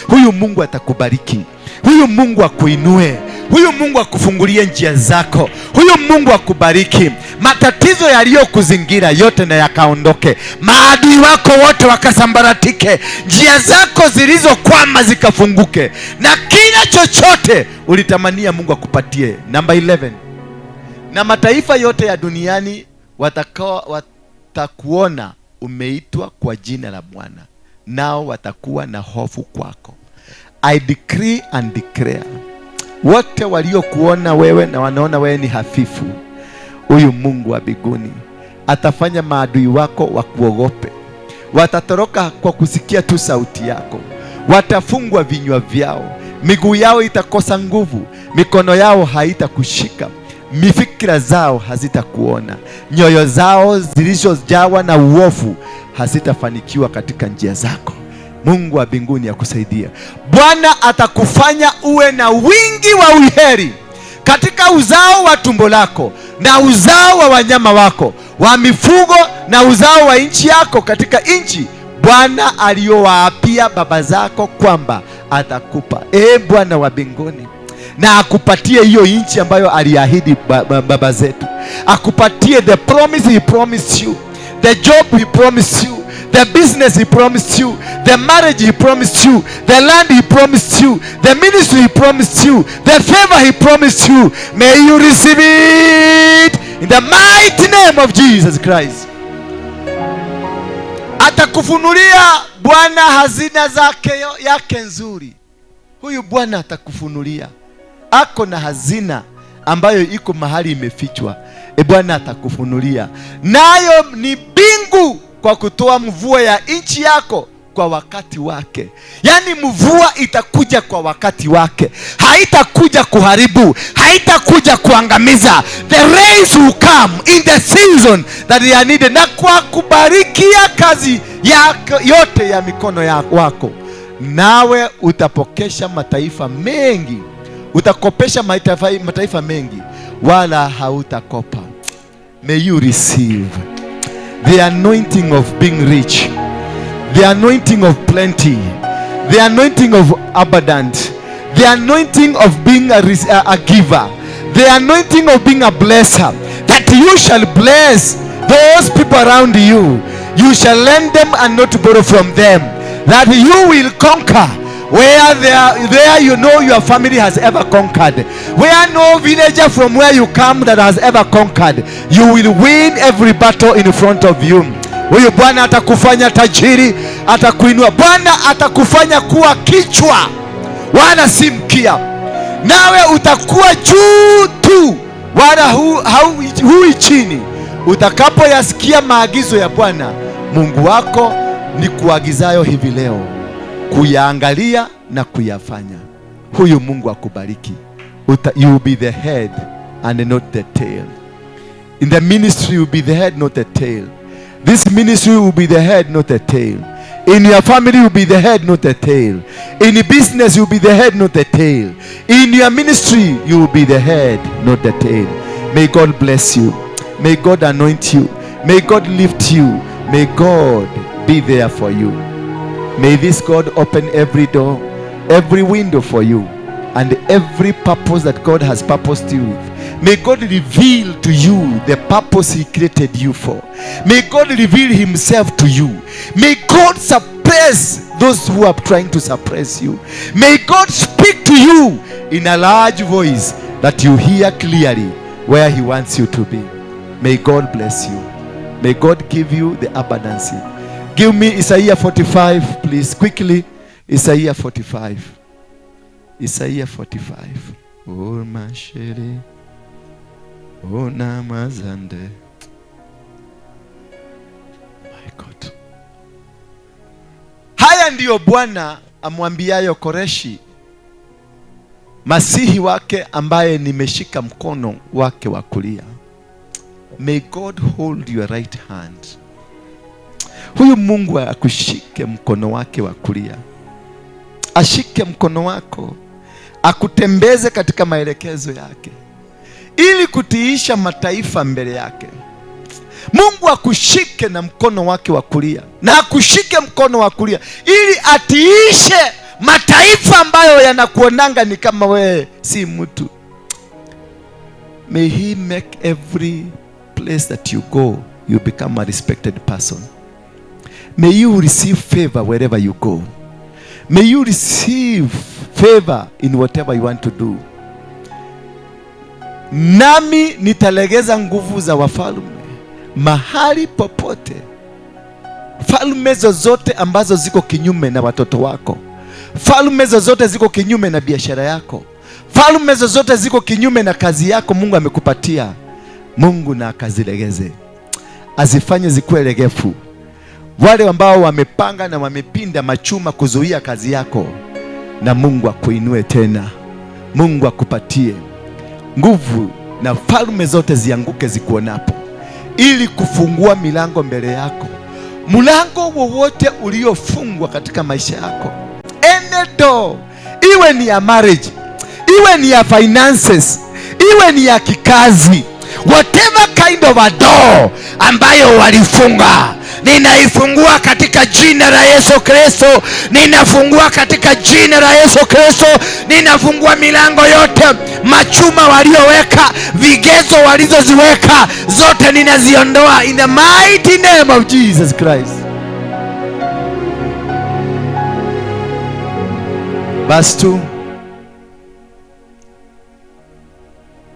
Huyu Mungu atakubariki. Huyu Mungu akuinue. Huyu Mungu akufungulie njia zako. Huyu Mungu akubariki. Matatizo yaliyokuzingira yote na yakaondoke. Maadui wako wote wakasambaratike. Njia zako zilizokwama zikafunguke. Na kila chochote ulitamania Mungu akupatie. Number 11. Na mataifa yote ya duniani watakuona umeitwa kwa jina la Bwana, nao watakuwa na hofu kwako. I decree and declare, wote waliokuona wewe na wanaona wewe ni hafifu, huyu Mungu wa mbinguni atafanya maadui wako wakuogope. Watatoroka kwa kusikia tu sauti yako. Watafungwa vinywa vyao. Miguu yao itakosa nguvu. Mikono yao haitakushika. Mifikira zao hazitakuona. Nyoyo zao zilizojawa na uovu hazitafanikiwa katika njia zako. Mungu wa mbinguni akusaidia. Bwana atakufanya uwe na wingi wa uheri katika uzao wa tumbo lako na uzao wa wanyama wako wa mifugo na uzao wa nchi yako, katika nchi Bwana aliyowaapia baba zako kwamba atakupa. Bwana wa mbinguni na akupatie hiyo nchi ambayo aliahidi baba zetu. Akupatie the promise he promised you, the job he promised you, the business he promised you, the marriage he promised you, the land he promised you, the ministry he promised you, the favor he promised you. May you receive it in the mighty name of Jesus Christ. Atakufunulia Bwana hazina zake yake nzuri. Huyu Bwana atakufunulia. Ako na hazina ambayo iko mahali imefichwa. Bwana atakufunulia. Nayo ni mbingu kwa kutoa mvua ya nchi yako kwa wakati wake. Yani mvua itakuja kwa wakati wake. Haitakuja kuharibu, haitakuja kuangamiza. The rains will come in the season that they are needed. Na kwa kubarikia kazi yako yote ya mikono yako. Nawe utapokesha mataifa mengi. Utakopesha mataifa mengi, wala hautakopa. May you receive the anointing of being rich, the anointing of plenty, the anointing of abundant, the anointing of being a giver, the anointing of being a blesser, that you shall bless those people around you. You shall lend them and not borrow from them, that you will conquer where there you know your family has ever conquered, where no villager from where you come that has ever conquered. You will win every battle in front of you. Huyu Bwana atakufanya tajiri, atakuinua. Bwana atakufanya kuwa kichwa wala si mkia, nawe utakuwa juu tu wala hui chini. Utakapoyasikia maagizo ya Bwana Mungu wako ni kuagizayo hivi leo, kuyaangalia na kuyafanya. Huyu Mungu akubariki. You will be the head and not the tail. In the ministry you will be the head, not the tail. This ministry will be the head, not the tail. In your family you will be the head, not the tail. In your business you will be the head, not the tail. In your ministry you will be the head, not the tail. May God bless you. May God anoint you. May God lift you. May God be there for you. May this God open every door, every window for you, and every purpose that God has purposed you with. May God reveal to you the purpose He created you for. May God reveal Himself to you. May God suppress those who are trying to suppress you. May God speak to you in a large voice that you hear clearly where He wants you to be. May God bless you. May God give you the abundance. Give me Isaiah 45, please, quickly. Isaiah 45. Isaiah 45. Oh, mashiri. Oh, namazande. My God. Haya ndiyo Bwana amwambiayo Koreshi, masihi wake ambaye nimeshika mkono wake wa kulia. May God hold your right hand. Huyu Mungu akushike mkono wake wa kulia. Ashike mkono wako, akutembeze katika maelekezo yake, ili kutiisha mataifa mbele yake. Mungu akushike na mkono wake wa kulia, na akushike mkono wa kulia ili atiishe mataifa ambayo yanakuonanga ni kama wewe si mtu. May He make every place that you go, you become a respected person. May you receive favor wherever you go. May you receive favor in whatever you want to do. Nami nitalegeza nguvu za wafalme mahali popote. Falme zozote ambazo ziko kinyume na watoto wako, falme zozote ziko kinyume na biashara yako, falme zozote ziko kinyume na kazi yako Mungu amekupatia, Mungu na akazilegeze, azifanye zikuwe legefu. Wale ambao wamepanga na wamepinda machuma kuzuia kazi yako, na Mungu akuinue tena, Mungu akupatie nguvu, na falme zote zianguke zikuonapo, ili kufungua milango mbele yako. Mlango wowote uliofungwa katika maisha yako, any door, iwe ni ya marriage, iwe ni ya finances, iwe ni ya kikazi, whatever kind of a door ambayo walifunga, ninaifungua katika jina la Yesu Kristo. Ninafungua katika jina la Yesu Kristo. Ninafungua milango yote, machuma walioweka, vigezo walizoziweka, zote ninaziondoa in the mighty name of Jesus Christ. Verse 2.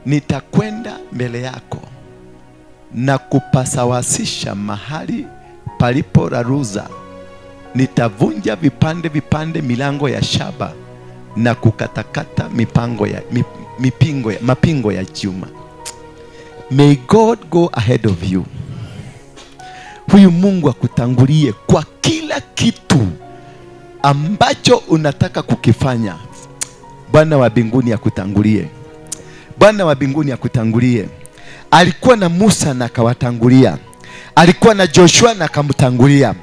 Nitakwenda mbele yako na kupasawasisha mahali palipo raruza nitavunja vipande vipande milango ya shaba na kukatakata mapingo ya chuma. May God go ahead of you. Huyu Mungu akutangulie kwa kila kitu ambacho unataka kukifanya. Bwana wa mbinguni akutangulie. Bwana wa mbinguni akutangulie. Alikuwa na Musa na akawatangulia. Alikuwa na Joshua na akamtangulia.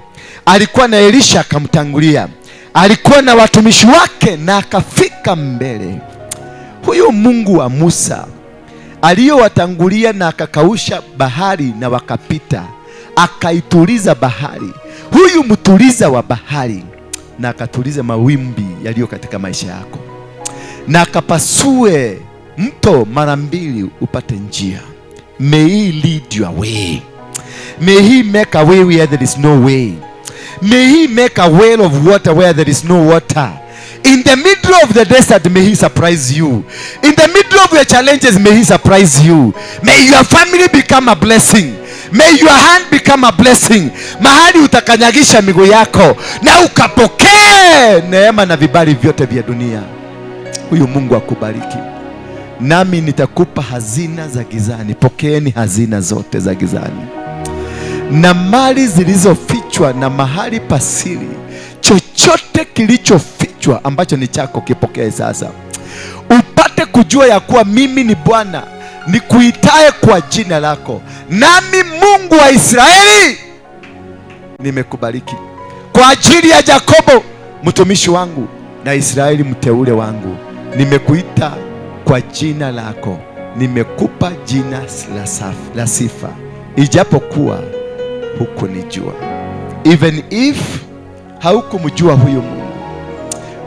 Alikuwa na Elisha akamtangulia. Alikuwa na watumishi wake na akafika mbele. Huyu Mungu wa Musa aliyowatangulia na akakausha bahari na wakapita, akaituliza bahari. Huyu mtuliza wa bahari na akatuliza mawimbi yaliyo katika maisha yako, na akapasue mto mara mbili upate njia. May he lead your way. May he make a way where there is no way. May he make a well of water where there is no water. In the middle of the desert, may he surprise you. In the middle of your challenges, may he surprise you. May your family become a blessing. May your hand become a blessing. Mahali utakanyagisha miguu yako na ukapokee neema na vibali vyote vya dunia. Huyu Mungu akubariki. Nami nitakupa hazina za gizani. Pokeeni hazina zote za gizani na mali zilizofichwa na mahali pasiri. Chochote kilichofichwa ambacho ni chako kipokee sasa. Upate kujua ya kuwa mimi ni Bwana nikuitaye kwa jina lako, nami Mungu wa Israeli nimekubariki. Kwa ajili ya Yakobo mtumishi wangu na Israeli mteule wangu, nimekuita kwa jina lako, nimekupa jina la sifa, ijapokuwa hukunijua. Even if haukumjua huyu Mungu,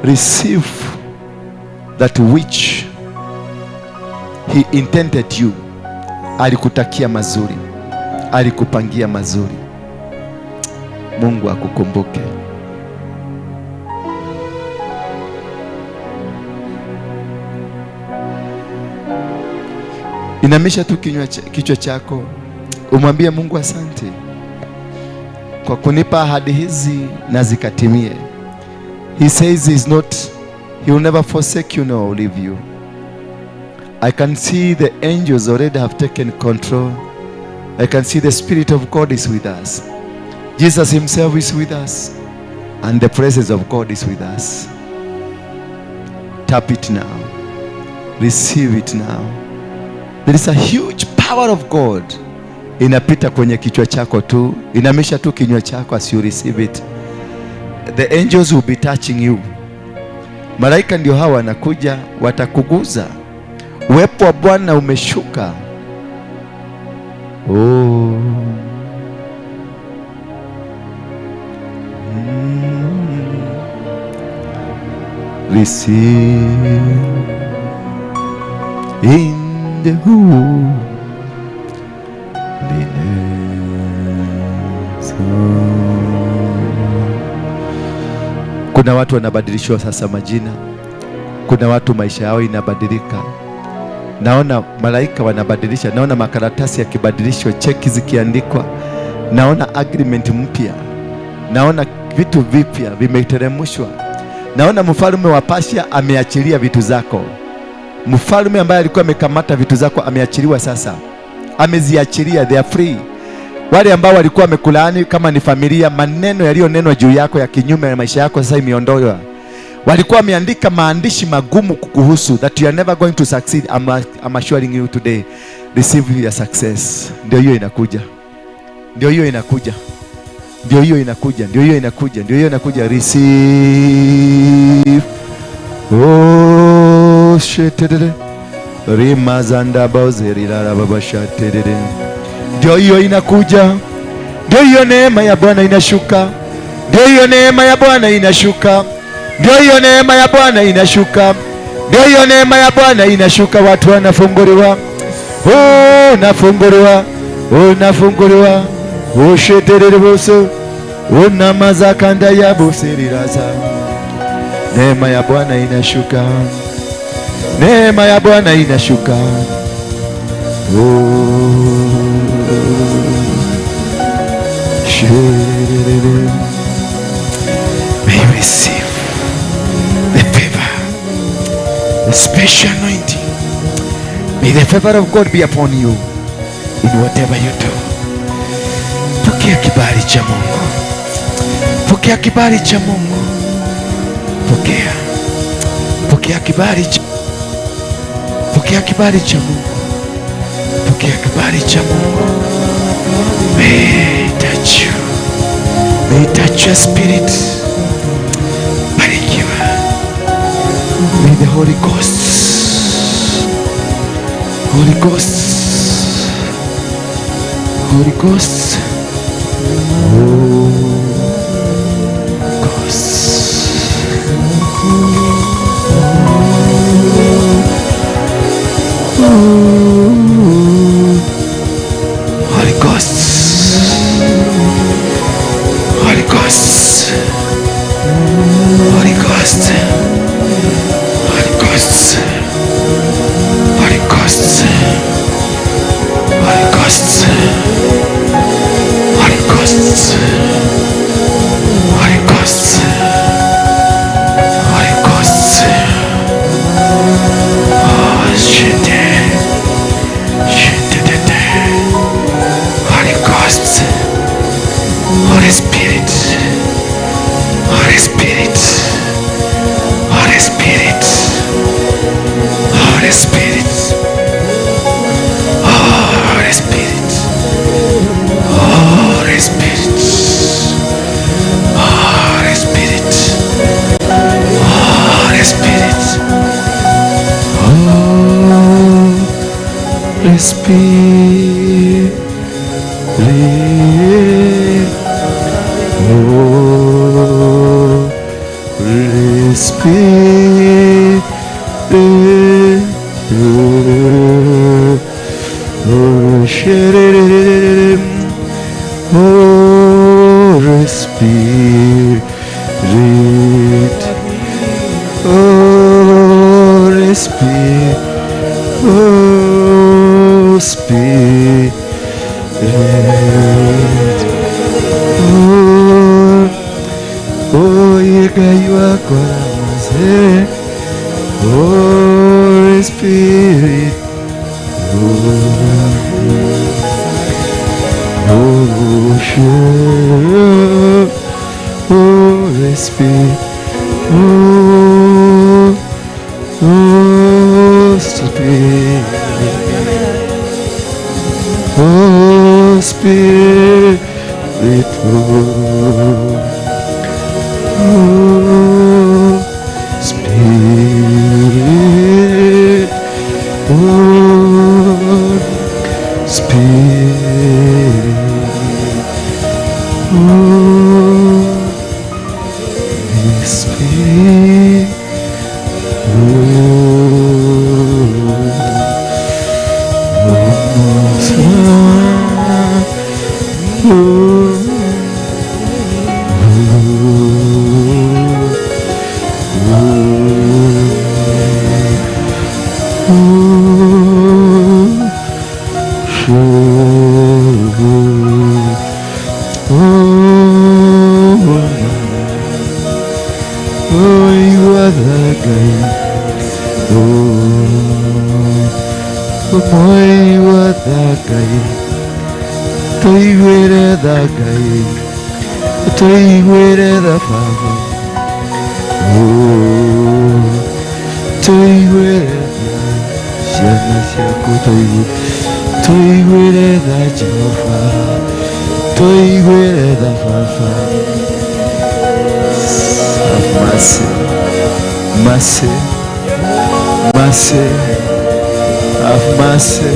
receive that which he intended you. Alikutakia mazuri, alikupangia mazuri. Mungu akukumbuke. Inamisha tu kichwa chako, umwambie Mungu asante kwa kunipa ahadi hizi na zikatimie. He says he will never forsake you nor leave you. I can see the angels already have taken control. I can see the Spirit of God is with us. Jesus himself is with us, and the presence of God is with us. Tap it now. Receive it now. There is a huge power of God inapita kwenye kichwa chako tu. Inamisha tu kinywa chako as you receive it. The angels will be touching you. Malaika ndio hawa wanakuja, watakuguza. Uwepo wa Bwana umeshuka. Receive in the holiness. Kuna watu wanabadilishwa sasa majina. Kuna watu maisha yao inabadilika. Naona malaika wanabadilisha. Naona makaratasi yakibadilishwa, cheki zikiandikwa. Naona agreement mpya. Naona vitu vipya vimeteremshwa. Naona mfalme wa Persia ameachilia vitu zako. Mfalme ambaye alikuwa amekamata vitu zako ameachiliwa sasa. Ameziachilia, they are free. Wale ambao walikuwa wamekulaani kama ni familia, maneno yaliyonenwa juu yako ya kinyume na maisha yako sasa imeondolewa. Walikuwa wameandika maandishi magumu kukuhusu, that you are never going to succeed. I'm assuring you today, receive your success. Ndio hiyo inakuja. Ndio hiyo inakuja. Ndio hiyo inakuja. Ndio hiyo inakuja. Ndio hiyo inakuja. Receive. Oh shit. Rimazanda bozeri la baba shatedede. Ndio hiyo inakuja. Ndio hiyo neema ya Bwana inashuka. Ndio hiyo neema ya Bwana inashuka. Ndio hiyo neema ya Bwana inashuka. Ndio hiyo neema ya Bwana inashuka. Watu wanafunguliwa. Nafunguliwa. Nafunguliwa. Sheterere boso. Namaza kanda ya boseri raza. Neema ya Bwana inashuka. Neema ya Bwana inashuka. May you receive the favor, the special anointing. May the favor of God be upon you in whatever you do. Pokea kibali cha Mungu. Pokea kibali cha Mungu. Pokea. Pokea kibali cha Mungu. Pokea kibali cha Mungu. Pokea kibali cha Mungu. May touch you. May touch your spirit. Barikiwa. May the Holy Ghost. Holy Ghost. Holy Ghost. Holy Ghost. Holy Ghost. Holy Ghost. Holy Ghost. Holy Ghost. Holy Ghost. Holy Ghost. Holy Ghost. Holy Ghost. Oh, shit. Holy Ghost. Holy Spirit. Holy Spirit. Holy Spirit. Holy Spirit. Holy Spirit. Holy Spirit. Holy Spirit. Holy Spirit. Holy Spirit. Holy Spirit. Holy Spirit. Holy Spirit. Holy Spirit. Holy Spirit. Oh, you are God. Holy Spirit. Holy Spirit. Holy Spirit. Holy Spirit. Spirit. Mercy, mercy, have mercy.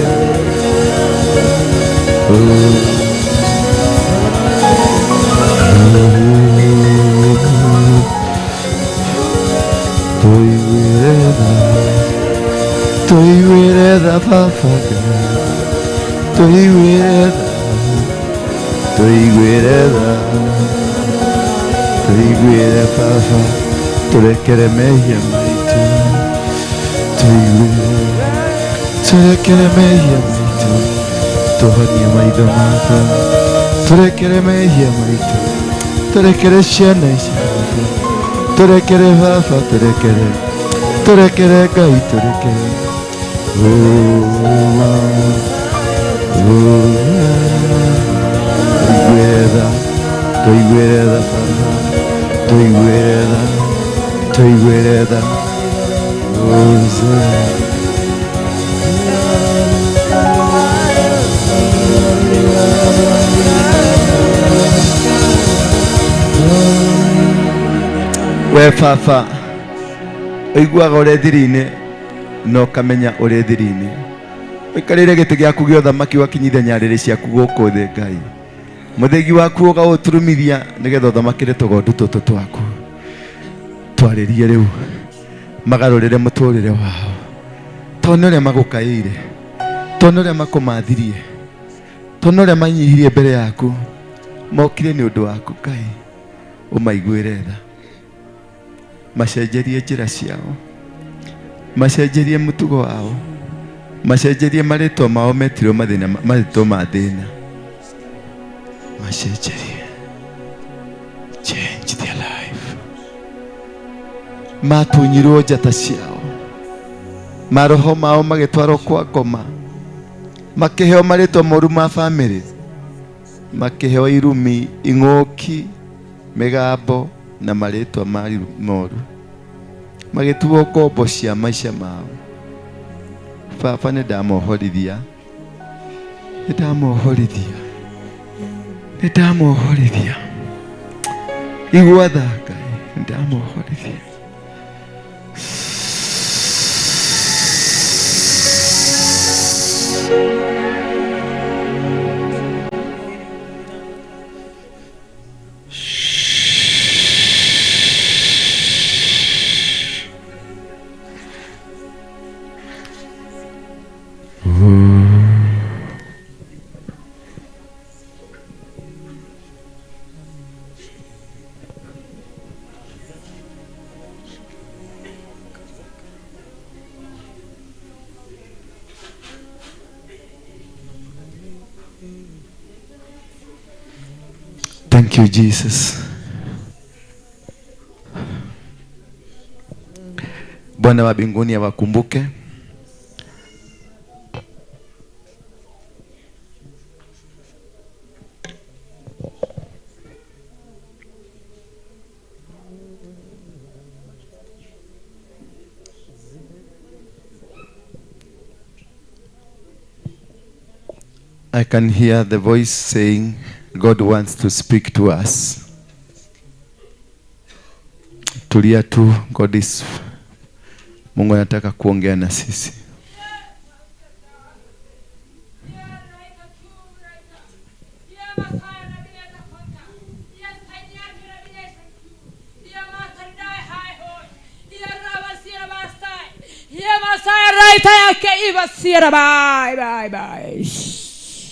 turekere mehia maitu, turekere ciana ici, turekere baba, turekere Ngai, turekere. Tuiguereda baba, tuiguereda we baba, oiguaga ũrĩ thiri-inĩ no kamenya ũrĩ thiri-inĩ, ũikarĩire gĩtĩ gĩaku gĩa ũthamaki wakinyithia nyarĩrĩ ciaku gũkũ thĩ. Ngai, mũthĩgi waku ũgaũturumithia nĩgetha ũthamakĩre tũgondu tũtũ twaku. Twarĩrie rĩu magarũrĩre mũtũrĩre wao, tondũ ũrĩa magũkaĩire, tondũ ũrĩa makũmathirie, tondũ ũrĩa manyihirie mbere yaku, mokire nĩ ũndũ waku. Ngai, ũmaiguĩre tha, macenjerie njĩra ciao, macenjerie mũtugo wao, macenjerie marĩtwa mao metirwo mathĩna, marĩtwo ma thĩna, macenjerie. Change their life. Matunyirwo njata ciao, maroho mao magĩtwarwo kwa ngoma, makĩheo marĩtwa moru ma bamĩrĩ, makĩheo irumi, ing'ũki, mĩgambo na marĩtwa moru, magĩtuo ngombo cia maica mao. Baba, nĩndamohorithia, igua tha Ngai, nĩndamohorithia. Thank you, Jesus. Bwana wa mbinguni awakumbuke. I can hear the voice saying, God wants to speak to us. Tulia tu, Mungu anataka kuongea na sisi.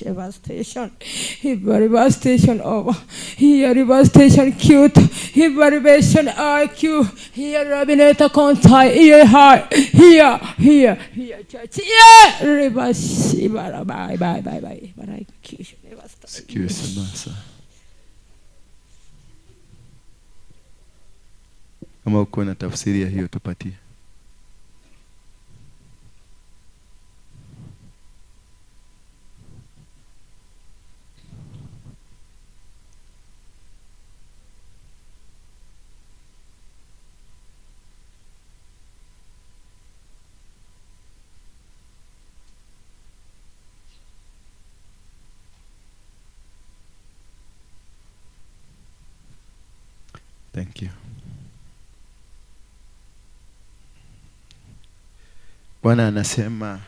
Devastation, devastation over here, devastation cute, devastation IQ here, Rabineta Contai here, high here, church here, reverse, bye. But I excuse me, sir. Kama uko na tafsiri ya hiyo tupatie. Thank you. Bwana anasema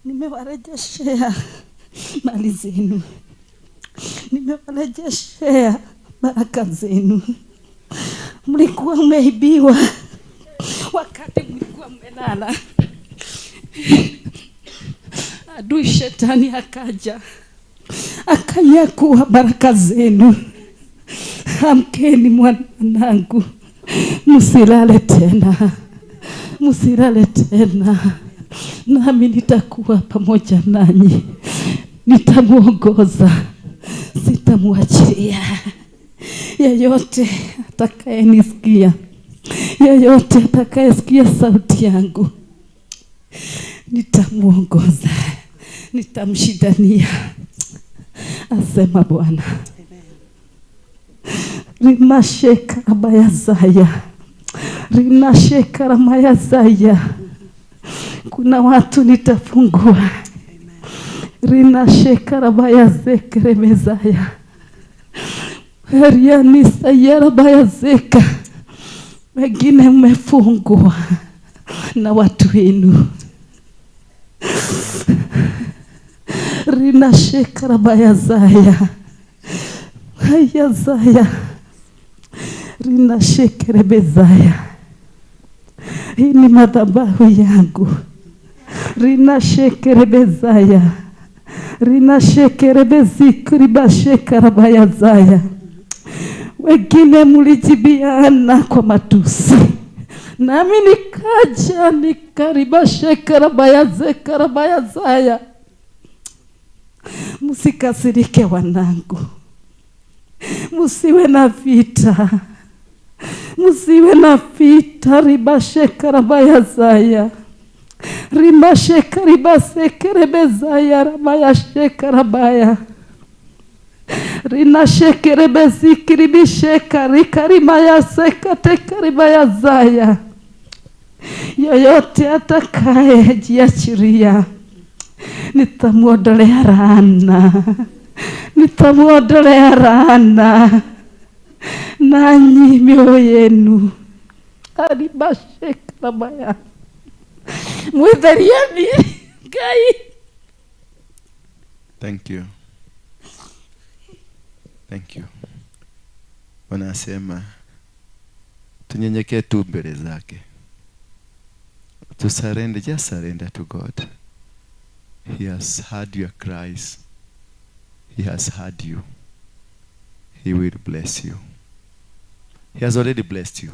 nimewarejeshea mali zenu, nimewarejeshea baraka zenu. Mlikuwa mmeibiwa wakati mlikuwa mmelala, adui shetani akaja akanyakua baraka zenu, Amkeni mwanangu, msilale tena, msilale tena, nami nitakuwa pamoja nanyi, nitamuongoza, sitamwachilia. Yeyote atakayenisikia, yeyote atakayesikia sauti yangu, nitamuongoza, nitamshindania, asema Bwana. Rinasheka abayazaya, rinasheka ramayazaya. Kuna watu nitafungua. Rinasheka rabayazekere mezaya, herianisa rabayazeka. Wengine mmefungwa na watu wenu. Rinasheka rabayazaya, hayazaya, rinashekere bezaya. Hii ni madhabahu yangu. Rinashekere bezaya, rinashekere bezikuri bashekara bayazaya. Wengine mlijibiana kwa matusi, nami nikaja nikaribashekara bayazekara bayazaya. Msikasirike wanangu, musiwe na vita, musiwe na vita. Ribashekara bayazaya, rimashekara basekere bezaya rabayashekara baya. Rinashekere bezikiri bishekari karimaya sekate karibaya zaya. Yoyote atakaye jiachiria, nitamuondolea laana, nitamuondolea laana, nanyi mioyo yenu aribashekara baya. Mwitherieni Ngai. Thank you. Thank you. Wanasema tunyenyekee tu mbele zake. To surrender, just surrender to God. He has heard your cries. He has heard you. He will bless you. He has already blessed you.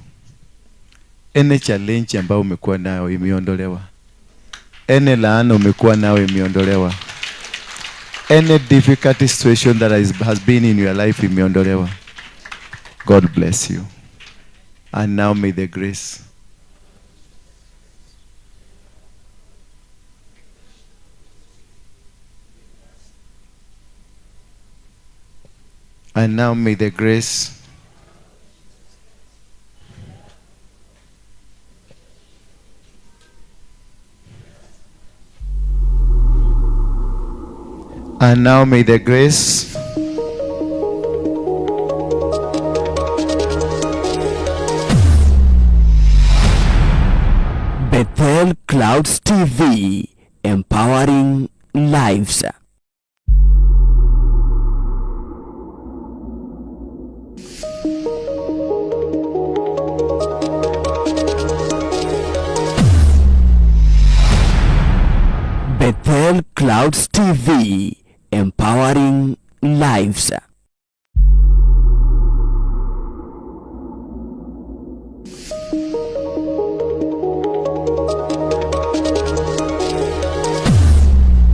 Any challenge ambayo umekuwa nayo imeondolewa. Any laana umekuwa nayo imeondolewa. Any difficult situation that has been in your life imeondolewa. God bless you. And now may the grace and now may the grace and now may the grace Bethel Clouds TV, empowering lives. Bethel Clouds TV, empowering lives.